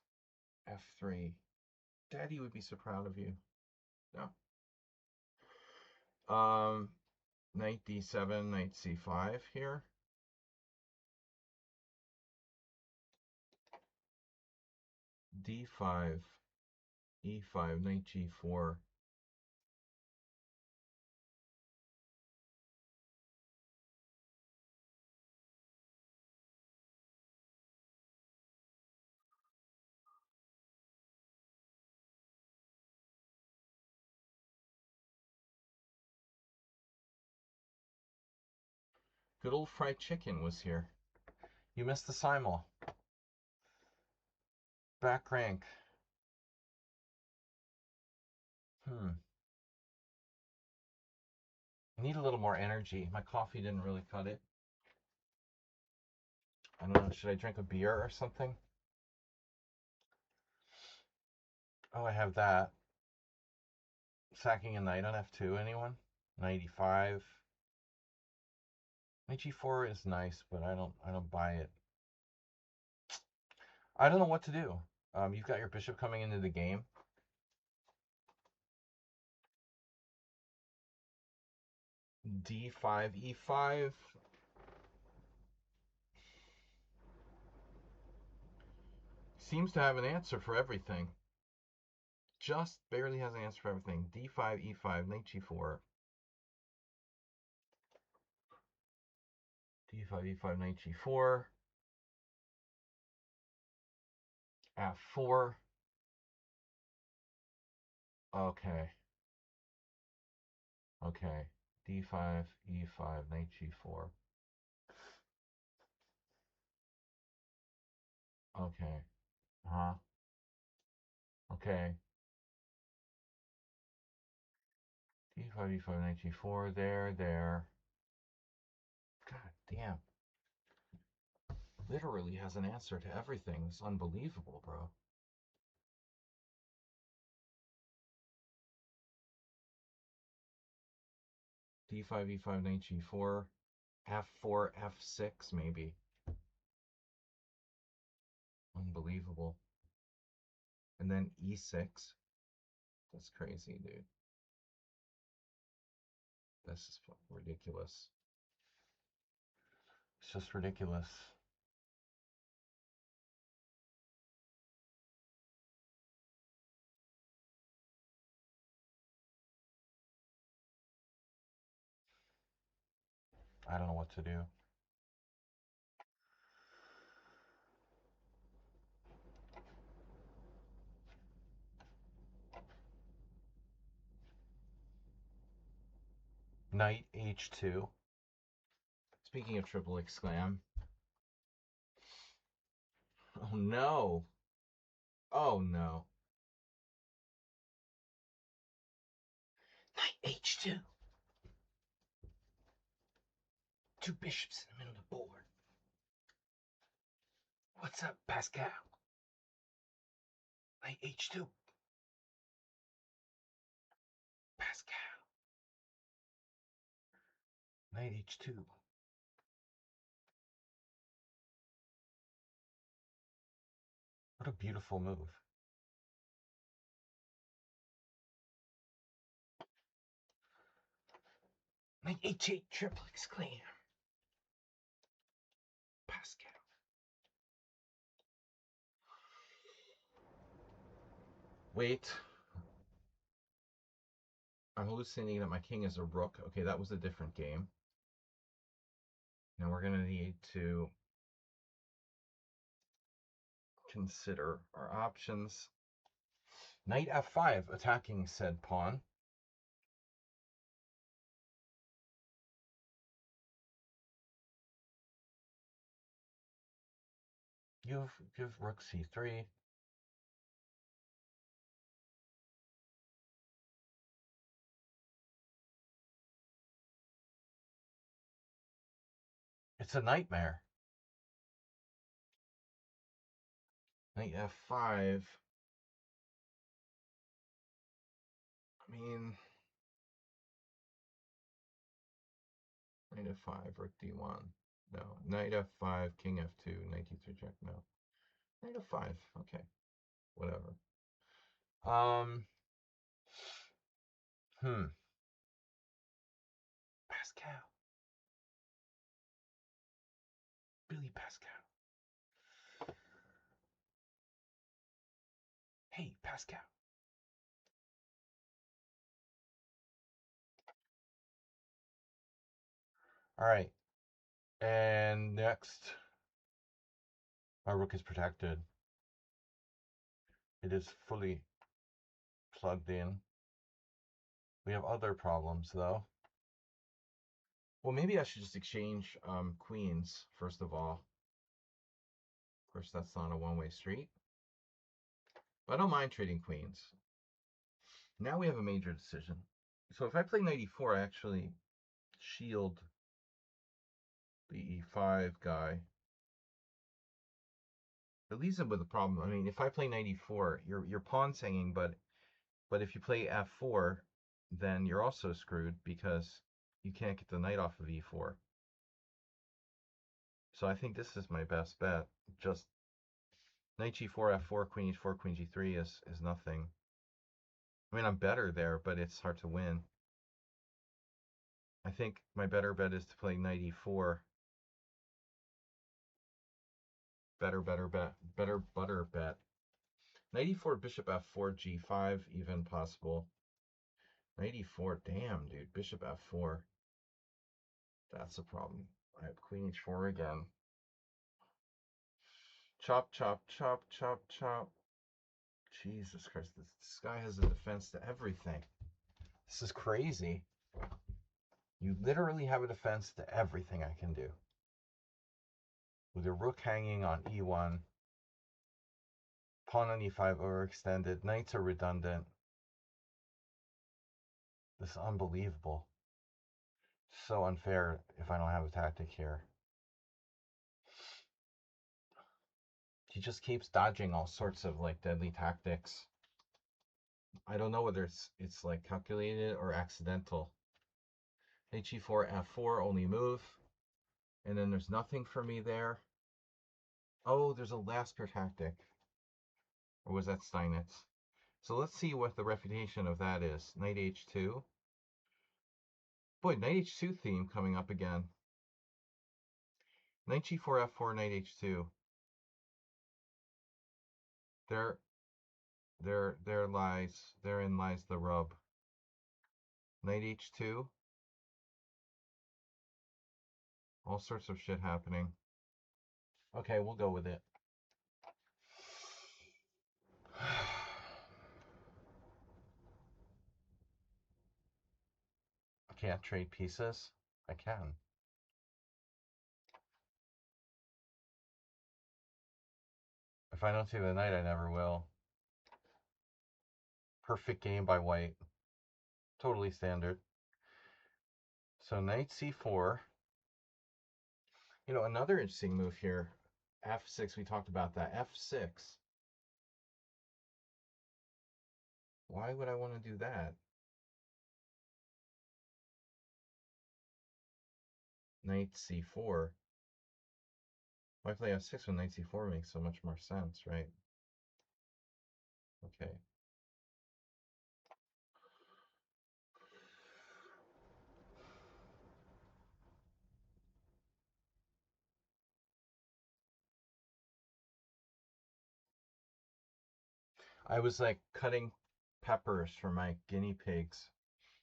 [SPEAKER 1] f3. Daddy would be so proud of you. No. Knight d7, knight c5 here. d5, e5, knight g4. Good old fried chicken was here. You missed the simul. Back rank. I need a little more energy. My coffee didn't really cut it. I don't know. Should I drink a beer or something? Oh, I have that. Sacking a knight on f2. Anyone? Knight e5. Knight g4 is nice, but I don't buy it. I don't know what to do. You've got your bishop coming into the game. d5, e5. Seems to have an answer for everything. Just barely has an answer for everything. d5, e5, knight g4. d5, e5, knight g4. F4. Okay. Okay. D5, E5, knight G4. Okay. Uh-huh. Okay. D5, E5, knight G4. There. God damn. Literally has an answer to everything. It's unbelievable, bro. D5, E5, knight G4. F4, F6, maybe. Unbelievable. And then E6. That's crazy, dude. This is ridiculous. It's just ridiculous. I don't know what to do. Knight H2. Speaking of triple exclam. Oh no. Oh no. Knight H2. Two bishops in the middle of the board. What's up, Pascal? Knight H2. Pascal. Knight H2. What a beautiful move. Knight H8, triple exclaim. Pascal. Wait. I'm hallucinating that my king is a rook. Okay, that was a different game. Now we're going to need to consider our options. Knight F5, attacking said pawn. Give rook C3. It's a nightmare. Knight F5. I mean, Knight F5, rook D1. No. Knight F5, King F2, Knight D3 check. No. Knight F5. Okay. Whatever. Pascal. Billy Pascal. Hey, Pascal. All right. And next, my rook is protected. It is fully plugged in. We have other problems, though. Well, maybe I should just exchange queens, first of all. Of course, that's not a one-way street. But I don't mind trading queens. Now we have a major decision. So if I play knight e4, I actually shield the e5 guy. It leaves him with a problem. I mean, if I play knight e4, your pawn's hanging, but if you play f4, then you're also screwed because you can't get the knight off of e4. So I think this is my best bet. Just knight g4, f4, queen e4, queen g3 is nothing. I mean, I'm better there, but it's hard to win. I think my better bet is to play knight e4. Better bet. Knight e4, bishop f4, g5, even possible. Knight e4, damn, dude. Bishop f4. That's a problem. I have queen h4 again. Chop, chop, chop, chop, chop. Jesus Christ, this guy has a defense to everything. This is crazy. You literally have a defense to everything I can do. With your rook hanging on e1, pawn on e5 overextended, knights are redundant. This is unbelievable. So unfair if I don't have a tactic here. He just keeps dodging all sorts of like deadly tactics. I don't know whether it's like calculated or accidental. H4, F4, only move. And then there's nothing for me there. Oh, there's a Lasker tactic. Or was that Steinitz? So let's see what the refutation of that is. Knight H2. Boy, Knight H2 theme coming up again. Knight G4, F4, Knight H2. Therein lies the rub. Knight H2. All sorts of shit happening. Okay, we'll go with it. I can't trade pieces. I can. If I don't take the knight, I never will. Perfect game by white. Totally standard. So knight c4. You know, another interesting move here. F6, we talked about that. F6. Why would I want to do that? Knight c4. Why play f6 when knight c4 makes so much more sense, right? Okay. I was like cutting peppers for my guinea pigs.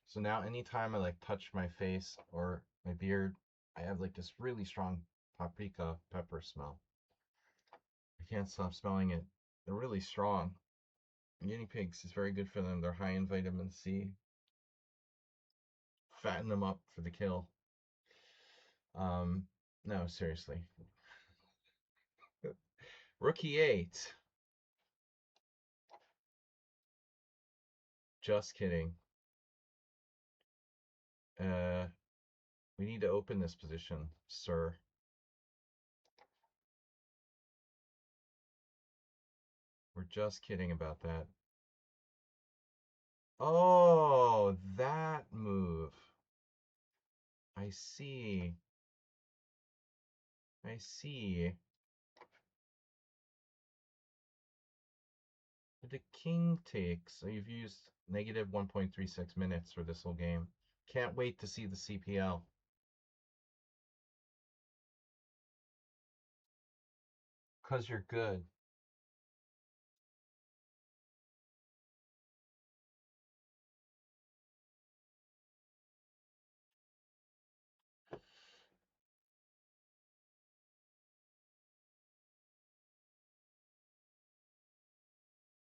[SPEAKER 1] So now anytime I like touch my face or my beard, I have like this really strong paprika pepper smell. I can't stop smelling it. They're really strong. Guinea pigs is very good for them. They're high in vitamin C. Fatten them up for the kill. No, seriously. Rook e8. Just kidding. We need to open this position, sir. We're just kidding about that. Oh, that move. I see. I see. The king takes. So you've used negative 1.36 minutes for this whole game. Can't wait to see the CPL. Because you're good.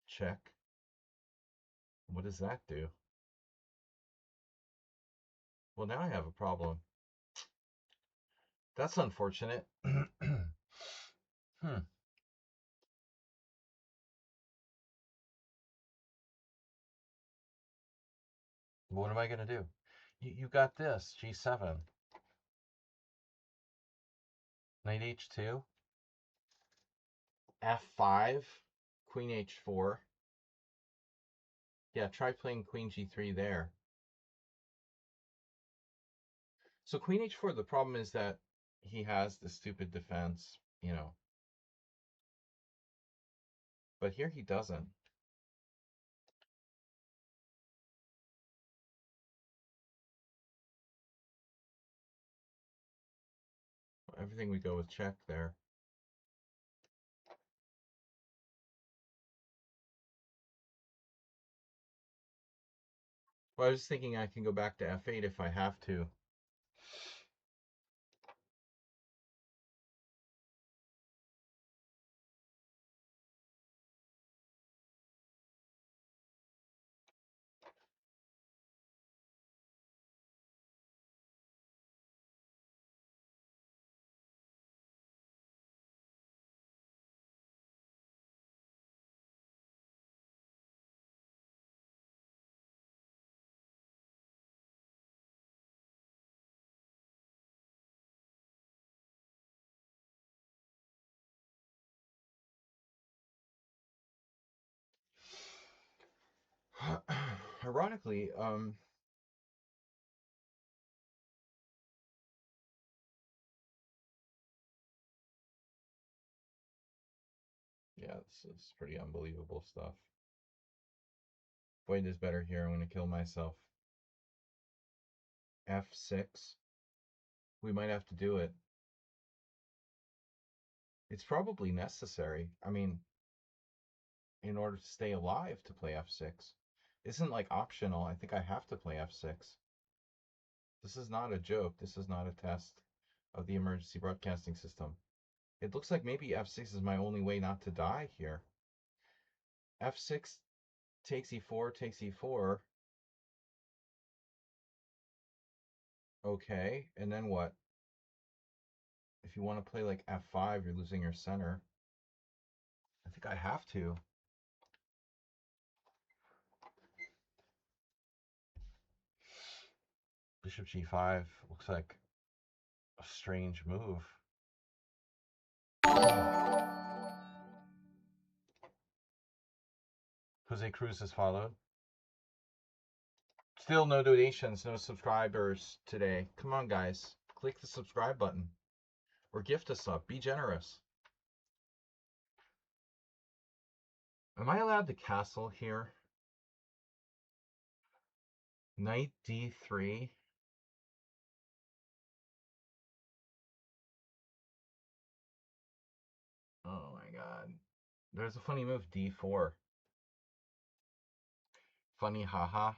[SPEAKER 1] Check. What does that do? Well, now I have a problem. That's unfortunate. What am I going to do? You got this. G7. Knight H2. F5. Queen H4. Yeah, try playing Queen G3 there. So Queen H4, the problem is that he has the stupid defense, you know. But here he doesn't. Everything we go with check there. Well, I was thinking I can go back to F8 if I have to. Ironically, yeah, this is pretty unbelievable stuff. Void is better here. I'm gonna kill myself. F6. We might have to do it. It's probably necessary. I mean, in order to stay alive to play F6. Isn't like optional. I think I have to play F6. This is not a joke. This is not a test of the emergency broadcasting system. It looks like maybe F6 is my only way not to die here. F6 takes E4, takes E4. Okay, and then what? If you want to play like F5, you're losing your center. I think I have to. Bishop G5 looks like a strange move. Jose Cruz has followed. Still no donations, no subscribers today. Come on, guys. Click the subscribe button or gift a sub. Be generous. Am I allowed to castle here? Knight D3. Oh my god. There's a funny move, D4. Funny, haha.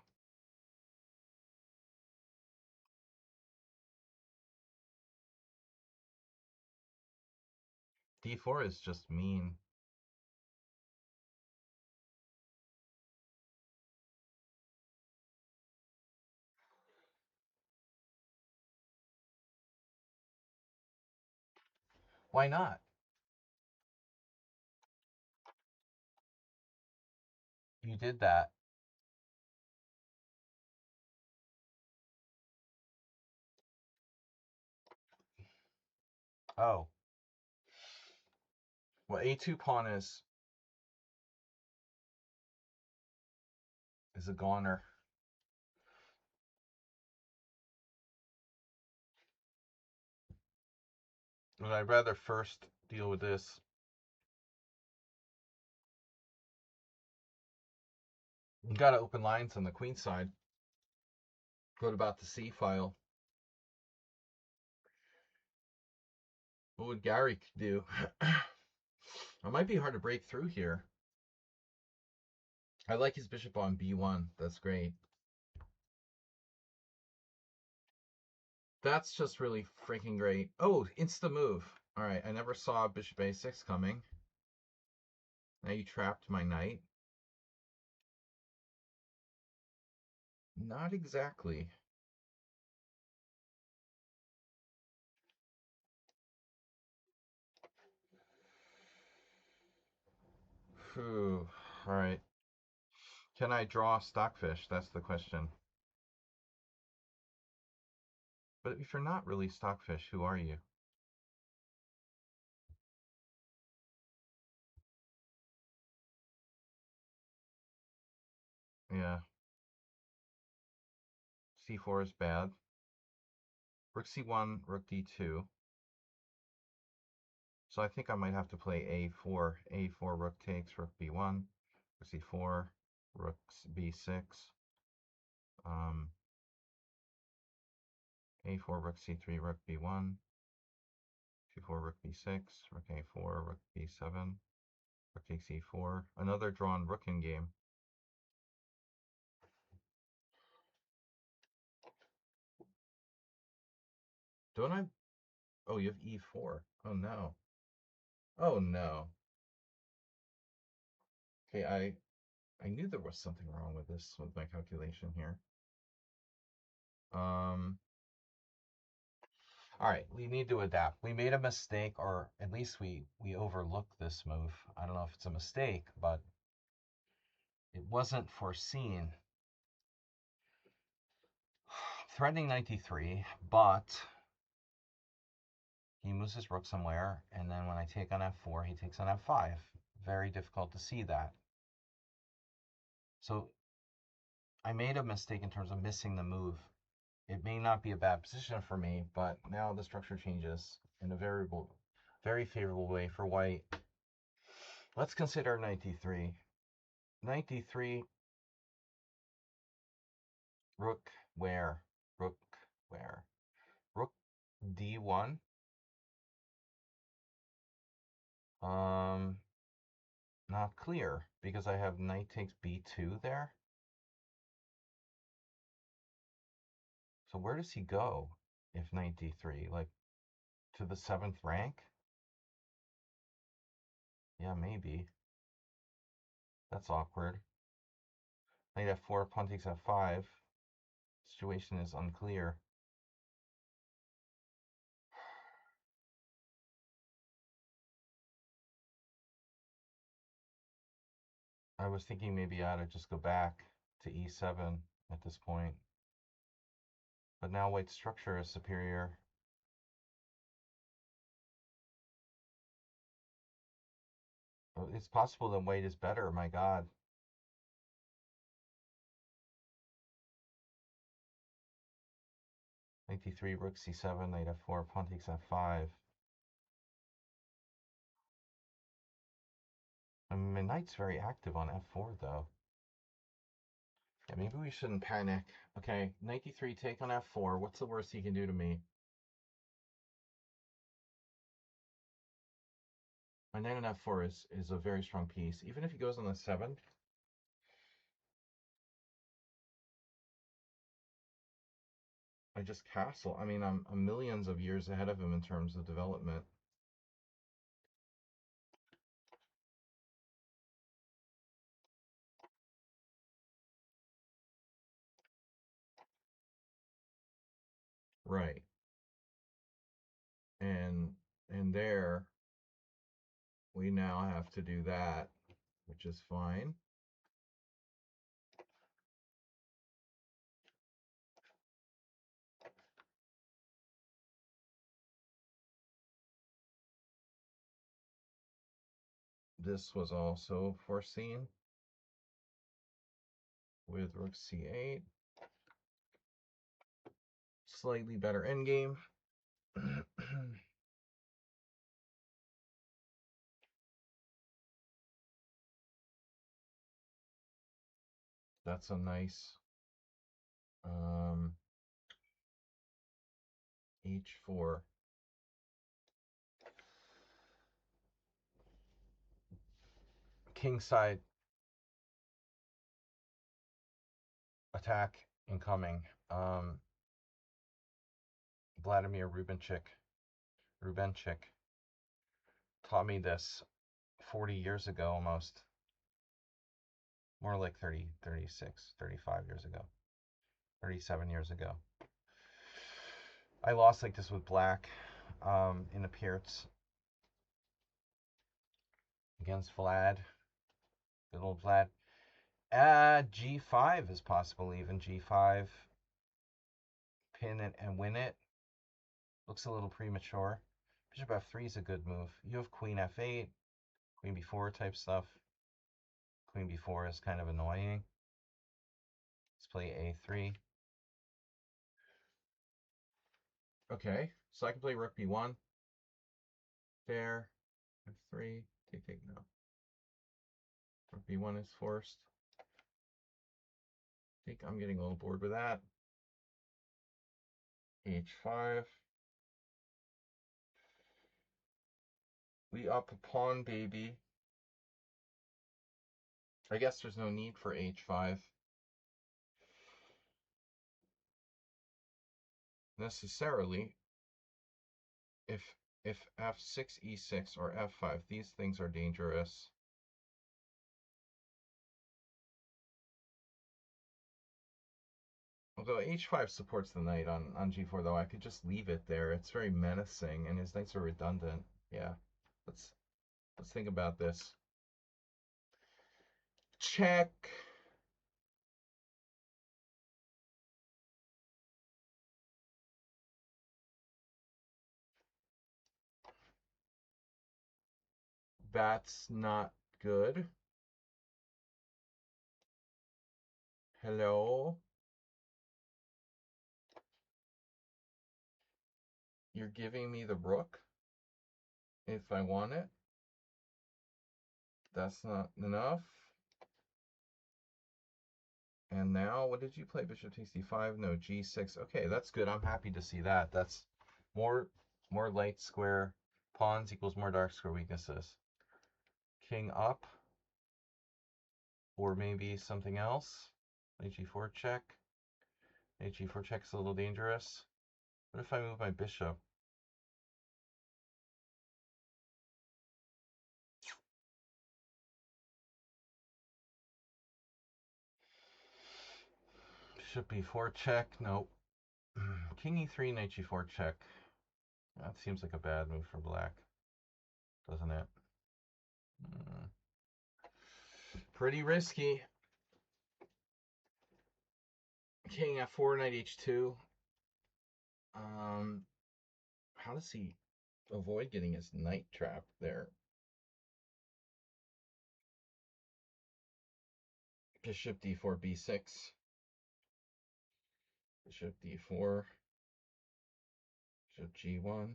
[SPEAKER 1] D4 is just mean. Why not? You did that. Oh. Well, A2 pawn is a goner. But I'd rather first deal with this. You gotta open lines on the queen side. What about the C file? What would Gary do? It might be hard to break through here. I like his bishop on B1. That's great. That's just really freaking great. Oh, insta move. All right, I never saw bishop A6 coming. Now you trapped my knight. Not exactly. Phew. All right. Can I draw Stockfish? That's the question. But if you're not really Stockfish, who are you? Yeah. C4 is bad. Rook C1, Rook D2. So I think I might have to play A4. A4, Rook takes, Rook B1, Rook C4, Rook B6. A4, Rook C3, Rook B1, C4, Rook B6, Rook A4, Rook B7, Rook takes E4. Another drawn rook in game. Don't I? Oh, you have E4. Oh no. Oh no. Okay, I knew there was something wrong with this, with my calculation here. All right, we need to adapt. We made a mistake, or at least we overlooked this move. I don't know if it's a mistake, but it wasn't foreseen. Threatening 93, but he moves his rook somewhere, and then when I take on F4, he takes on F5. Very difficult to see that. So I made a mistake in terms of missing the move. It may not be a bad position for me, but now the structure changes in a very favorable way for white. Let's consider knight d3. Knight d3, rook where? Rook where? Rook d1. Not clear because I have knight takes b2 there. So where does he go if knight d3? Like to the 7th rank? Yeah, maybe. That's awkward. Knight f4, pawn takes f5. Situation is unclear. I was thinking maybe I ought to just go back to e7 at this point. But now white's structure is superior. It's possible that white is better, my god. Knight d3, rook c7, knight f4, pawn takes f5. I mean, my knight's very active on f4, though. Yeah, maybe we shouldn't panic. Okay, knight d3, take on f4. What's the worst he can do to me? My knight on f4 is a very strong piece. Even if he goes on the 7th, I just castle. I mean, I'm millions of years ahead of him in terms of development. Right. And there we now have to do that, which is fine. This was also foreseen with rook c8. Slightly better endgame. That's a nice h4. Kingside attack incoming. Vladimir Rubenchik taught me this 40 years ago almost. More like 30, 36, 35 years ago. 37 years ago. I lost like this with black in the Pierts against Vlad. Good old Vlad. G5 is possible even. G5. Pin it and win it. Looks a little premature. Bishop f3 is a good move. You have queen f8, queen b4 type stuff. Queen b4 is kind of annoying. Let's play a3. Okay, so I can play rook b1. There. f3. Take, no. Rook b1 is forced. I think I'm getting a little bored with that. h5. We up a pawn, baby. I guess there's no need for h5. Necessarily. If f6, e6, or f5, these things are dangerous. Although h5 supports the knight on g4, though, I could just leave it there. It's very menacing, and his knights are redundant. Yeah, let's think about this. Check. That's not good. Hello? You're giving me the rook if I want it? That's not enough. And now, what did you play? Bishop takes d5? No, g6. Okay, that's good. I'm happy to see that. That's more light square pawns equals more dark square weaknesses. King up. Or maybe something else. Knight g4 check. Knight g4 check is a little dangerous. What if I move my bishop? Bishop b4 check. Nope. King e3, knight g4 check. That seems like a bad move for black, doesn't it? Pretty risky. King f4, knight h2. How does he avoid getting his knight trapped there? Bishop d4, b6. Bishop d4. Bishop g1.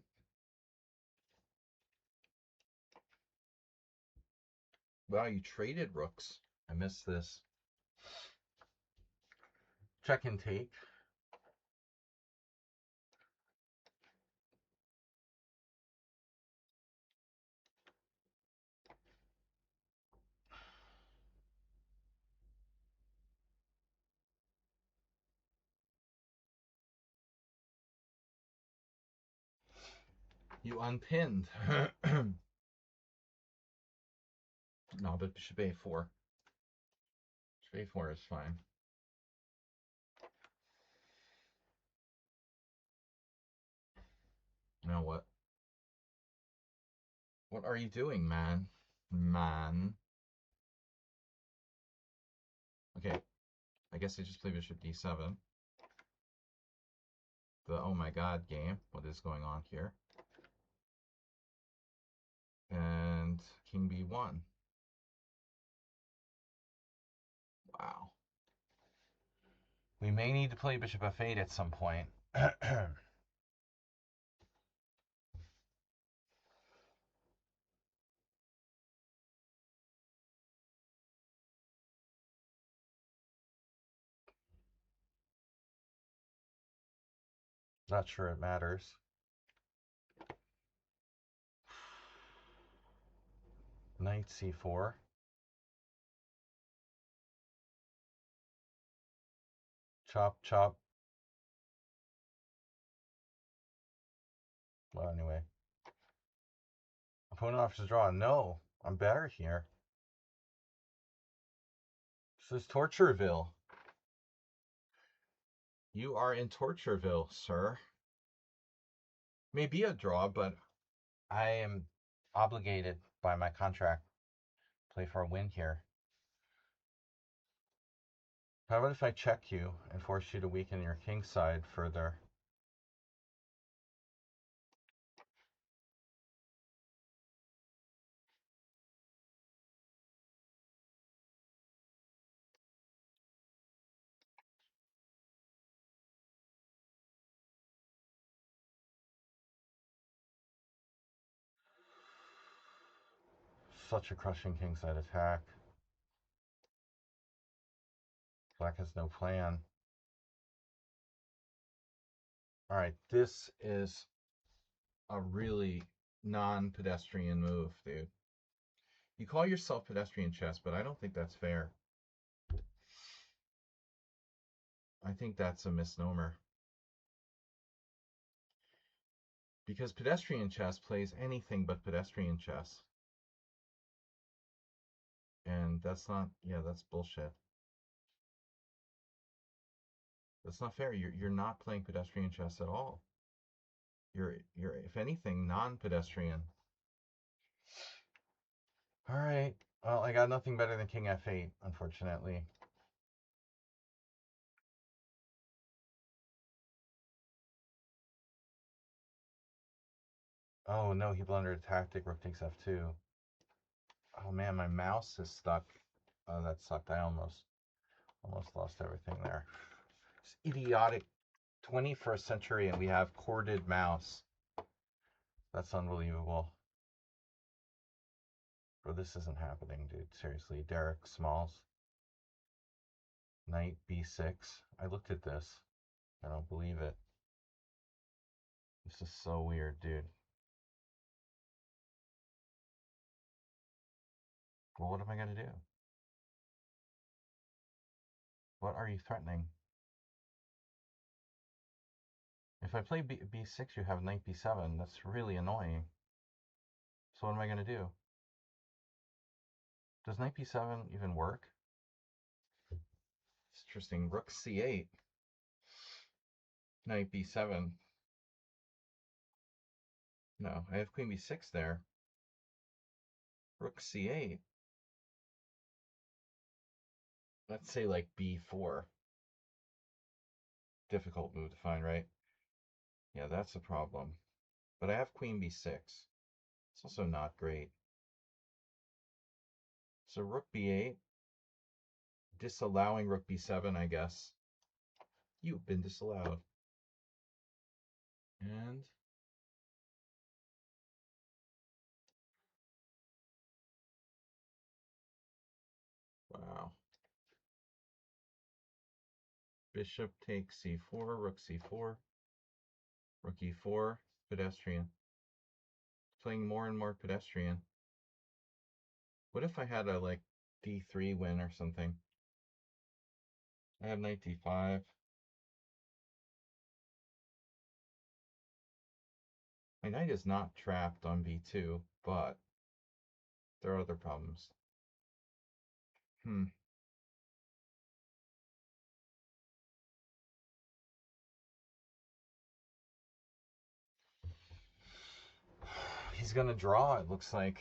[SPEAKER 1] Wow, you traded rooks. I missed this. Check and take. You unpinned. No, but bishop a4. Bishop a4 is fine. Now what? What are you doing, man? Man. Okay, I guess I just play bishop d7. The oh my god game. What is going on here? And king b1. Wow. We may need to play bishop f8 at some point. Not sure it matters. Knight c4. Chop, chop. Well, anyway. Opponent offers a draw. No, I'm better here. This is Tortureville. You are in Tortureville, sir. Maybe a draw, but I am obligated by my contract to play for a win here. How about if I check you and force you to weaken your king side further? Such a crushing king side attack. Black has no plan. Alright, this is a really non-pedestrian move, dude. You call yourself pedestrian chess, but I don't think that's fair. I think that's a misnomer. Because pedestrian chess plays anything but pedestrian chess. And that's not, yeah, that's bullshit. That's not fair. You're not playing pedestrian chess at all. You're if anything, non-pedestrian. All right. Well, I got nothing better than king f8, unfortunately. Oh no, he blundered a tactic. Rook takes f2. Oh man, my mouse is stuck. Oh, that sucked. I almost Almost lost everything there. It's idiotic 21st century and we have corded mouse. That's unbelievable. Bro, this isn't happening, dude. Seriously. Derek Smalls. Knight b6. I looked at this. I don't believe it. This is so weird, dude. Well, what am I going to do? What are you threatening? If I play b6, you have knight b7. That's really annoying. So what am I going to do? Does knight b7 even work? It's interesting. Rook c8. Knight b7. No, I have queen b6 there. Rook c8. Let's say like b4. Difficult move to find, right? Yeah, that's a problem. But I have queen b6. It's also not great. So rook b8. Disallowing rook b7, I guess. You've been disallowed. And wow. Bishop takes c4, rook c4, rook e4, pedestrian. Playing more and more pedestrian. What if I had a like d3 win or something? I have knight d5. My knight is not trapped on b2, but there are other problems. He's gonna draw, it looks like,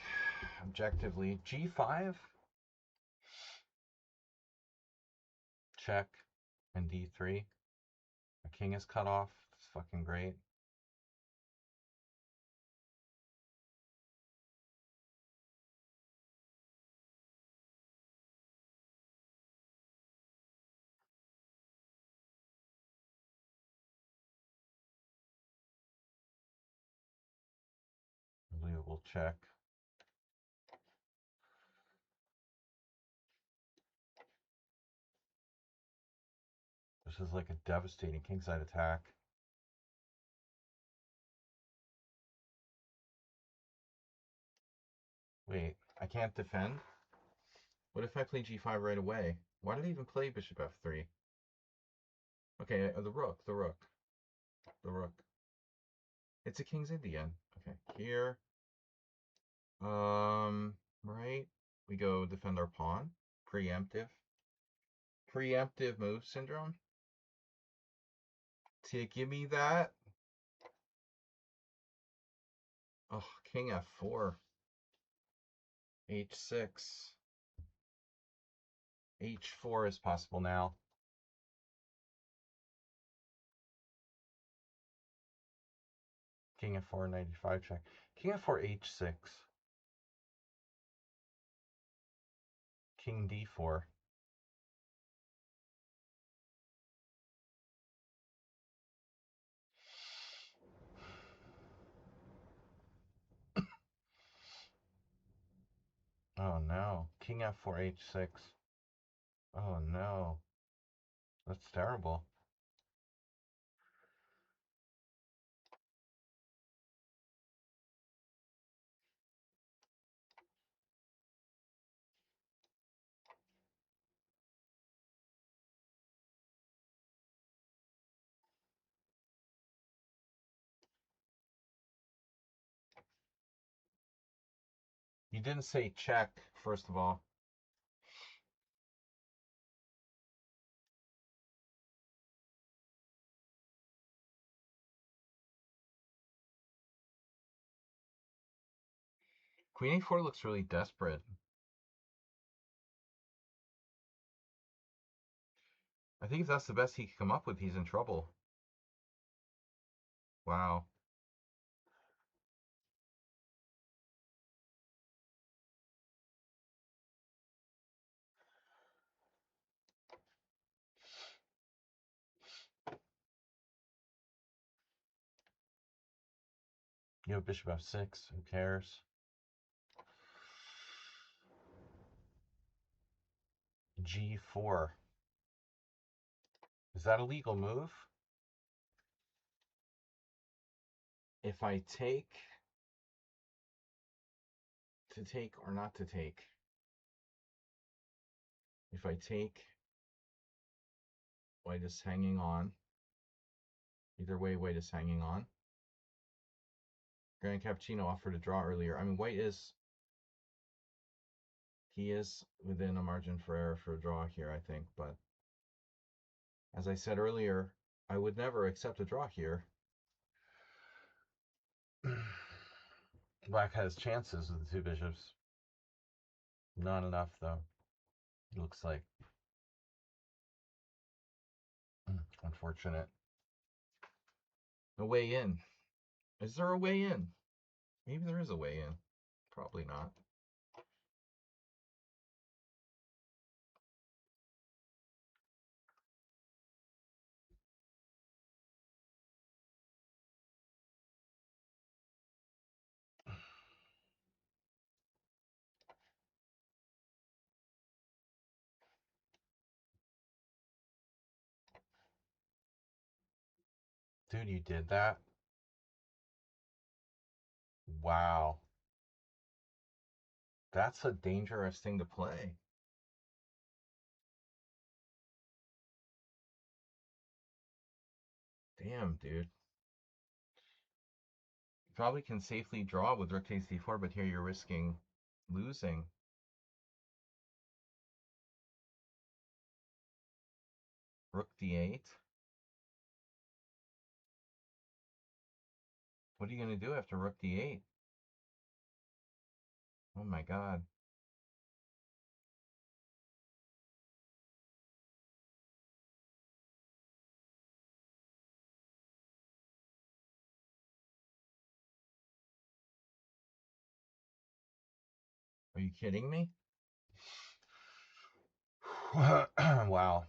[SPEAKER 1] objectively. g5? Check. And d3. My king is cut off. It's fucking great. Unbelievable check. This is like a devastating kingside attack. Wait, I can't defend? What if I play g5 right away? Why did I even play bishop f3? Okay, the rook. It's a king's Indian. Okay, here. Right. We go defend our pawn. Preemptive. Preemptive move syndrome. Give me that. Oh, king f4. h6. h4 is possible now. King f4, 95 check. King f4, h6. King d4. Oh no. King f4, h6. Oh no. That's terrible. You didn't say check, first of all. Queen a4 looks really desperate. I think if that's the best he can come up with, he's in trouble. Wow. You have bishop f6. Who cares? g4. Is that a legal move? If I take, to take or not to take? If I take, white is hanging on. Either way, white is hanging on. Grand Cappuccino offered a draw earlier. I mean, white is, he is within a margin for error for a draw here, I think. But as I said earlier, I would never accept a draw here. Black has chances with the two bishops. Not enough, though. It looks like. Unfortunate. A way in. Is there a way in? Maybe there is a way in. Probably not. Dude, you did that? Wow. That's a dangerous thing to play. Damn, dude. You probably can safely draw with rook takes d4, but here you're risking losing. Rook d8. What are you going to do after rook d8? Oh my god. Are you kidding me? Wow.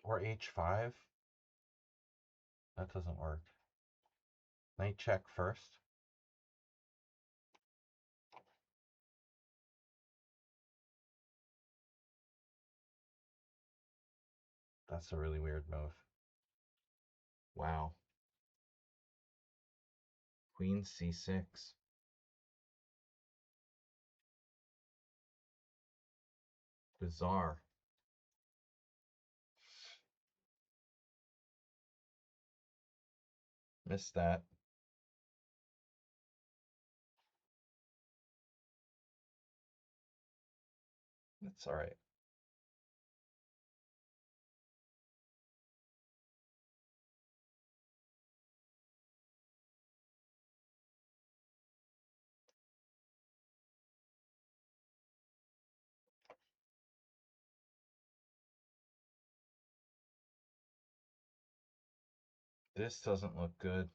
[SPEAKER 1] Or h5? That doesn't work. Knight check first. That's a really weird move. Wow. Queen c6. Bizarre. Missed that. That's all right. This doesn't look good.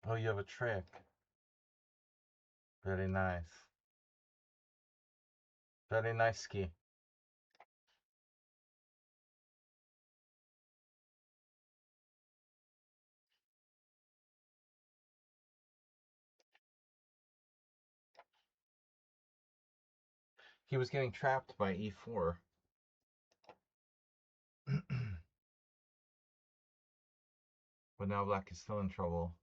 [SPEAKER 1] Oh, you have a trick. Very nice. Very nice ski. He was getting trapped by e4. But now black is still in trouble.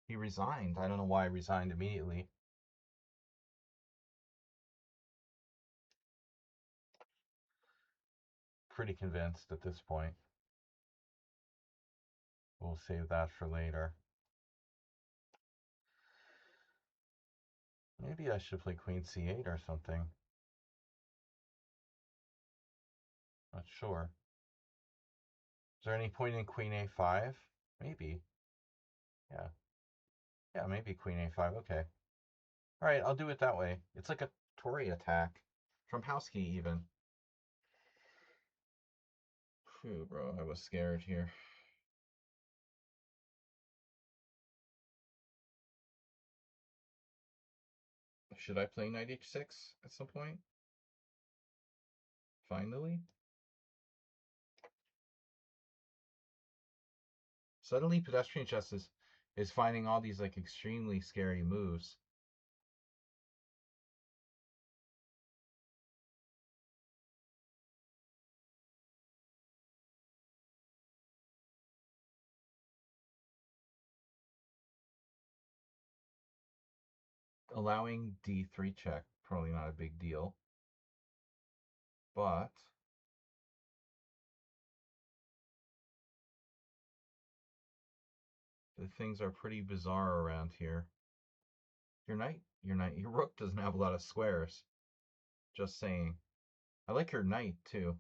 [SPEAKER 1] He resigned. I don't know why he resigned immediately. Pretty convinced at this point. We'll save that for later. Maybe I should play queen c8 or something. Not sure. Is there any point in queen a5? Maybe. Yeah. Yeah, maybe queen a5. Okay. All right, I'll do it that way. It's like a Tory attack. From Trumpowski, even. Ooh, bro, I was scared here. Should I play knight h6 at some point? Finally? Suddenly, pedestrian chess is finding all these like extremely scary moves. Allowing d3 check, probably not a big deal. But the things are pretty bizarre around here. Your rook doesn't have a lot of squares. Just saying. I like your knight too.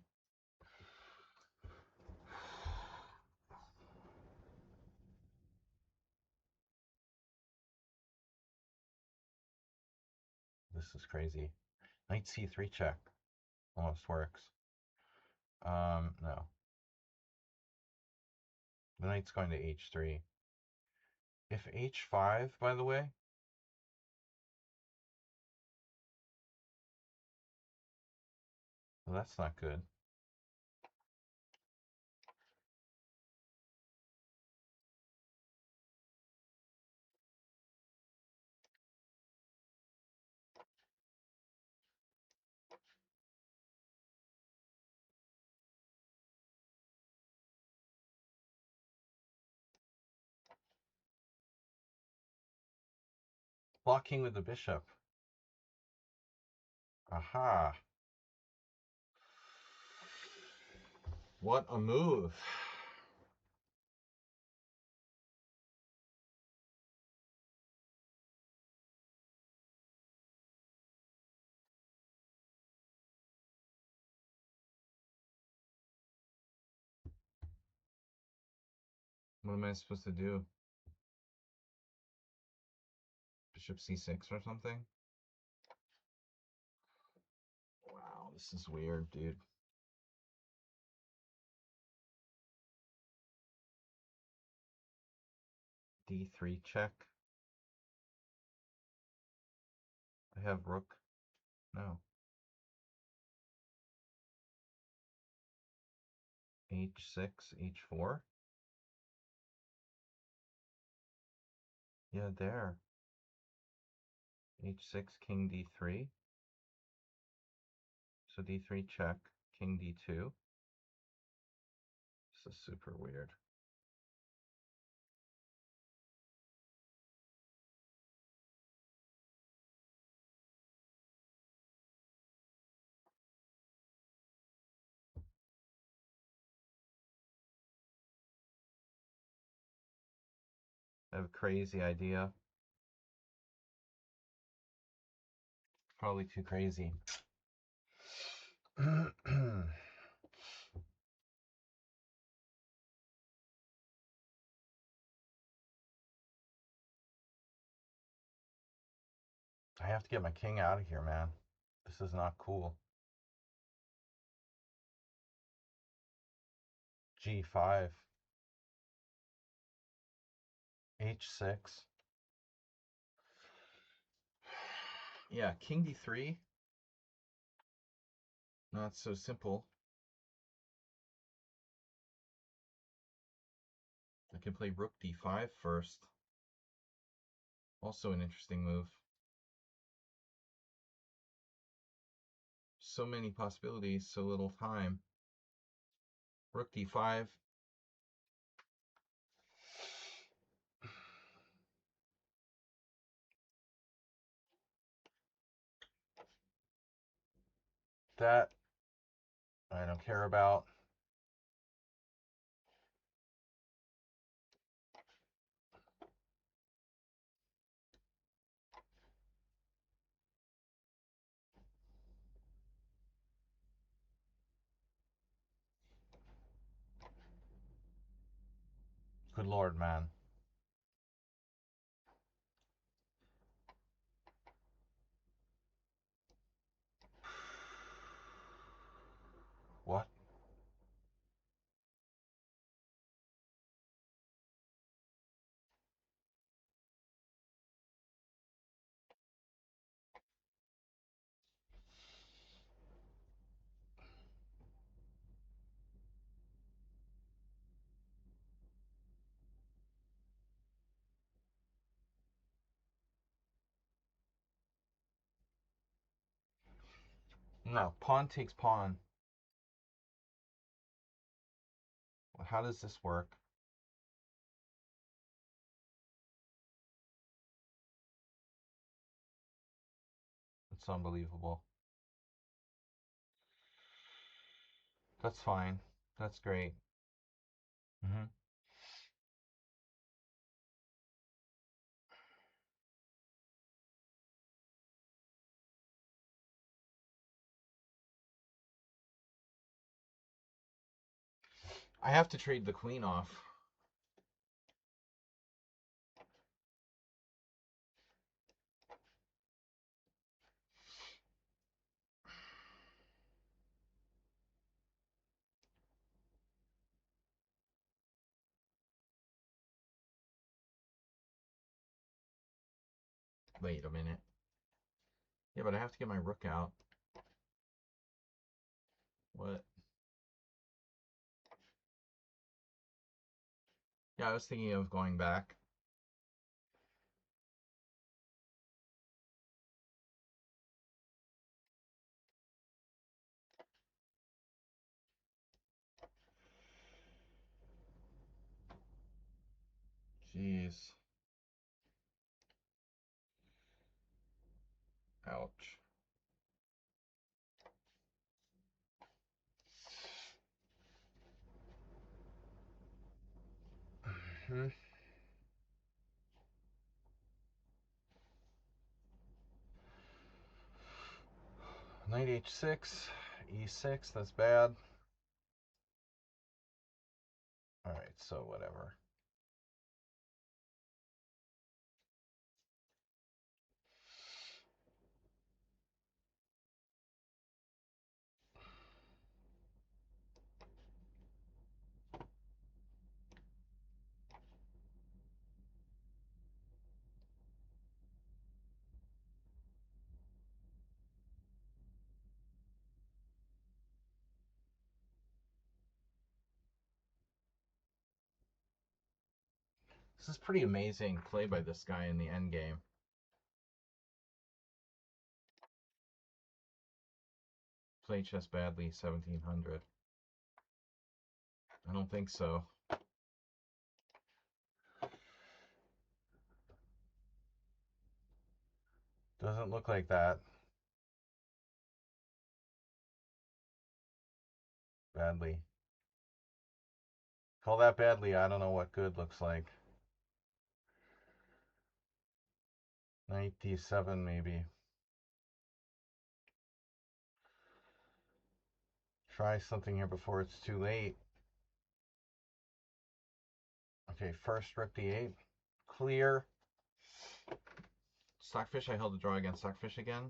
[SPEAKER 1] This is crazy. Knight c3 check almost works. No. The knight's going to h3. If h5, by the way, well, that's not good. Blocking with the bishop. Aha. What a move. What am I supposed to do? Bishop c6 or something? Wow, this is weird, dude. d3 check. I have rook. No. h6, h4. Yeah, there. h6, king d3. So d3 check, king d2. This is super weird. I have a crazy idea. Probably too crazy. I have to get my king out of here, man. This is not cool. g5. h6. Yeah, king d3. Not so simple. I can play rook d5 first. Also an interesting move. So many possibilities, so little time. Rook d5. That I don't care about. Good lord, man. What? No, pawn takes pawn. How does this work? It's unbelievable. That's fine. That's great. Hmm. I have to trade the queen off. Wait a minute. Yeah, but I have to get my rook out. What? Yeah, I was thinking of going back. Jeez. Ouch. Hmm. Knight h6, e6, that's bad. Alright, so whatever. This is pretty amazing play by this guy in the endgame. Play chess badly, 1700. I don't think so. Doesn't look like that. Badly. Call that badly, I don't know what good looks like. Knight d7 maybe. Try something here before it's too late. Okay, first rook d8. Clear. Stockfish, I held a draw against Stockfish again.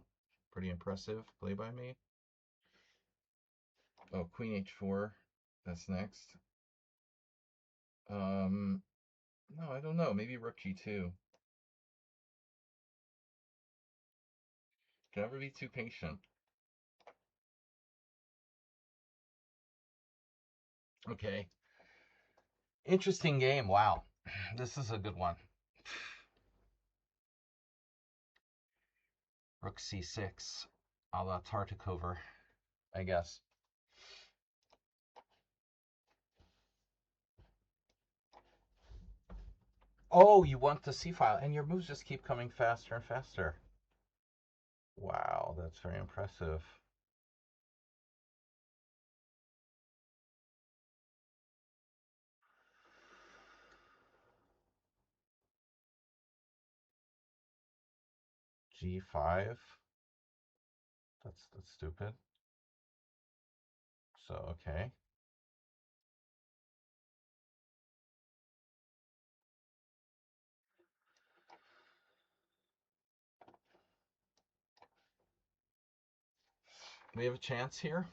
[SPEAKER 1] Pretty impressive play by me. Oh, queen h4. That's next. No, I don't know. Maybe rook g2. Can never be too patient. Okay. Interesting game. Wow. This is a good one. Rook c6. A la Tartakover, I guess. Oh, you want the c-file, and your moves just keep coming faster and faster. Wow, that's very impressive. G5. That's stupid. So, okay. We have a chance here.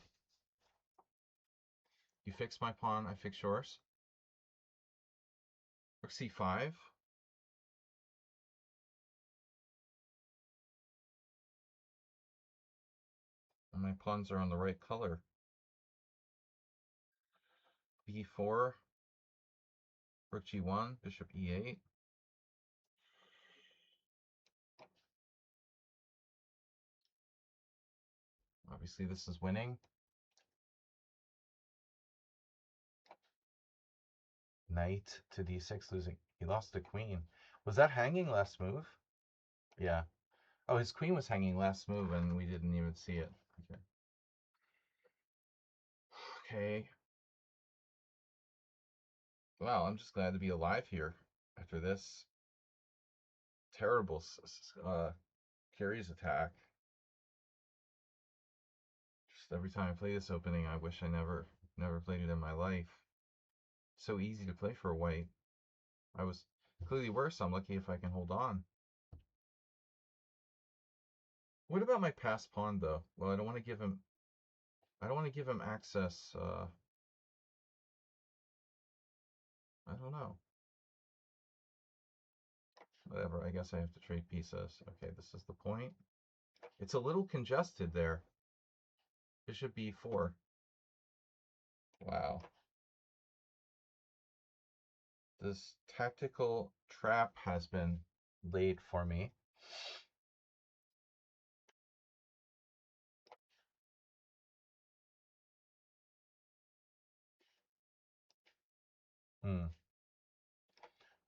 [SPEAKER 1] You fix my pawn, I fix yours. Rook c5. And my pawns are on the right color. b4. Rook g1. Bishop e8. Obviously, this is winning. Knight to d6, losing. He lost the queen. Was that hanging last move? Yeah. Oh, his queen was hanging last move, and we didn't even see it. Okay. Okay. Wow, I'm just glad to be alive here after this terrible carries attack. Just every time I play this opening, I wish I never played it in my life. So easy to play for a white. I was clearly worse. I'm lucky if I can hold on. What about my passed pawn though? Well, I don't want to give him. I don't want to give him access. I don't know. Whatever. I guess I have to trade pieces. Okay, this is the point. It's a little congested there. Bishop b4. Wow. This tactical trap has been laid for me.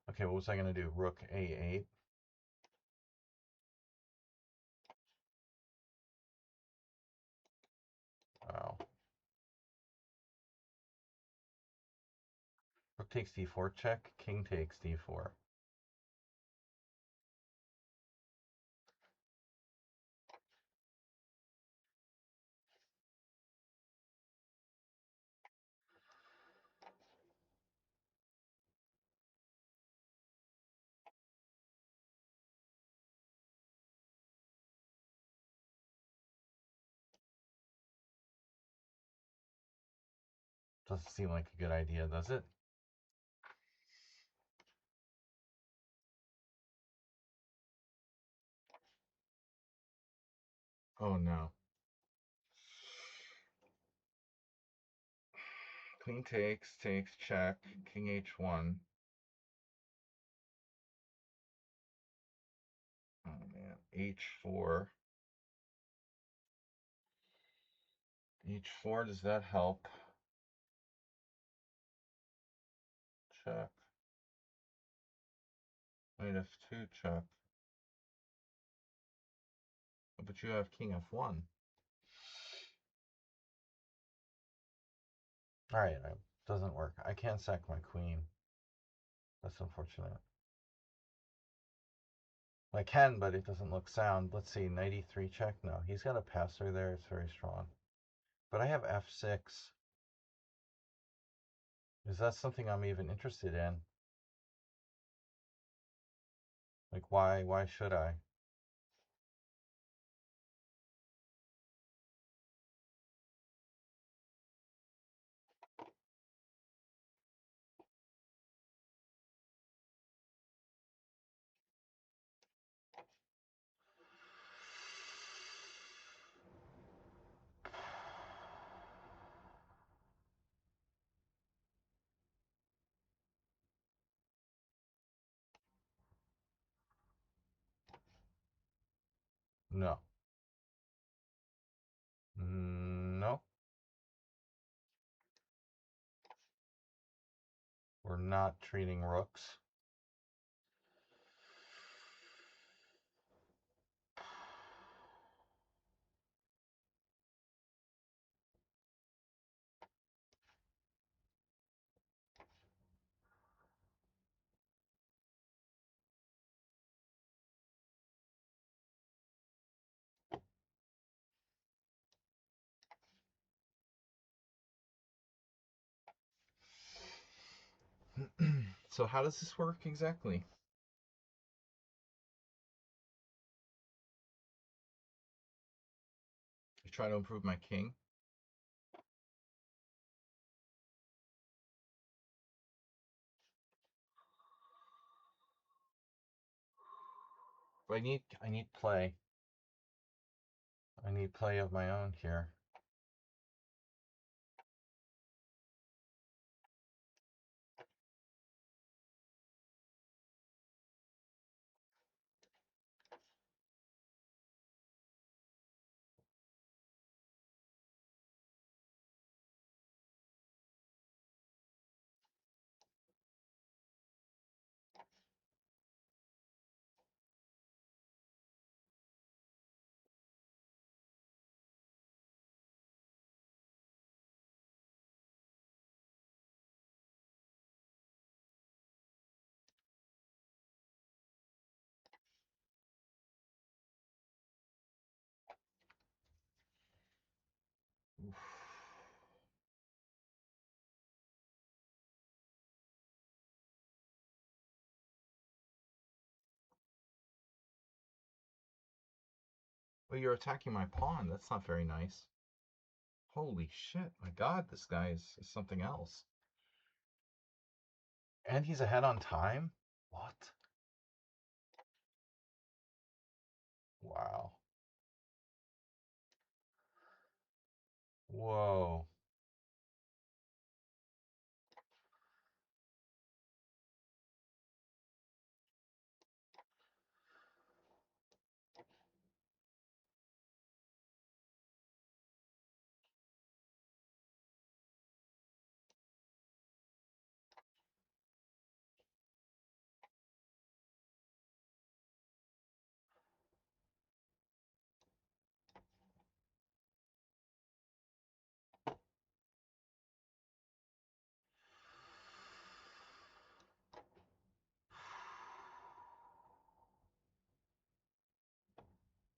[SPEAKER 1] Okay, what was I going to do? Rook a8. Wow. Rook takes d4 check. King takes d4. Doesn't seem like a good idea, does it? Oh no. Queen takes, check. King h1. Oh man. h4. h4, does that help? Check. Knight f2, check. But you have king f1. Alright, it doesn't work. I can't sack my queen. That's unfortunate. I can, but it doesn't look sound. Let's see, knight e3 check. No, he's got a passer there. It's very strong. But I have f6. Is that something I'm even interested in? Like, why should I? No. No. We're not treating rooks. So how does this work exactly? I try to improve my king. But I need play. I need play of my own here. Oh, you're attacking my pawn. That's not very nice. Holy shit. My god, this guy is something else. And he's ahead on time? What? Wow. Whoa.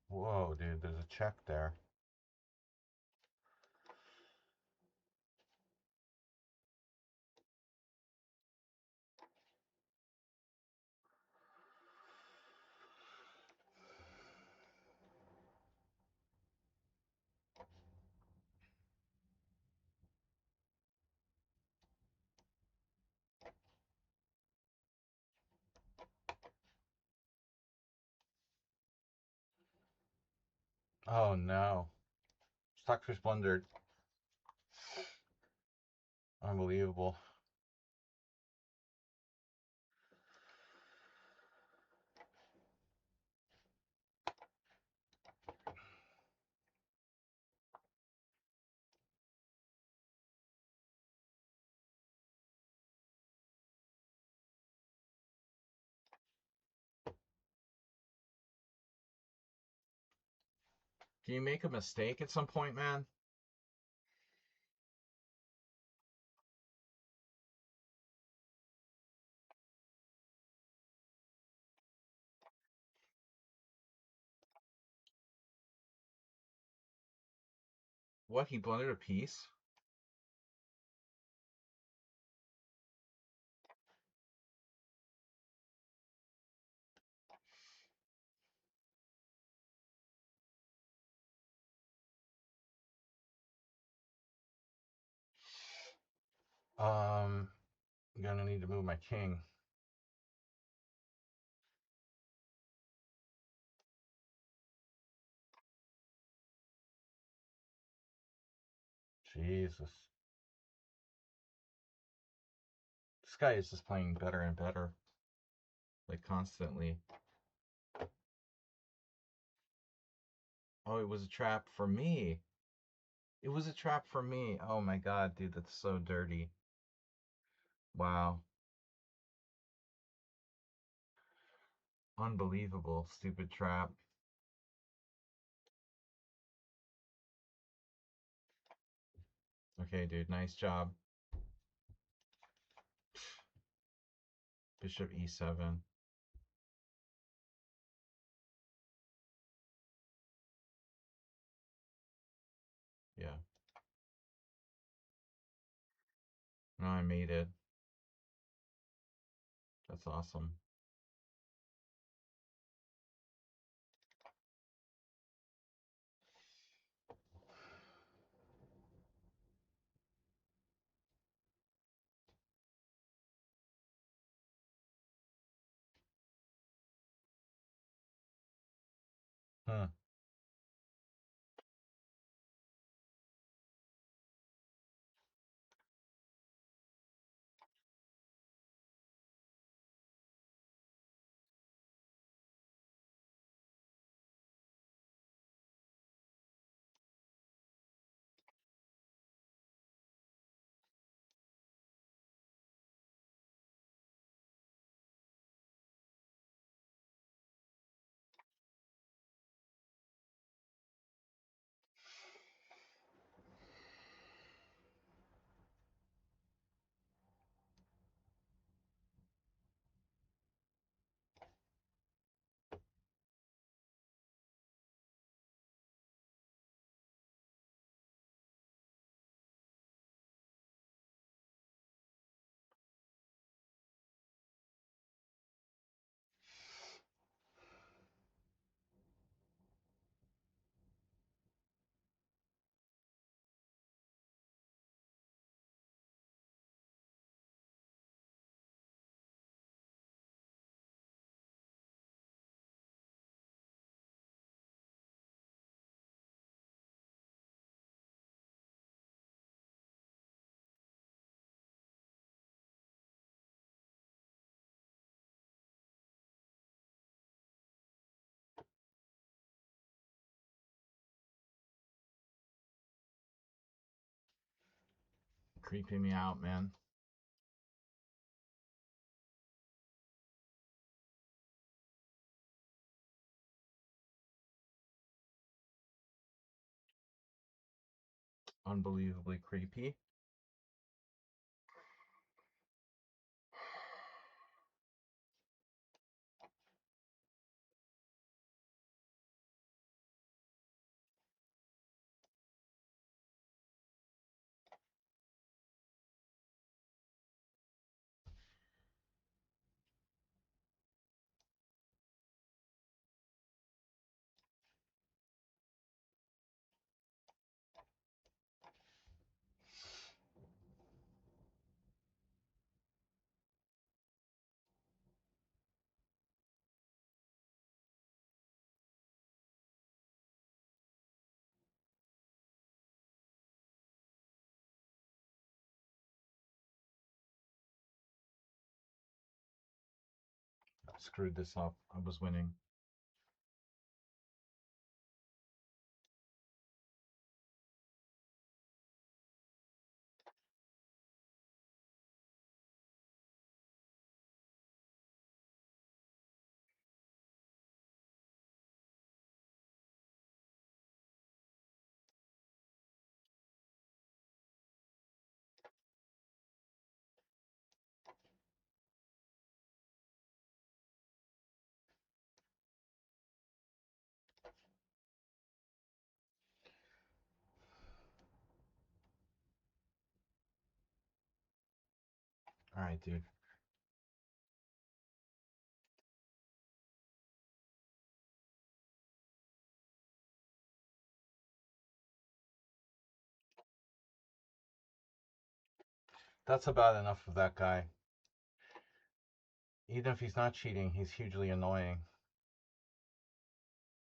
[SPEAKER 1] Whoa, dude, there's a check there. Oh no. Stockfish blundered. Unbelievable. Can you make a mistake at some point, man? What, he blundered a piece? I'm gonna need to move my king. Jesus. This guy is just playing better and better. Like, constantly. Oh, it was a trap for me. It was a trap for me. Oh my god, dude, that's so dirty. Wow. Unbelievable. Stupid trap. Okay, dude, nice job. Bishop e7. Yeah. No, I made it. That's awesome. Huh. creeping me out, man. Unbelievably creepy. I screwed this up. I was winning. All right, dude. That's about enough of that guy. Even if he's not cheating, he's hugely annoying.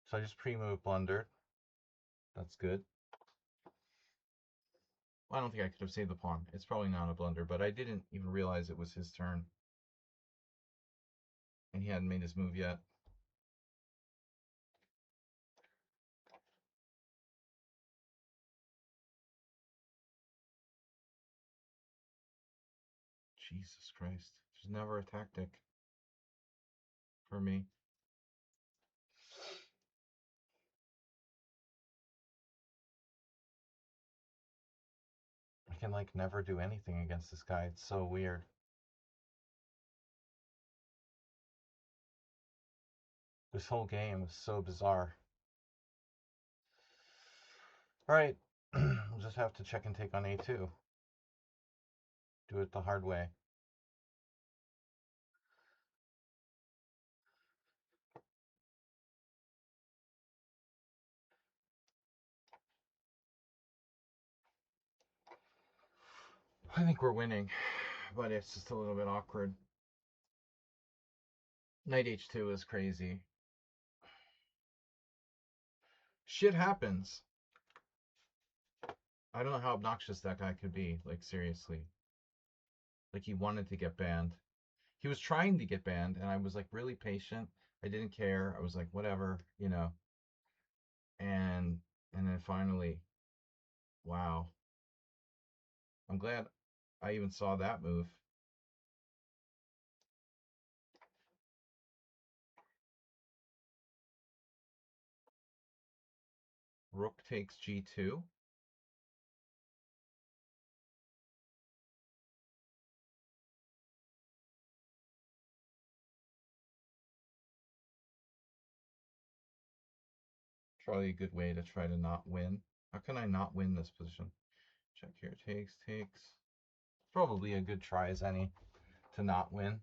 [SPEAKER 1] So I just pre-move blundered. That's good. Well, I don't think I could have saved the pawn. It's probably not a blunder, but I didn't even realize it was his turn. And he hadn't made his move yet. Jesus Christ. There's never a tactic for me. I can like never do anything against this guy. It's so weird. This whole game is so bizarre. Alright, we'll just have to check and take on a2. Do it the hard way. I think we're winning, but it's just a little bit awkward. Knight h2 is crazy. Shit happens. I don't know how obnoxious that guy could be. Like, seriously. Like, he wanted to get banned. He was trying to get banned, and I was, like, really patient. I didn't care. I was like, whatever, you know. And then finally, wow. I'm glad I even saw that move. Rook takes g2. Probably a good way to try to not win. How can I not win this position? Check here. Takes. Probably a good try as any to not win.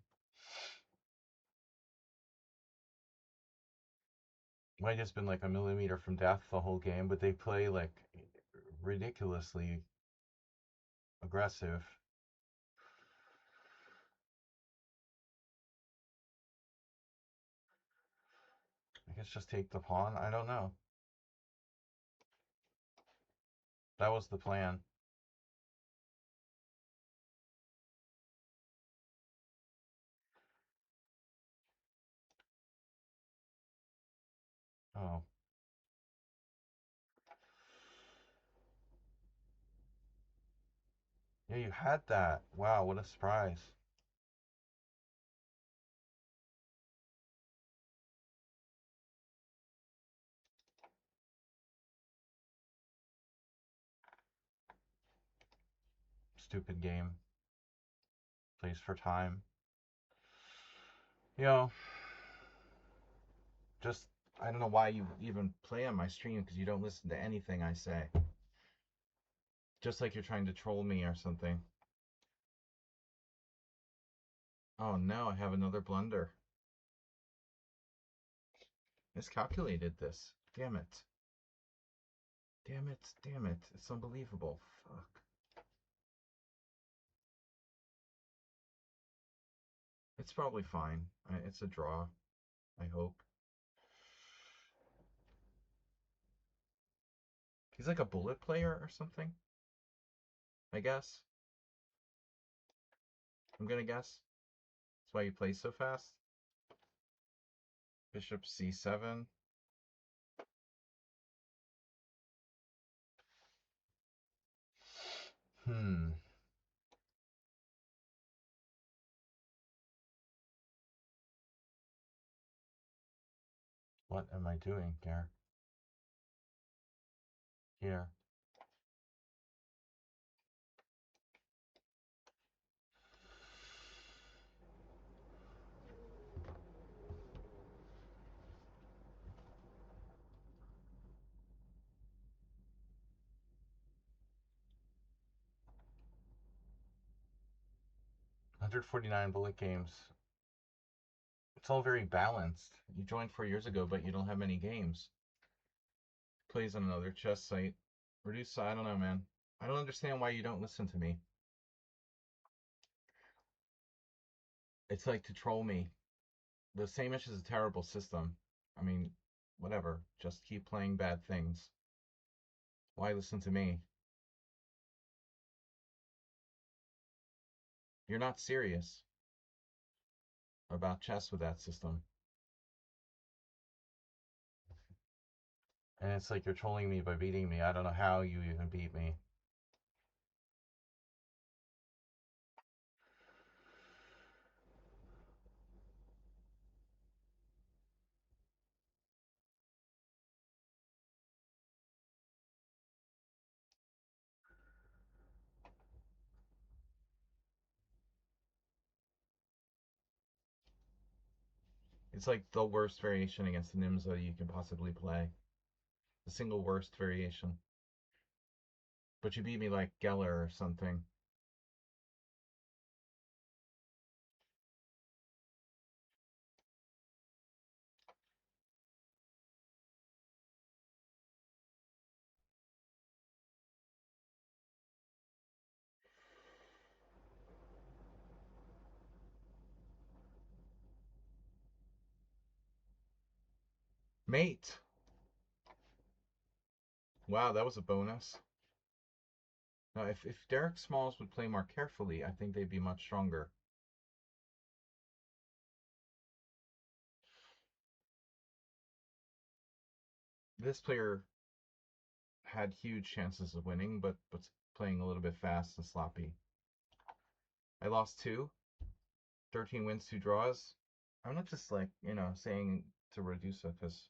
[SPEAKER 1] Might have been like a millimeter from death the whole game, but they play like ridiculously aggressive. I guess just take the pawn. I don't know. That was the plan. Oh. Yeah, you had that. Wow, what a surprise. Stupid game. Plays for time. You know, just I don't know why you even play on my stream because you don't listen to anything I say. Just like you're trying to troll me or something. Oh no, I have another blunder. Miscalculated this. Damn it. Damn it. Damn it. It's unbelievable. Fuck. It's probably fine. It's a draw, I hope. He's like a bullet player or something, I guess. I'm gonna guess. That's why he plays so fast. Bishop c7. Hmm. What am I doing here? Here. 149 bullet games. It's all very balanced. You joined 4 years ago, but you don't have many games. Plays on another chess site. Reduce, I don't know, man. I don't understand why you don't listen to me. It's like to troll me. The Samish is a terrible system. I mean, whatever. Just keep playing bad things. Why listen to me? You're not serious about chess with that system. And it's like you're trolling me by beating me. I don't know how you even beat me. It's like the worst variation against the Nimzo you can possibly play. The single worst variation. But you beat me like Geller or something. Mate! Wow, that was a bonus. Now, if Derek Smalls would play more carefully, I think they'd be much stronger. This player had huge chances of winning, but playing a little bit fast and sloppy. I lost 2. 13 wins, 2 draws. I'm not just like, saying to reduce it because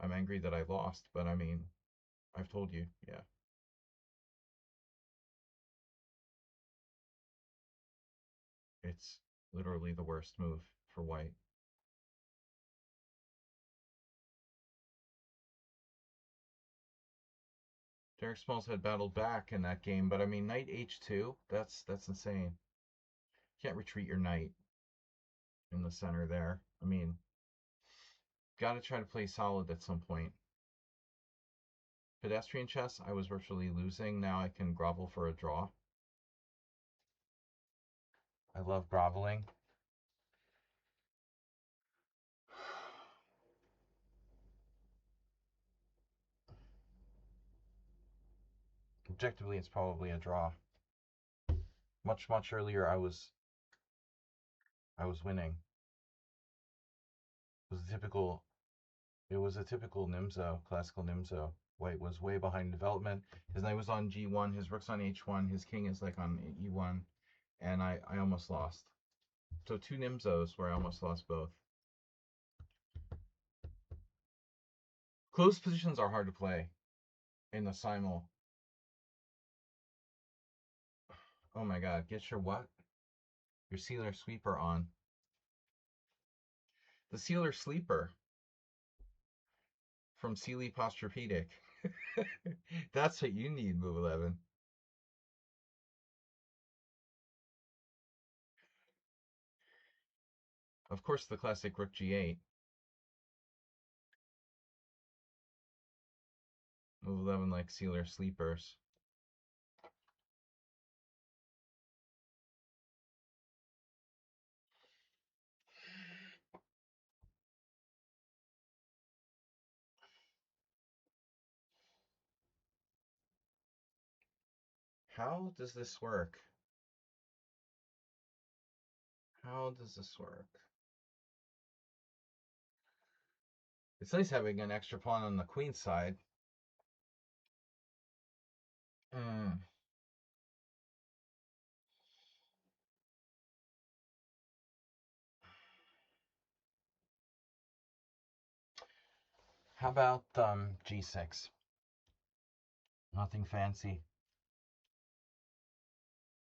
[SPEAKER 1] I'm angry that I lost, but I mean, I've told you, yeah. It's literally the worst move for white. Derek Smalls had battled back in that game, but I mean, knight h2, that's insane. You can't retreat your knight in the center there. I mean, gotta try to play solid at some point. Pedestrian chess, I was virtually losing. Now I can grovel for a draw. I love groveling. Objectively, it's probably a draw. Much earlier, I was winning. It was a typical Nimzo, classical Nimzo. White was way behind development. His knight was on g1, his rook's on h1, his king is like on e1, and I almost lost. So 2 Nimzos where I almost lost both. Closed positions are hard to play in the simul. Oh my god, get your what? Your sealer sweeper on. The sealer sleeper from Sealy Posturepedic. That's what you need, Move 11. Of course, the classic Rook G8. Move 11 like sealer sleepers. How does this work? How does this work? It's nice having an extra pawn on the queen side. How about g6? Nothing fancy.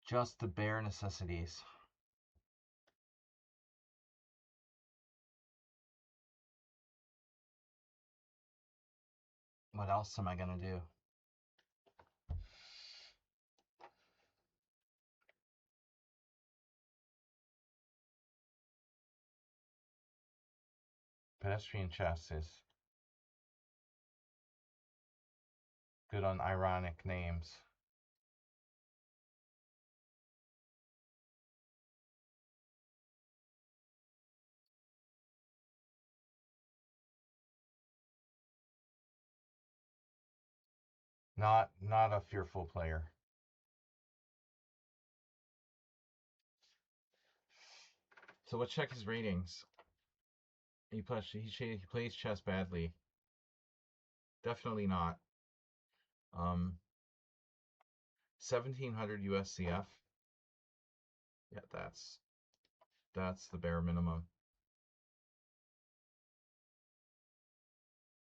[SPEAKER 1] Just the bare necessities. What else am I gonna do? Pedestrian chess is good on ironic names. Not a fearful player. So let's check his ratings. He plays chess badly. Definitely not. 1700 USCF. Yeah, that's the bare minimum.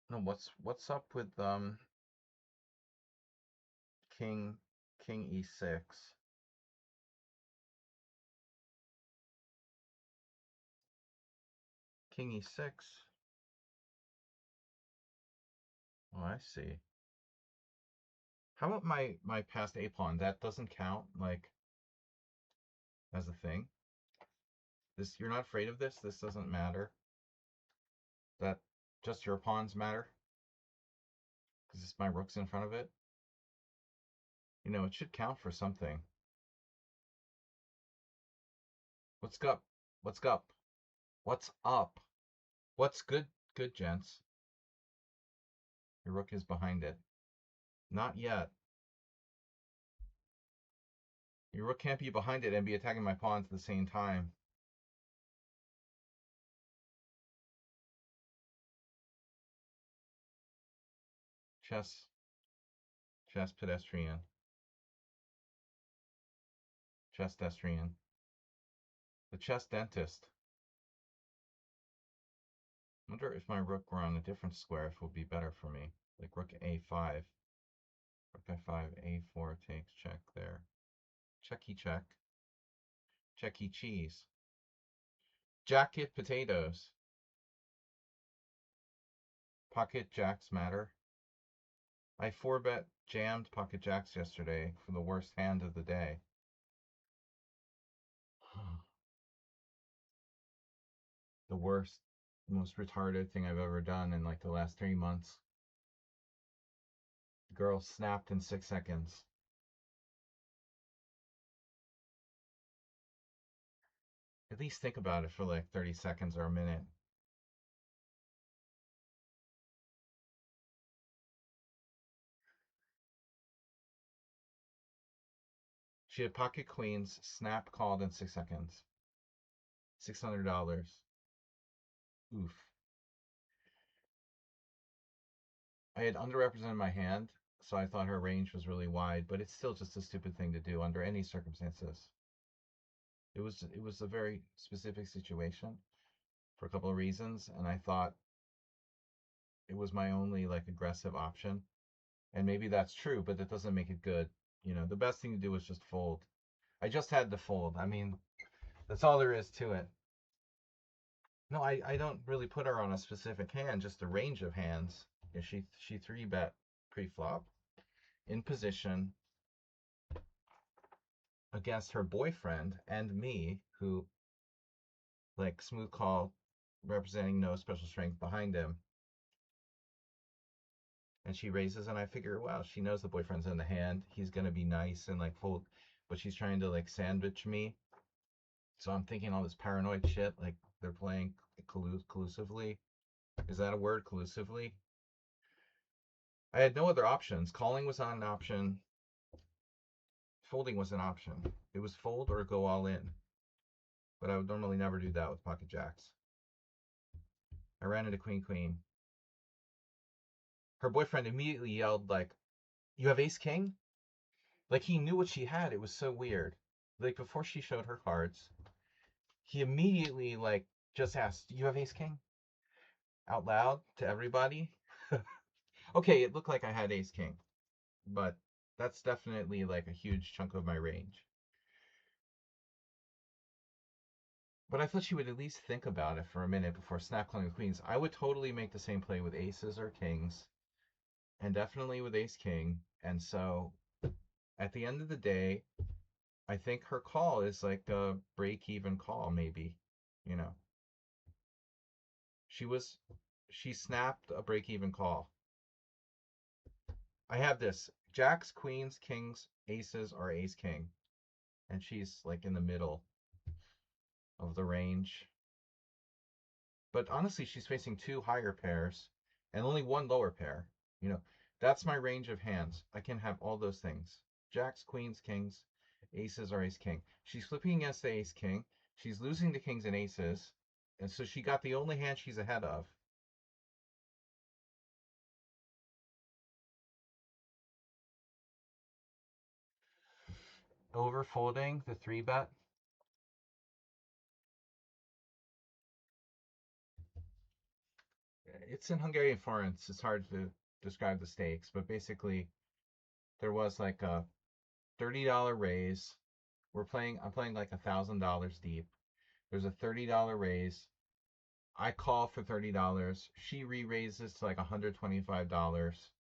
[SPEAKER 1] No, what's up with king e6? King e6. Oh, I see. How about my passed a pawn? That doesn't count like as a thing. This, you're not afraid of this? This doesn't matter. That just your pawns matter? Because my rook's in front of it? You know, it should count for something. What's up? What's up? What's up? What's good, gents? Your rook is behind it. Not yet. Your rook can't be behind it and be attacking my pawns at the same time. Chess pedestrian. Chess destrian. The chess dentist. I wonder if my rook were on a different square, if it would be better for me. Like rook a5. Rook f5, a4 takes check there. Checky check. Checky cheese. Jacket potatoes. Pocket jacks matter. I 4-bet jammed pocket jacks yesterday for the worst hand of the day. The worst, most retarded thing I've ever done in like the last 3 months. The girl snapped in 6 seconds. At least think about it for like 30 seconds or a minute. She had pocket queens, snap called in 6 seconds. $600. Oof. I had underrepresented my hand, so I thought her range was really wide, but it's still just a stupid thing to do under any circumstances. It was a very specific situation for a couple of reasons, and I thought it was my only like aggressive option. And maybe that's true, but that doesn't make it good. The best thing to do is just fold. I just had to fold. I mean, that's all there is to it. No, I don't really put her on a specific hand, just a range of hands. Yeah, she three bet pre-flop in position against her boyfriend and me, who like smooth call representing no special strength behind him. And she raises, and I figure, wow, she knows the boyfriend's in the hand. He's gonna be nice and like fold, but she's trying to like sandwich me. So I'm thinking all this paranoid shit, like they're playing collusively. Is that a word, collusively? I had no other options. Calling was not an option. Folding was an option. It was fold or go all in. But I would normally never do that with pocket jacks. I ran into queen queen. Her boyfriend immediately yelled like, "You have ace king?" Like he knew what she had. It was so weird. Like before she showed her cards, he immediately like just asked, "Do you have ace king?" Out loud to everybody. Okay, it looked like I had ace king, but that's definitely like a huge chunk of my range. But I thought she would at least think about it for a minute before snap calling the queens. I would totally make the same play with aces or kings, and definitely with ace king. And so at the end of the day, I think her call is like a break even call, maybe. You know, she was, she snapped a break even call. I have this jacks, queens, kings, aces, or ace king. And she's like in the middle of the range. But honestly, she's facing two higher pairs and only one lower pair. You know, that's my range of hands. I can have all those things. Jacks, queens, kings, aces, or ace king. She's flipping against the ace king. She's losing to kings and aces. And so she got the only hand she's ahead of. Over folding the three bet. It's in Hungarian forints. It's hard to describe the stakes, but basically there was like a $30 raise. I'm playing like $1,000 deep. There's a $30 raise. I call for $30. She re-raises to like $125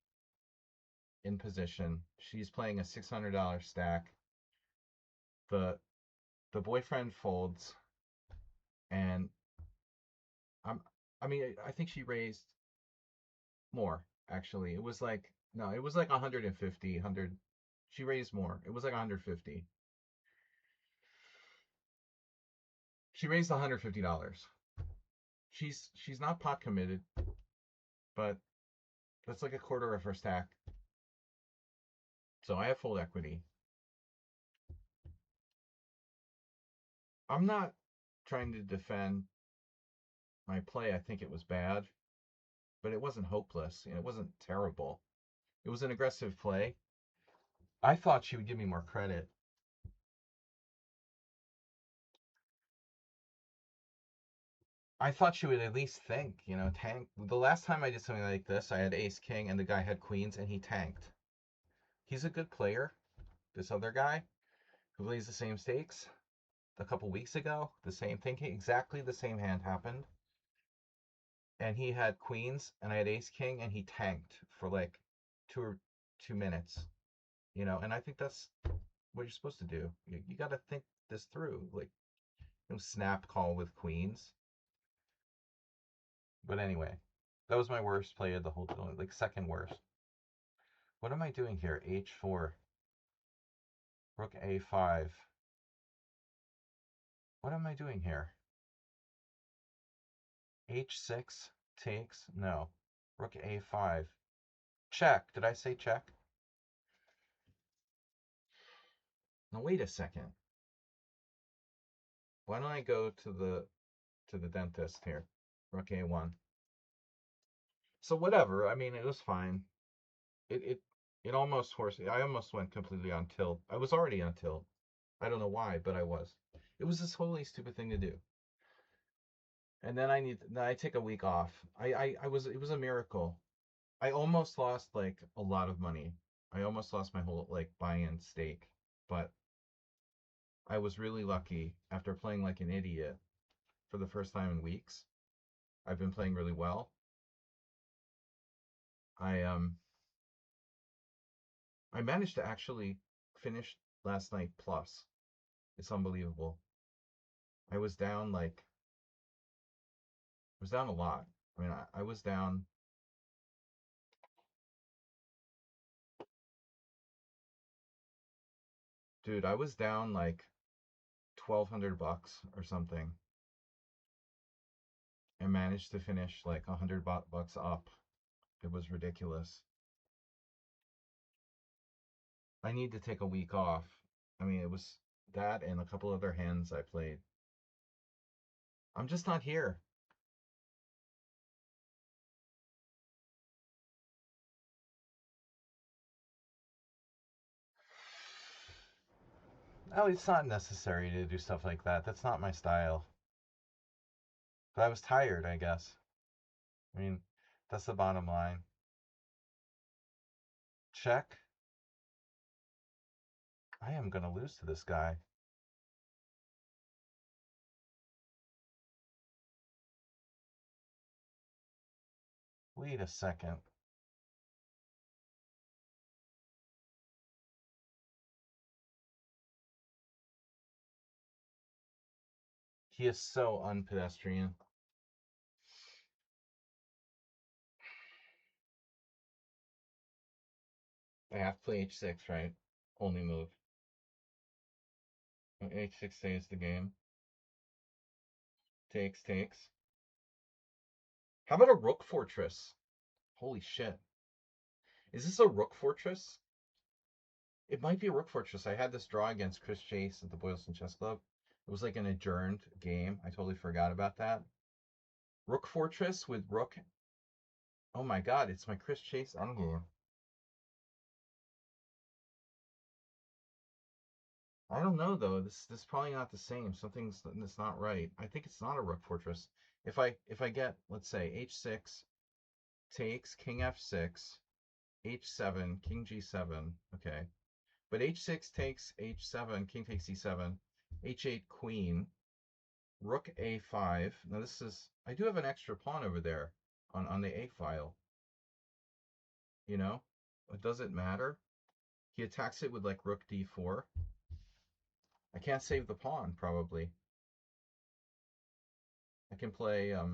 [SPEAKER 1] in position. She's playing a $600 stack. The the boyfriend folds, and I'm I mean I think she raised more actually. It was like no, it was like 150, 100. She raised more. It was like 150. She raised $150. She's not pot committed, but that's like a quarter of her stack. So I have full equity. I'm not trying to defend my play. I think it was bad, but it wasn't hopeless. It wasn't terrible. It was an aggressive play. I thought she would give me more credit. I thought she would at least think, tank. The last time I did something like this, I had ace king and the guy had queens and he tanked. He's a good player. This other guy who plays the same stakes a couple weeks ago, the same thing, exactly the same hand happened. And he had queens and I had ace king and he tanked for like 2 minutes. And I think that's what you're supposed to do. You got to think this through. Like, no snap call with queens. But anyway, that was my worst play of the whole tournament, like second worst. What am I doing here? H4, rook A5. What am I doing here? H6 takes? No. Rook A5. Check. Did I say check? Now wait a second. Why don't I go to the dentist here? Rook A1. So whatever. I mean, it was fine. It almost forced me. I almost went completely on tilt. I was already on tilt. I don't know why, but I was. It was this wholly stupid thing to do. And then I take a week off. I was it was a miracle. I almost lost like a lot of money. I almost lost my whole like buy-in stake, but I was really lucky after playing like an idiot for the first time in weeks. I've been playing really well. I I managed to actually finish last night plus. It's unbelievable. I was down like I was down a lot. I mean, I was down, dude. I was down like $1,200 or something, and managed to finish like $100 up. It was ridiculous. I need to take a week off. I mean, it was that and a couple other hands I played. I'm just not here. No, it's not necessary to do stuff like that. That's not my style. But I was tired, I guess. I mean, that's the bottom line. Check. I am going to lose to this guy. Wait a second. He is so unpedestrian. I have to play h6, right? Only move. H6 saves the game. Takes, takes. How about a rook fortress? Holy shit. Is this a rook fortress? It might be a rook fortress. I had this draw against Chris Chase at the Boylston Chess Club. It was like an adjourned game. I totally forgot about that. Rook fortress with rook. Oh my god, it's my Chris Chase endgame. I don't know though. This is probably not the same. Something's that's not right. I think it's not a rook fortress. If I get, let's say, h6 takes king f6, h7, king g7. Okay. But h6 takes h7, king takes e7, h8 queen, rook a5. Now this is, I do have an extra pawn over there on the a file. You know, does it matter? He attacks it with like rook d4. I can't save the pawn probably. I can play I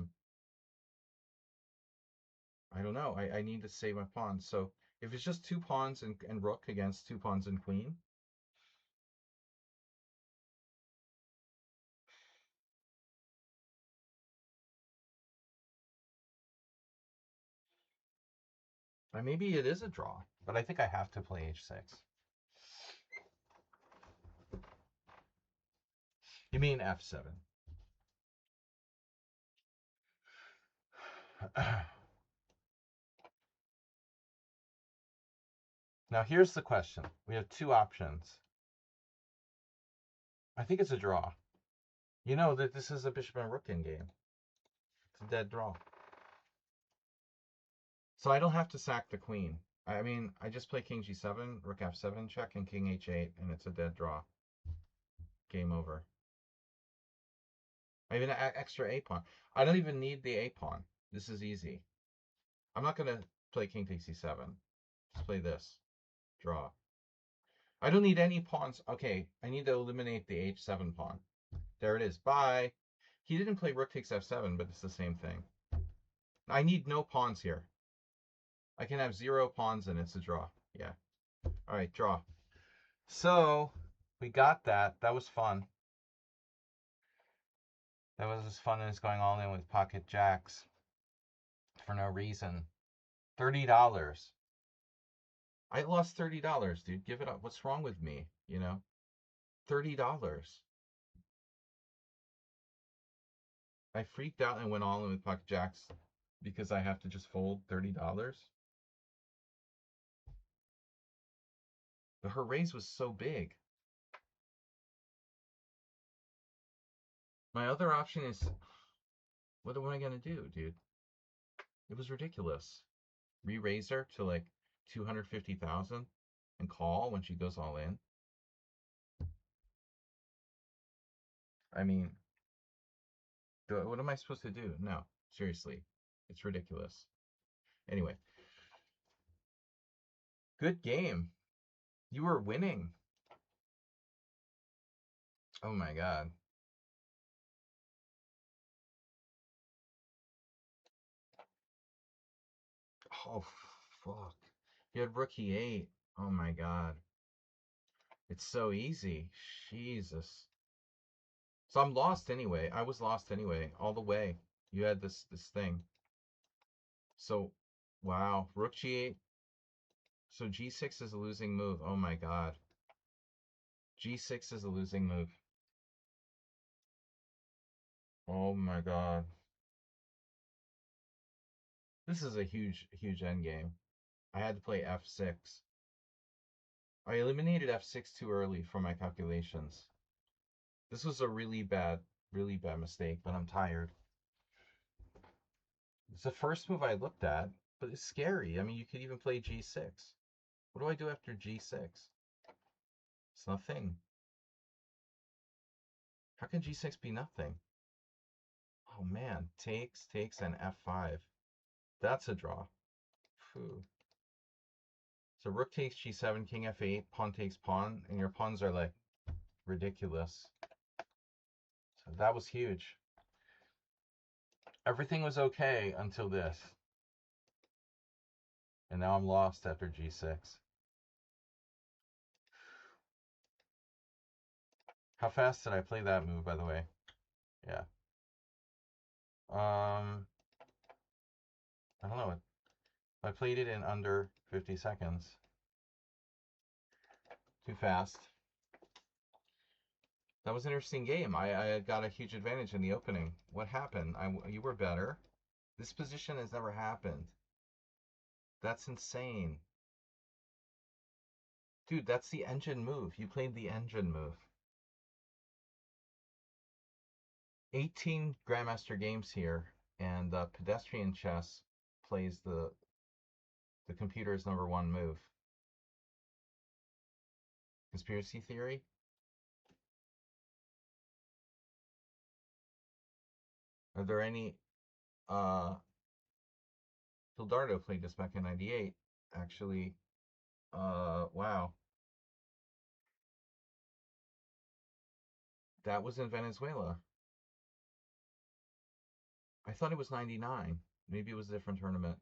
[SPEAKER 1] don't know. I need to save my pawns. So if it's just two pawns and rook against two pawns and queen, maybe it is a draw. But I think I have to play h6. You mean f7? Now here's the question. We have two options. I think it's a draw. You know that this is a bishop and rook in game. It's a dead draw. So I don't have to sack the queen. I mean, I just play king g7, rook f7 check, and king h8, and it's a dead draw. Game over. I have an extra a pawn. I don't even need the a pawn. This is easy. I'm not going to play king takes e7. Just play this. Draw. I don't need any pawns. Okay, I need to eliminate the h7 pawn. There it is. Bye. He didn't play rook takes f7, but it's the same thing. I need no pawns here. I can have 0 pawns and it's a draw. Yeah. All right, draw. So we got that. That was fun. That was as fun as going all in with pocket jacks for no reason. $30. I lost $30, dude. Give it up. What's wrong with me? You know, $30. I freaked out and went all in with pocket jacks. because I have to just fold $30. But her raise was so big. My other option is, what am I gonna do, dude? It was ridiculous. Re-raise her to like 250,000 and call when she goes all in. I mean, what am I supposed to do? No, seriously, it's ridiculous. Anyway, good game. You were winning. Oh my god. Oh fuck. You had rook e8. Oh my god. It's so easy. Jesus. So I'm lost anyway. I was lost anyway, all the way. You had this thing. So, wow. Rook g8. So g6 is a losing move. Oh my god. G6 is a losing move. Oh my god. This is a huge, huge endgame. I had to play f6. I eliminated f6 too early from my calculations. This was a really bad mistake, but I'm tired. It's the first move I looked at, but it's scary. I mean, you could even play g6. What do I do after g6? It's nothing. How can g6 be nothing? Oh man, takes, and f5. That's a draw. Phew. So rook takes g7, king f8, pawn takes pawn, and your pawns are like ridiculous. So that was huge. Everything was okay until this. And now I'm lost after g6. How fast did I play that move, by the way? Yeah. I don't know. I played it in under 50 seconds. Too fast. That was an interesting game. I got a huge advantage in the opening. What happened? You were better. This position has never happened. That's insane. Dude, that's the engine move. You played the engine move. 18 Grandmaster games here, and pedestrian chess plays the computer's number one move. Conspiracy theory? Are there any Hildardo played this back in 98. Actually, wow. That was in Venezuela. I thought it was 99. Maybe it was a different tournament.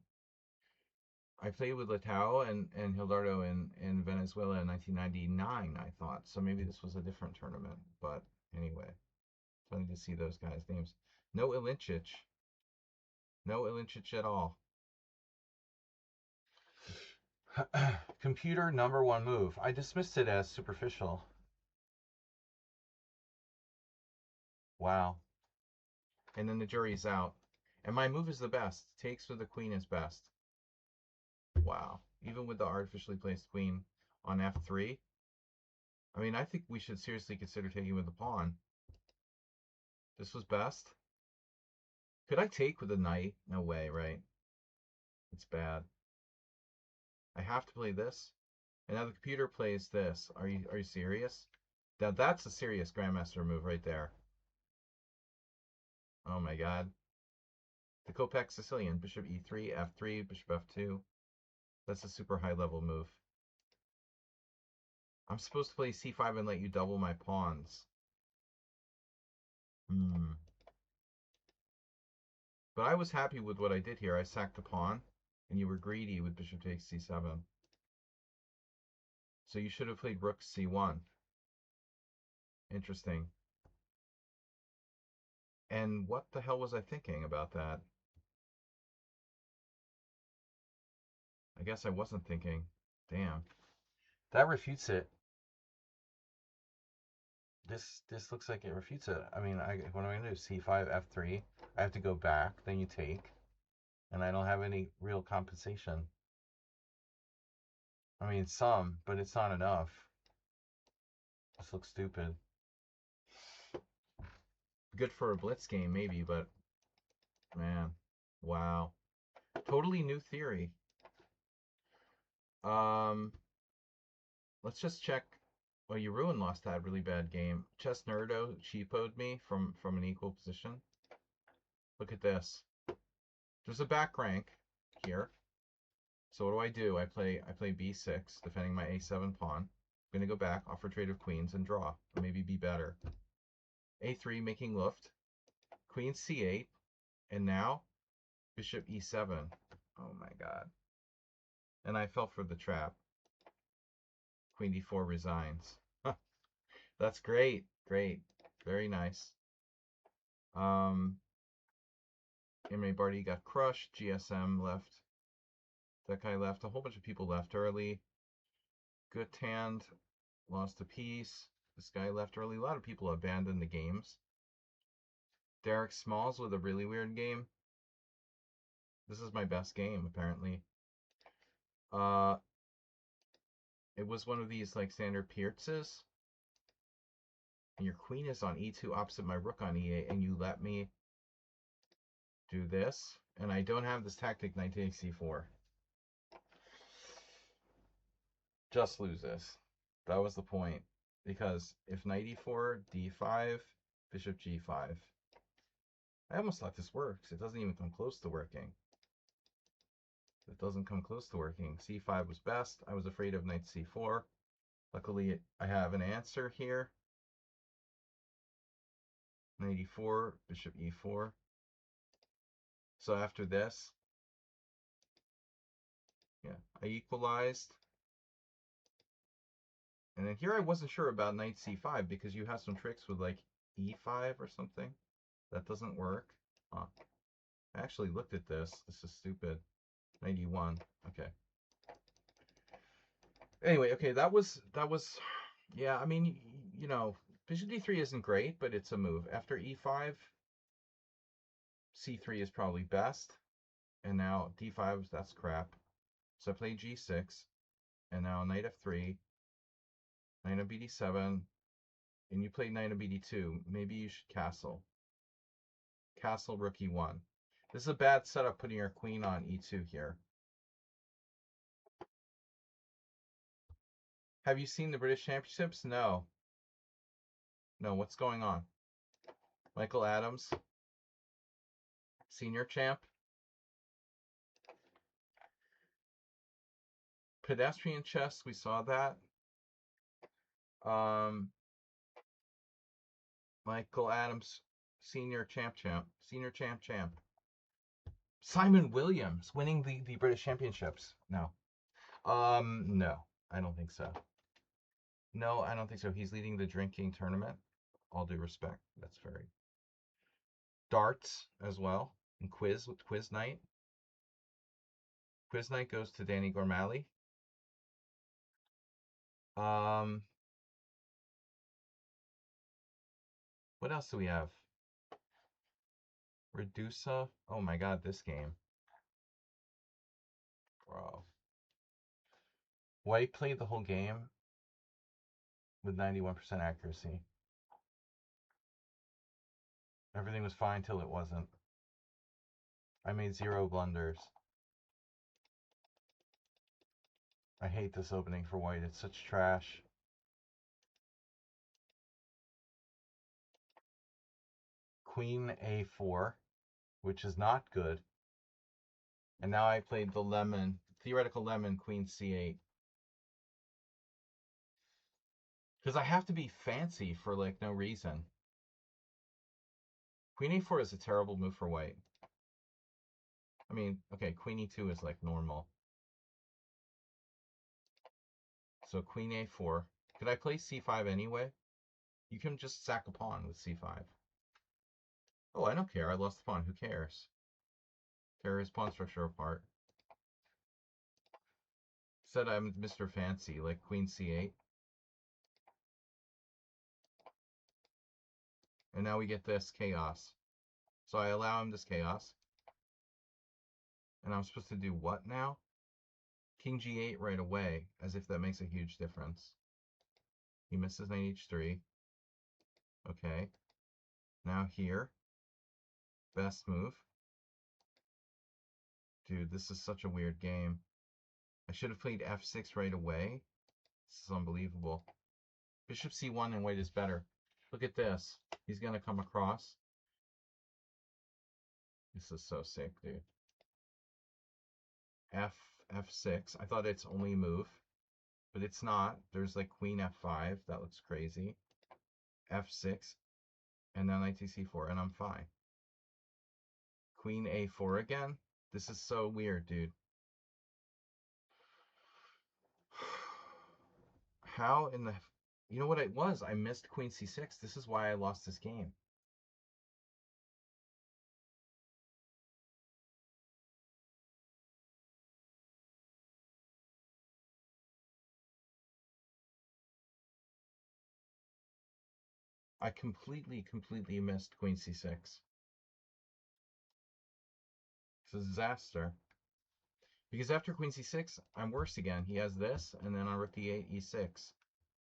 [SPEAKER 1] I played with Latao and Hildardo in Venezuela in 1999, I thought. So maybe this was a different tournament. But anyway, funny to see those guys' names. No Ilinčić. No Ilinčić at all. Computer number one move. I dismissed it as superficial. Wow. And then the jury's out. And my move is the best. Takes with the queen is best. Wow. Even with the artificially placed queen on f3. I mean, I think we should seriously consider taking with the pawn. This was best. Could I take with the knight? No way, right? It's bad. I have to play this. And now the computer plays this. Are you serious? Now that's a serious Grandmaster move right there. Oh my god. The Kopeck Sicilian. Bishop e3, f3, bishop f2. That's a super high level move. I'm supposed to play c5 and let you double my pawns. But I was happy with what I did here. I sacked the pawn, and you were greedy with bishop takes c7. So you should have played rook c1. Interesting. And what the hell was I thinking about that? I guess I wasn't thinking. Damn. That refutes it. This looks like it refutes it. I mean, what am I going to do? c5, f3. I have to go back. Then you take. and I don't have any real compensation. I mean, some, but it's not enough. This looks stupid. Good for a blitz game, maybe, but man, wow. Totally new theory. Let's just check. Well, you ruined lost that really bad game. Chess Nerdo cheapoed me from an equal position. Look at this. There's a back rank here. So what do? I play b6, defending my a7 pawn. I'm gonna go back, offer trade of queens, and draw. Or maybe be better. a3 making Luft. Queen c8, and now bishop e7. Oh my god. And I fell for the trap. Queen d4 resigns. That's great. Great. Very nice. Imre Barty got crushed. GSM left. That guy left. A whole bunch of people left early. Guthand lost a piece. This guy left early. A lot of people abandoned the games. Derek Smalls with a really weird game. This is my best game, apparently. It was one of these like standard Pierces. And your queen is on e2 opposite my rook on e8, and you let me do this. And I don't have this tactic, knight takes c4. Just lose this. That was the point. Because if knight e4, d5, bishop g5. I almost thought this works. It doesn't even come close to working. It doesn't come close to working. c5 was best. I was afraid of knight c4. Luckily, I have an answer here. Knight e4, bishop e4. So after this, yeah, I equalized. And then here I wasn't sure about knight c5 because you have some tricks with like e5 or something. That doesn't work. Huh. I actually looked at this. This is stupid. 91. Okay. Anyway, okay, that was yeah, I mean, you know, bishop d3 isn't great, but it's a move. After e5, c3 is probably best. And now d5, that's crap. So I play g6, and now knight f3, knight on bd7, and you play knight on bd2. Maybe you should castle. Castle rook e1. This is a bad setup putting your queen on e2 here. Have you seen the British Championships? No. No, what's going on? Michael Adams, senior champ. Pedestrian chess, we saw that. Michael Adams, senior champ. Senior champ. Simon Williams winning the British Championships. No. No, I don't think so. No, I don't think so. He's leading the drinking tournament. All due respect. That's very. Darts as well. And quiz night. Quiz night goes to Danny Gormally. What else do we have? Redusa. Oh my god, this game. Bro. White played the whole game with 91% accuracy. Everything was fine till it wasn't. I made 0 blunders. I hate this opening for white. It's such trash. Queen a4, which is not good. And now I played the lemon, theoretical lemon, queen c8. Because I have to be fancy for like no reason. Queen a4 is a terrible move for white. I mean, okay, queen e2 is like normal. So queen a4. Could I play c5 anyway? You can just sack a pawn with c5. Oh, I don't care. I lost the pawn. Who cares? Tear his pawn structure apart. Said I'm Mr. Fancy, like queen c8. And now we get this chaos. So I allow him this chaos. And I'm supposed to do what now? King G8 right away, as if that makes a huge difference. He misses knight H3. Okay. Now here. Best move. Dude, this is such a weird game. I should have played F6 right away. This is unbelievable. Bishop C1 and white is better. Look at this. He's going to come across. This is so sick, dude. F6. I thought it's only a move, but it's not. There's like queen F5. That looks crazy. F6. And then knight takes C4, and I'm fine. Queen A4 again. This is so weird, dude. How in the... You know what it was? I missed queen C6. This is why I lost this game. I completely missed queen C6. It's a disaster. Because after queen C6, I'm worse again. He has this, and then on rook D8, E6.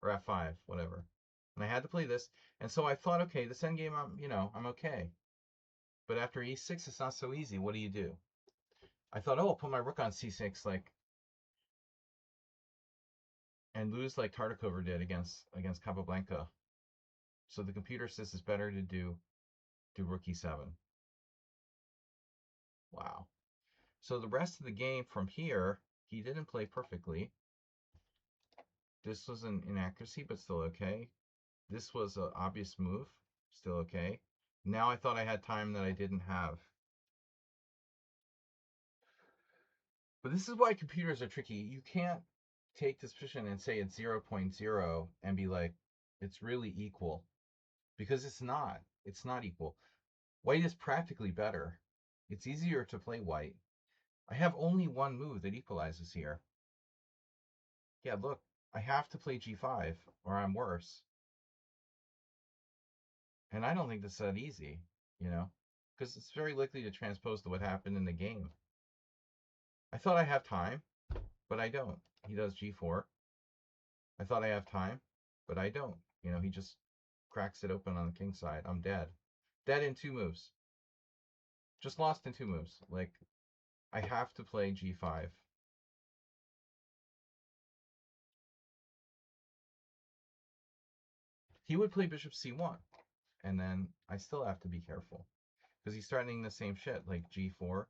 [SPEAKER 1] Or F5, whatever. And I had to play this. And so I thought, okay, this endgame, I'm okay. But after E6, it's not so easy. What do you do? I thought, oh, I'll put my rook on C6, like, and lose like Tartakover did against Capablanca. So the computer says it's better to do rook E7. Wow. So the rest of the game from here, he didn't play perfectly. This was an inaccuracy, but still okay. This was an obvious move, still okay. Now I thought I had time that I didn't have. But this is why computers are tricky. You can't take this position and say it's 0.0 and be like, it's really equal. Because it's not. It's not equal. White is practically better. It's easier to play white. I have only one move that equalizes here. Yeah, look, I have to play G5 or I'm worse. And I don't think this is that easy, you know, because it's very likely to transpose to what happened in the game. I thought I have time, but I don't. He does G4. I thought I have time, but I don't. You know, he just cracks it open on the king side. I'm dead. Dead in 2 moves. Just lost in 2 moves. Like, I have to play G5. He would play bishop C1, and then I still have to be careful. Because he's threatening the same shit, like G4.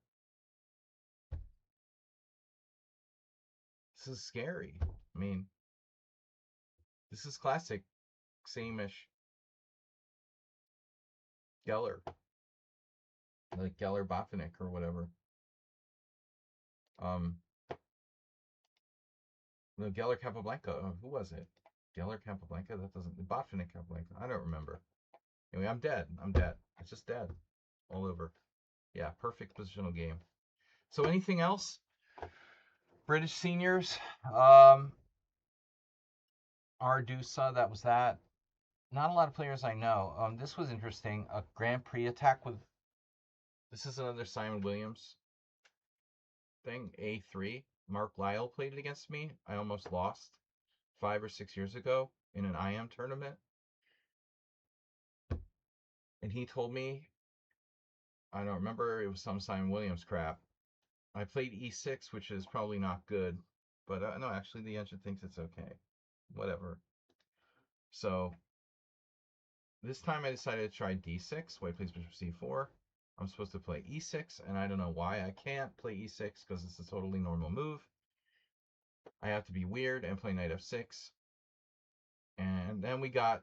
[SPEAKER 1] This is scary. I mean, this is classic, same-ish Geller. Like Geller-Botvinnik or whatever. No, Geller Capablanca. Who was it? Geller Capablanca? That doesn't... Botvinnik Capablanca. I don't remember. Anyway, I'm dead. I'm dead. It's just dead. All over. Yeah, perfect positional game. So anything else? British seniors. Ardusa, that was that. Not a lot of players I know. This was interesting. A Grand Prix attack with... This is another Simon Williams thing. A3. Mark Lyle played it against me. I almost lost 5 or 6 years ago in an IM tournament. And he told me, I don't remember, it was some Simon Williams crap. I played E6, which is probably not good. But no, actually the engine thinks it's okay. Whatever. So this time I decided to try D6. White plays bishop C4. I'm supposed to play E6, and I don't know why I can't play E6 because it's a totally normal move. I have to be weird and play knight F6. And then we got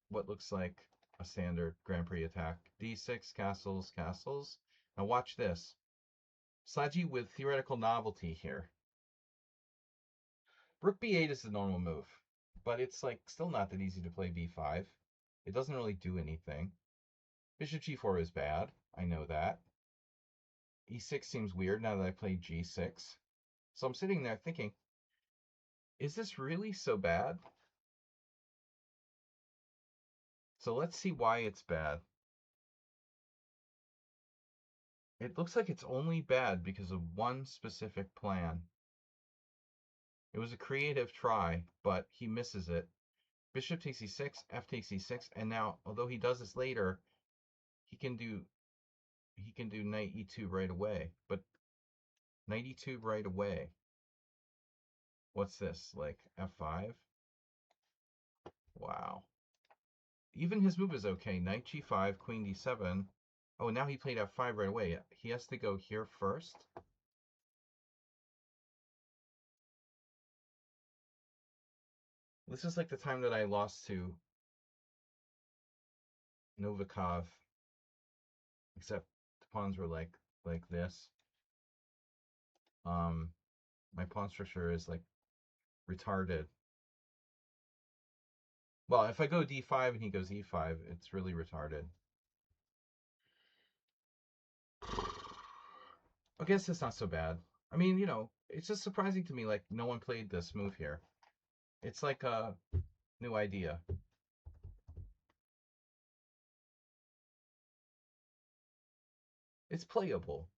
[SPEAKER 1] what looks like a standard Grand Prix attack. D6, castles, castles. Now watch this. Sludgy with theoretical novelty here. Rook B8 is the normal move, but it's like still not that easy to play B5. It doesn't really do anything. Bishop G4 is bad. I know that. E6 seems weird now that I played G6. So I'm sitting there thinking, is this really so bad? So let's see why it's bad. It looks like it's only bad because of one specific plan. It was a creative try, but he misses it. Bishop takes e6, f takes e6, and now, although he does this later, he can do knight e2 right away. But knight e2 right away. What's this? Like f5? Wow. Even his move is okay. Knight g5, queen d7. Oh, now he played f5 right away. He has to go here first. This is like the time that I lost to Novikov, except the pawns were like this. My pawn structure is like retarded. Well, if I go d5 and he goes e5, it's really retarded. I guess it's not so bad. I mean, you know, it's just surprising to me like no one played this move here. It's like a new idea. It's playable.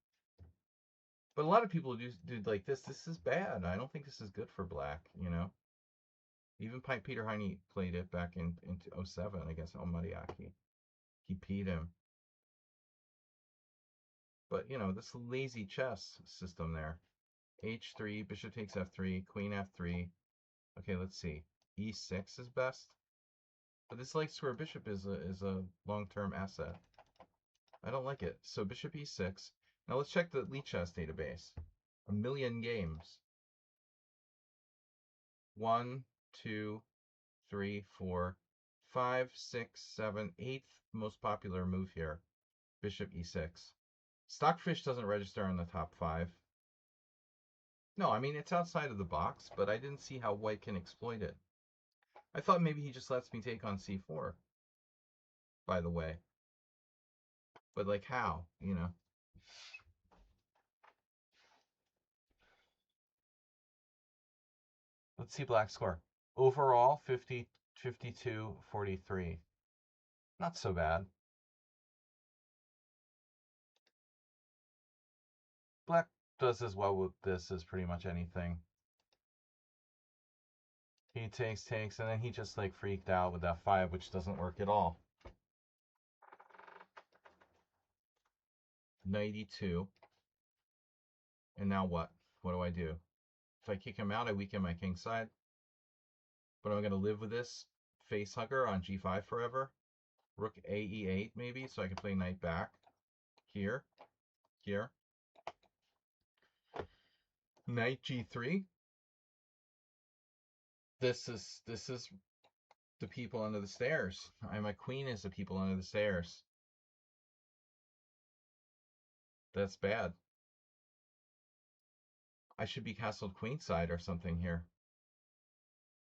[SPEAKER 1] But a lot of people do like this. This is bad. I don't think this is good for black, you know. Even Peter Heine played it back into 07 against Omariaki. He peed him. But, you know, this lazy chess system there. H3, bishop takes f3, queen f3. Okay, let's see. E6 is best. But this light square bishop is a long-term asset. I don't like it. So bishop e6. Now let's check the Lichess database. A million games. 1, 2, 3, 4, 5, 6, 7, 8th most popular move here. Bishop e6. Stockfish doesn't register in the top 5. No, I mean, it's outside of the box, but I didn't see how white can exploit it. I thought maybe he just lets me take on c4, by the way. But, like, how, you know? Let's see black score. Overall, 50, 52, 43. Not so bad. Black does as well with this as pretty much anything. He takes, and then he just, like, freaked out with f5, which doesn't work at all. Knight e2. And now what? What do I do? If I kick him out, I weaken my king side. But I'm going to live with this face hugger on g5 forever. Rook a e8 maybe, so I can play knight back. Here. Knight g3. This is the people under the stairs. My queen is the people under the stairs. That's bad. I should be castled queenside or something here.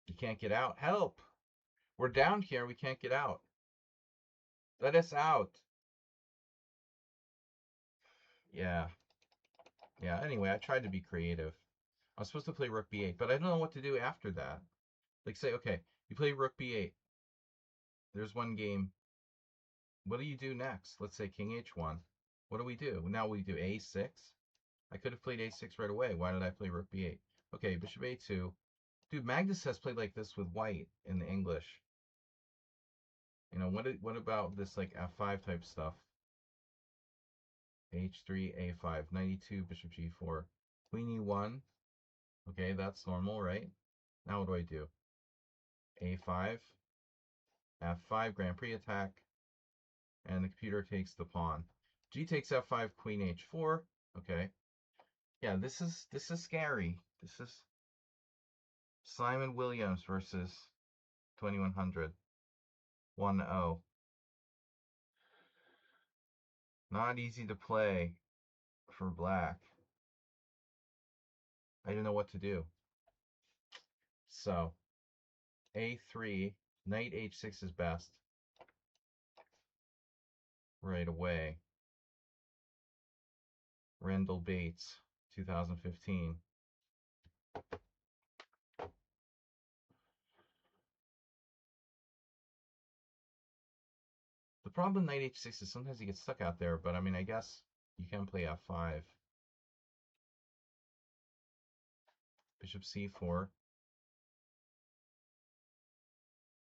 [SPEAKER 1] You can't get out. Help! We're down here. We can't get out. Let us out. Yeah. Yeah, anyway, I tried to be creative. I was supposed to play rook b8, but I don't know what to do after that. Like, say, okay, you play rook b8. There's one game. What do you do next? Let's say king h1. What do we do? Now we do a6. I could have played a6 right away. Why did I play rook b8? Okay, bishop a2. Dude, Magnus has played like this with white in the English. You know, what about this like f5 type stuff? h3, a5, 92, bishop g4, queen e1. Okay, that's normal, right? Now what do I do? a5, f5, Grand Prix attack, and the computer takes the pawn. G takes f5, queen h4. Okay. Yeah, this is scary. This is Simon Williams versus 2100. 1-0. Not easy to play for black. I didn't know what to do. So, a3, knight h6 is best. Right away. Rendell Bates, 2015. The problem with knight h6 is sometimes you get stuck out there, but I mean, I guess You can play f5. Bishop c4.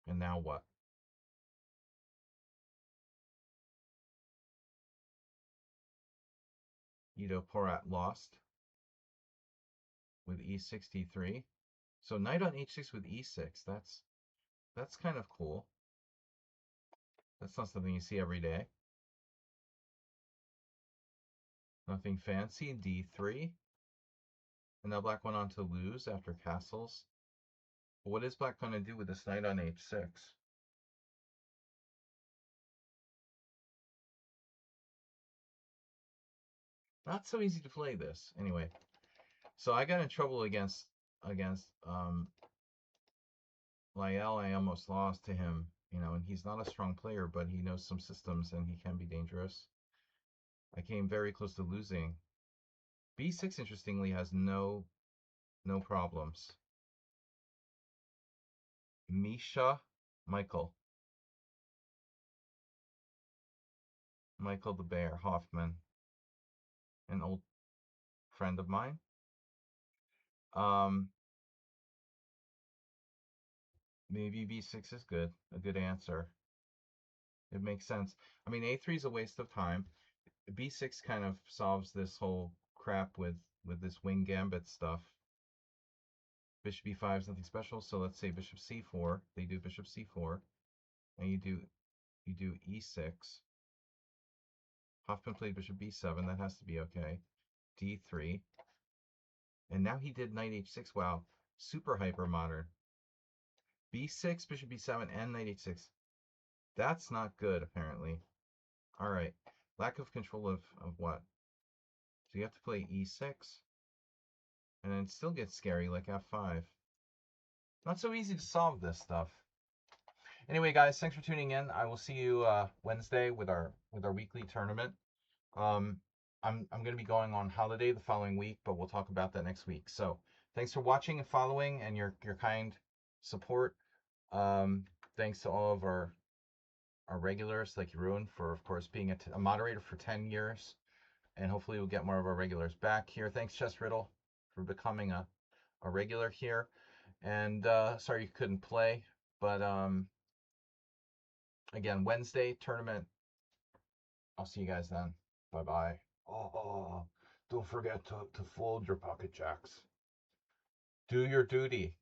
[SPEAKER 1] And now what? Ido Porat lost with e6, d3. So knight on h6 with e6. That's kind of cool. That's not something you see every day. Nothing fancy. d3. And now black went on to lose after castles. But what is black going to do with this knight on h6? Not so easy to play this. Anyway, so I got in trouble against Lyell. I almost lost to him, and he's not a strong player, but he knows some systems and he can be dangerous. I came very close to losing. b6, interestingly, has no problems. Michael the Bear Hoffman, an old friend of mine. Maybe b6 is good, a good answer. It makes sense. I mean, a3 is a waste of time. b6 kind of solves this whole crap with this wing gambit stuff. Bishop b5 is nothing special, so let's say bishop c4. They do bishop c4, and you do e6. Hoffman played bishop b7. That has to be okay. d3. And now he did knight h6. Wow, super hyper modern. b6, bishop b7, and knight h6. That's not good, apparently. All right. Lack of control of what? So you have to play e6. And then it still gets scary, like f5. Not so easy to solve this stuff. Anyway, guys, thanks for tuning in. I will see you Wednesday with our weekly tournament. I'm going to be going on holiday the following week, but we'll talk about that next week. So thanks for watching and following and your kind support. Thanks to all of our regulars, like Ruin, for of course being a moderator for 10 years, and hopefully we'll get more of our regulars back here. Thanks, Chess Riddle, for becoming a regular here. And sorry you couldn't play, but again, Wednesday tournament. I'll see you guys then. Bye bye. Oh, don't forget to fold your pocket jacks. Do your duty.